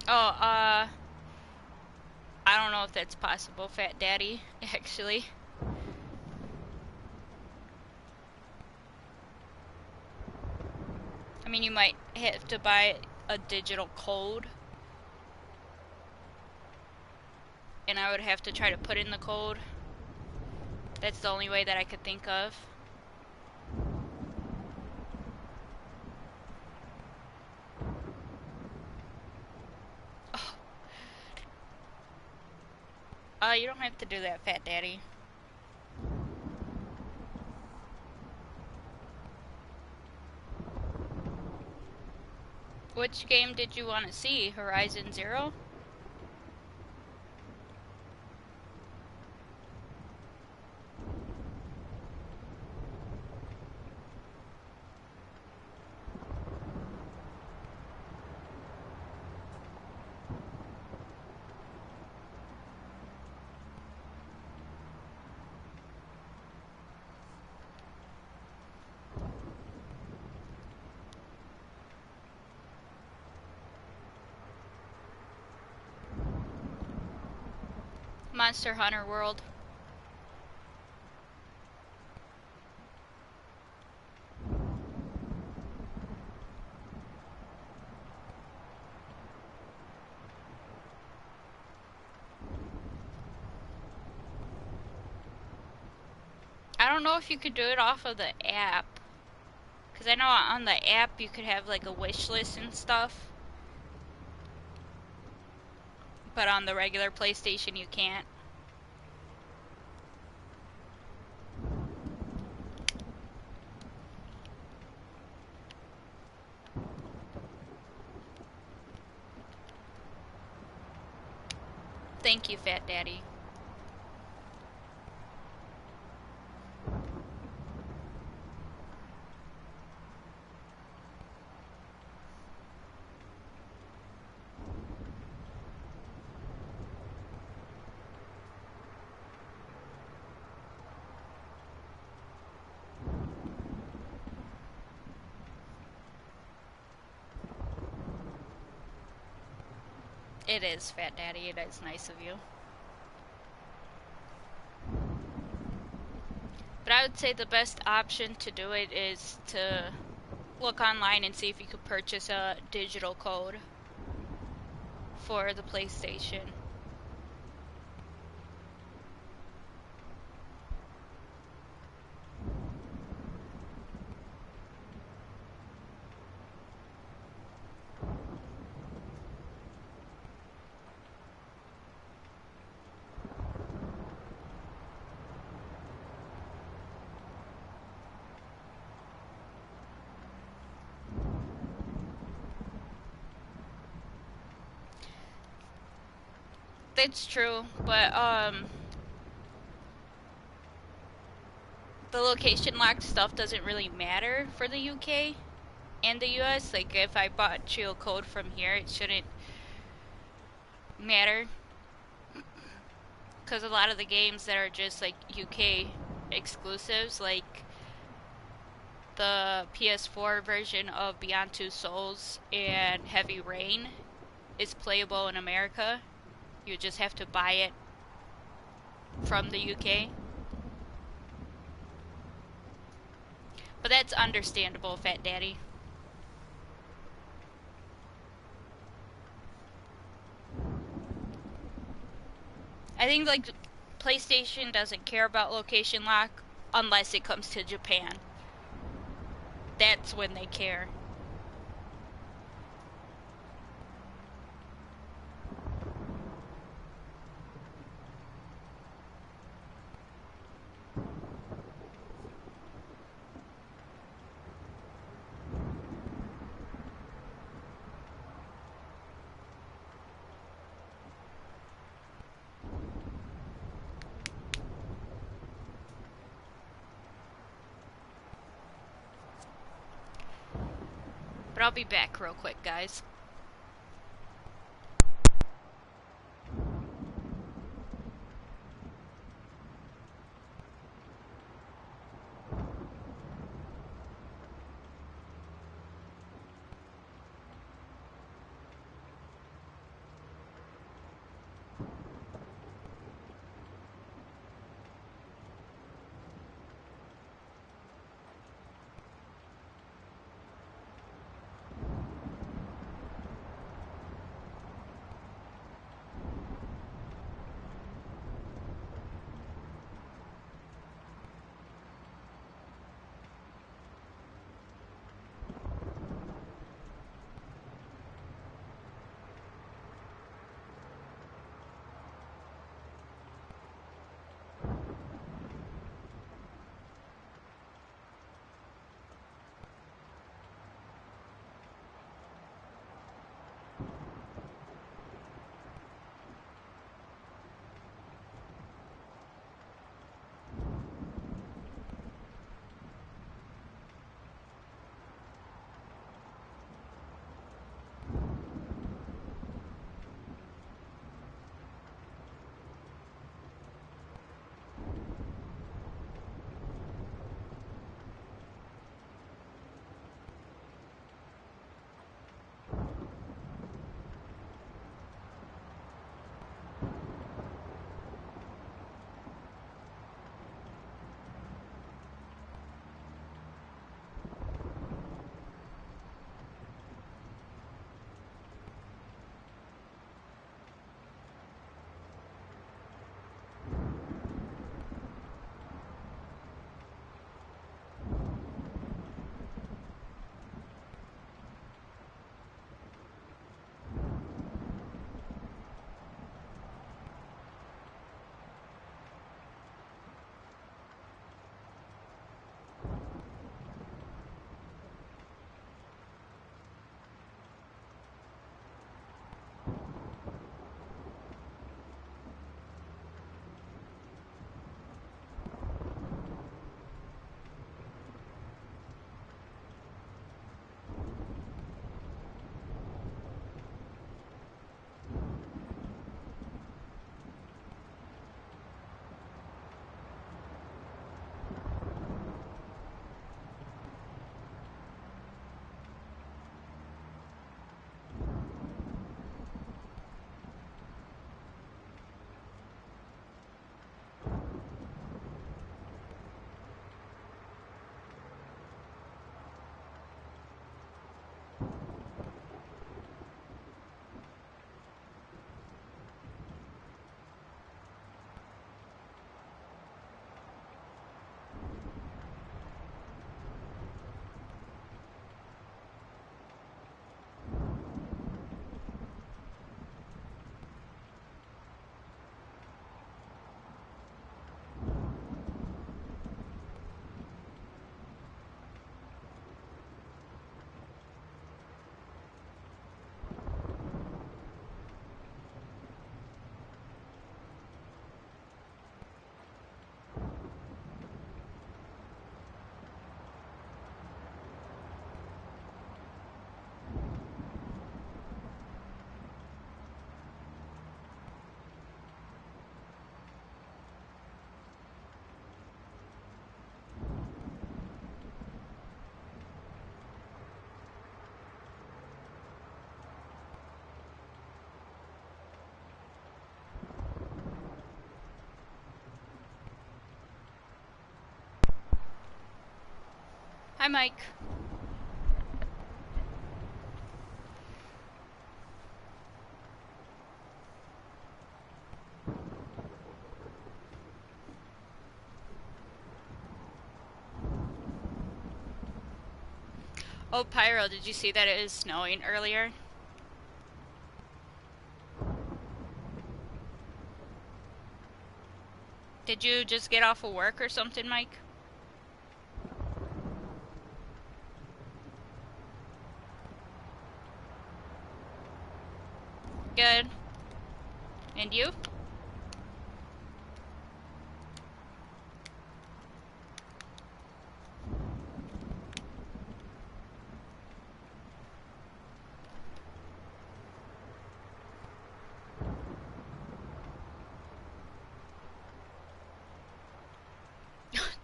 Oh, I don't know if that's possible, Fat Daddy, actually. I mean, you might have to buy a digital code. And I would have to try to put in the code. That's the only way that I could think of. Oh. You don't have to do that, Fat Daddy. Which game did you want to see? Horizon Zero? Monster Hunter World. I don't know if you could do it off of the app. Because I know on the app you could have like a wish list and stuff. But on the regular PlayStation you can't. Thank you, Fat Daddy. It is, Fat Daddy. It is nice of you. But I would say the best option to do it is to look online and see if you could purchase a digital code for the PlayStation. That's true, but the location locked stuff doesn't really matter for the UK and the US. Like if I bought you a code from here, it shouldn't matter. Because a lot of the games that are just like UK exclusives, like the PS4 version of Beyond Two Souls and Heavy Rain, is playable in America. You just have to buy it from the UK. But that's understandable, Fat Daddy. I think like PlayStation doesn't care about location lock unless it comes to Japan. That's when they care. But I'll be back real quick, guys. Hi, Mike. Oh, Pyro, did you see that it is snowing earlier? Did you just get off of work or something, Mike? Good. And you?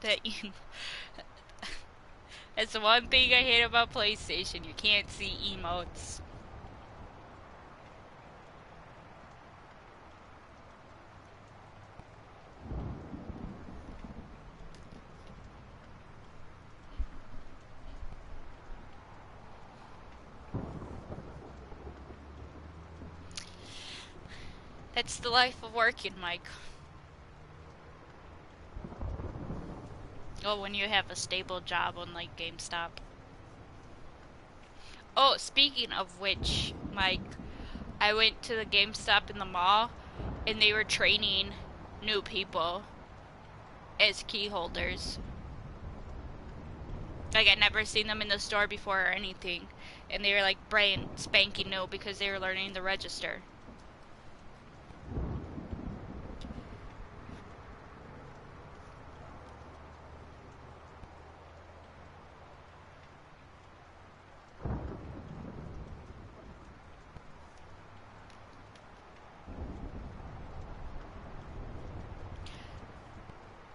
That you... That's the one thing I hate about PlayStation. You can't see emotes. That's the life of working, Mike. Oh, when you have a stable job on, like, GameStop. Oh, speaking of which, Mike, I went to the GameStop in the mall, and they were training new people as key holders. Like, I'd never seen them in the store before or anything. And they were, like, brand spanking new because they were learning the register.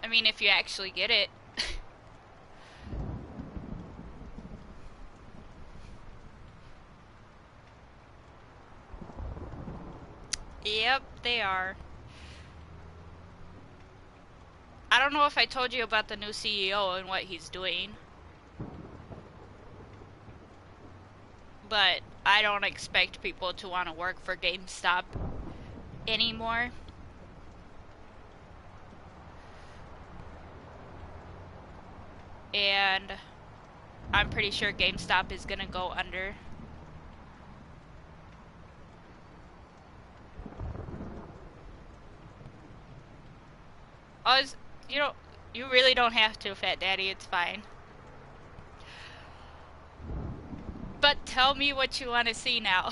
I mean, if you actually get it. Yep, they are. I don't know if I told you about the new CEO and what he's doing. But I don't expect people to want to work for GameStop anymore. And I'm pretty sure GameStop is gonna go under. You really don't have to, Fat Daddy, it's fine. But tell me what you want to see now.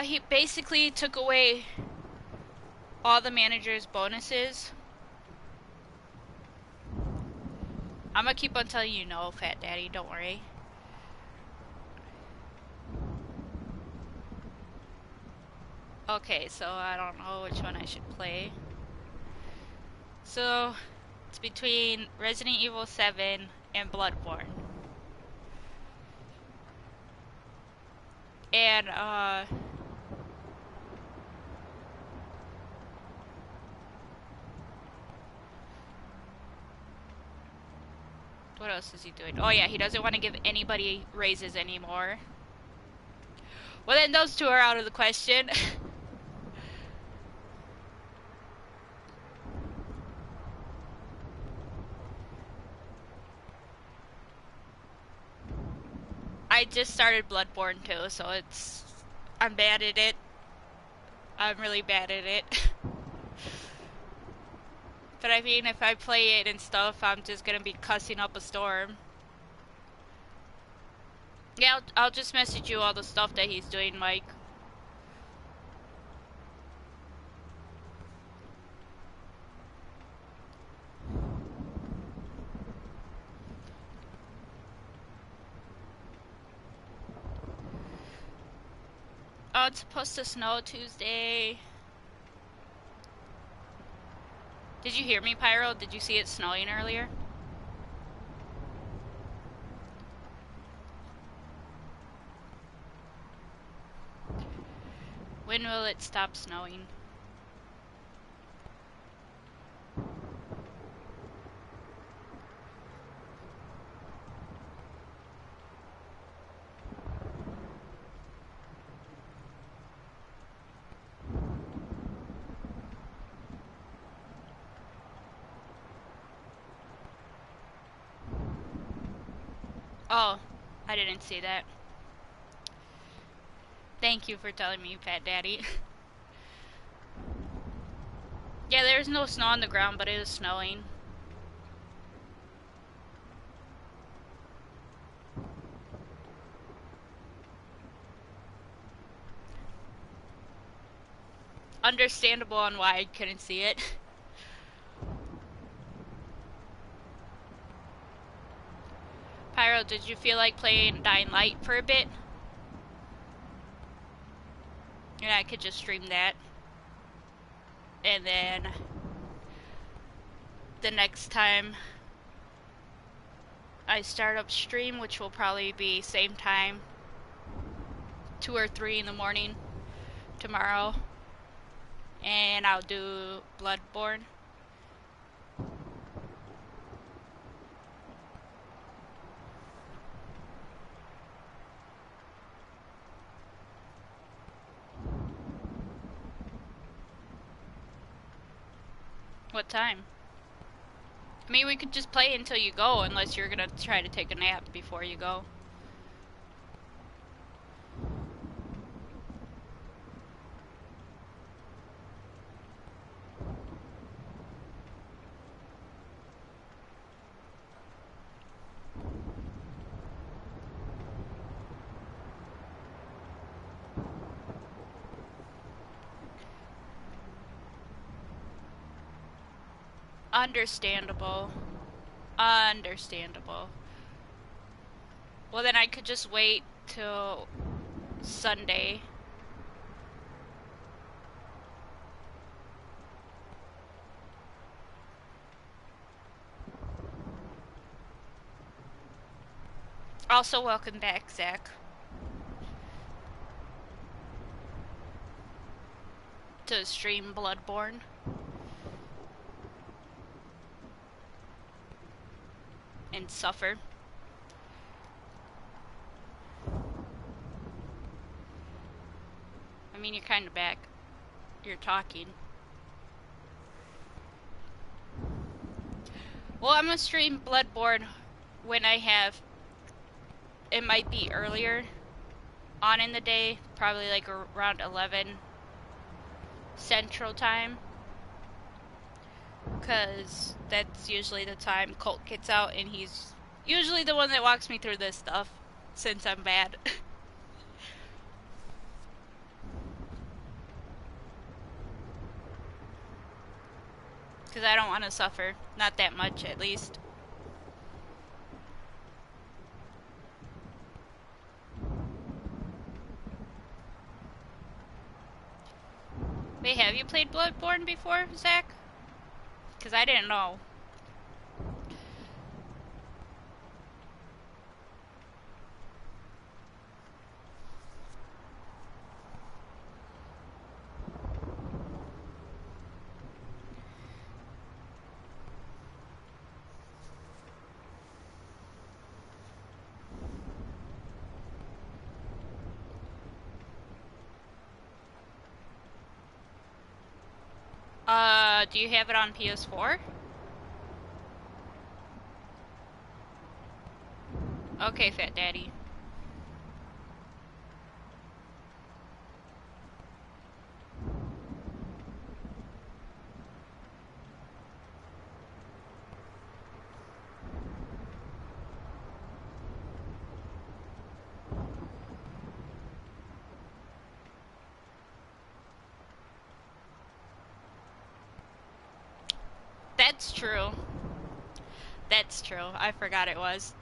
He basically took away all the manager's bonuses. I'm gonna keep on telling you no, Fat Daddy, don't worry. Okay, so I don't know which one I should play. So, it's between Resident Evil 7 and Bloodborne. And, what else is he doing? Oh yeah, he doesn't want to give anybody raises anymore. Well then, those two are out of the question. I just started Bloodborne too, so I'm bad at it. I'm really bad at it. But I mean, if I play it and stuff, I'm just gonna be cussing up a storm. Yeah, I'll just message you all the stuff that he's doing, Mike. Oh, it's supposed to snow Tuesday. Did you hear me, Pyro? Did you see it snowing earlier? When will it stop snowing? Oh, I didn't see that. Thank you for telling me, Fat Daddy. Yeah, there's no snow on the ground, but it is snowing. Understandable on why I couldn't see it. Pyro, did you feel like playing Dying Light for a bit? And I could just stream that. And then the next time I start up stream, which will probably be same time, 2 or 3 in the morning tomorrow, and I'll do Bloodborne. What time? I mean, we could just play until you go, unless you're gonna try to take a nap before you go. Understandable. Understandable. Well, then I could just wait till Sunday. Also, welcome back, Zach. To stream Bloodborne. And suffer. I mean, you're kind of back. You're talking. Well, I'm gonna stream Bloodborne when I have... It might be earlier on in the day, probably like around 11 Central Time. Because that's usually the time Colt gets out, and he's usually the one that walks me through this stuff, since I'm bad. Because I don't want to suffer. Not that much, at least. Wait, have you played Bloodborne before, Zach? Because I didn't know. Do you have it on PS4? Okay, Fat Daddy. That's true. That's true. I forgot it was.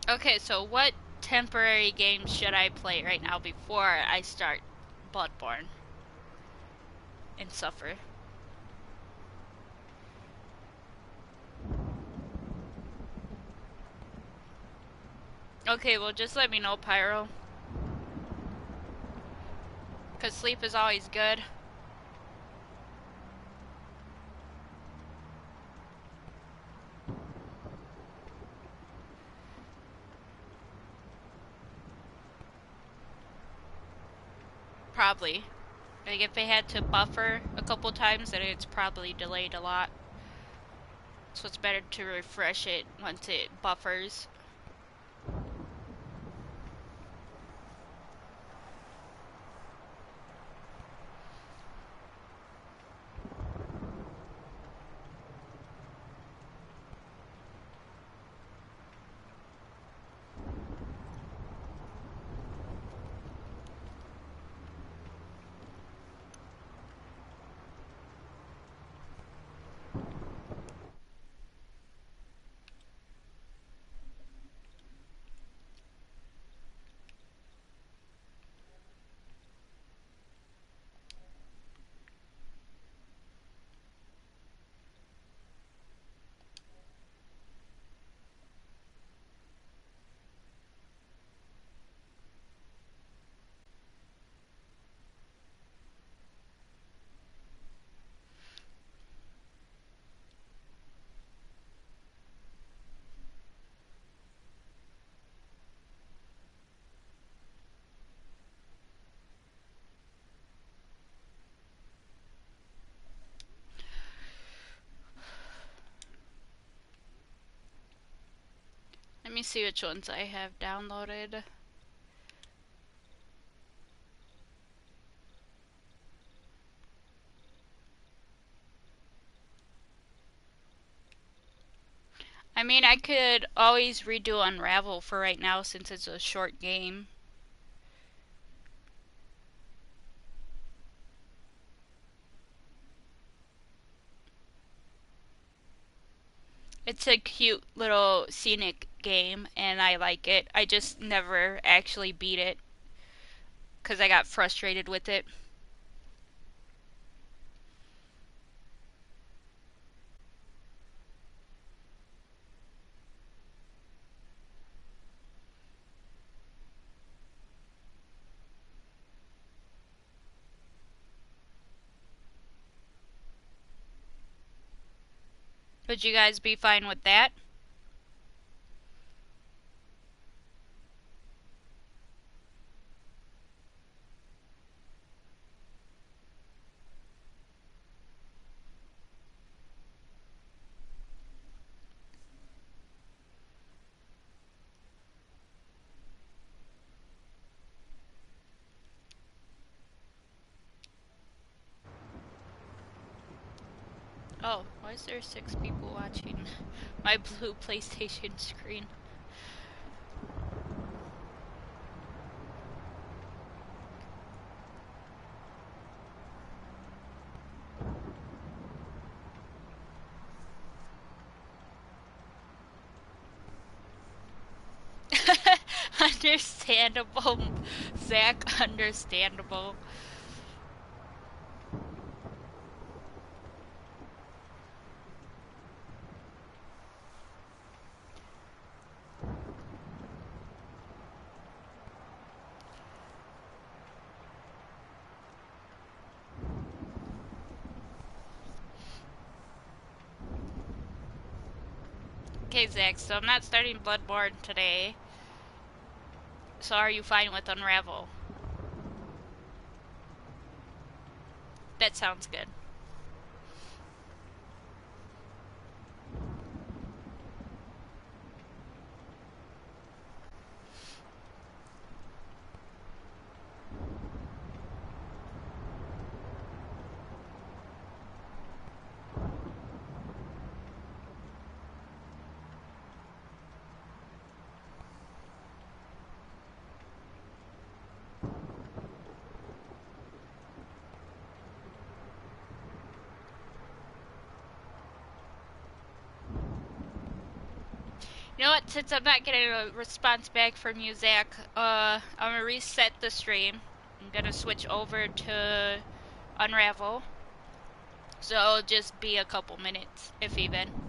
Okay, so what temporary games should I play right now before I start Bloodborne and suffer? Okay, well just let me know, Pyro. 'Cause sleep is always good. Probably. Like if it had to buffer a couple times, then it's probably delayed a lot. So it's better to refresh it once it buffers. Let me see which ones I have downloaded. I mean, I could always redo Unravel for right now since it's a short game. It's a cute little scenic game and I like it. I just never actually beat it because I got frustrated with it. Would you guys be fine with that? Oh, why is there 6 people watching my blue PlayStation screen? Understandable, Zach, understandable. Okay, Zach, so I'm not starting Bloodborne today. So are you fine with Unravel? That sounds good. You know what, since I'm not getting a response back from you, Zach, I'm gonna reset the stream. I'm gonna switch over to Unravel. So it'll just be a couple minutes, if even.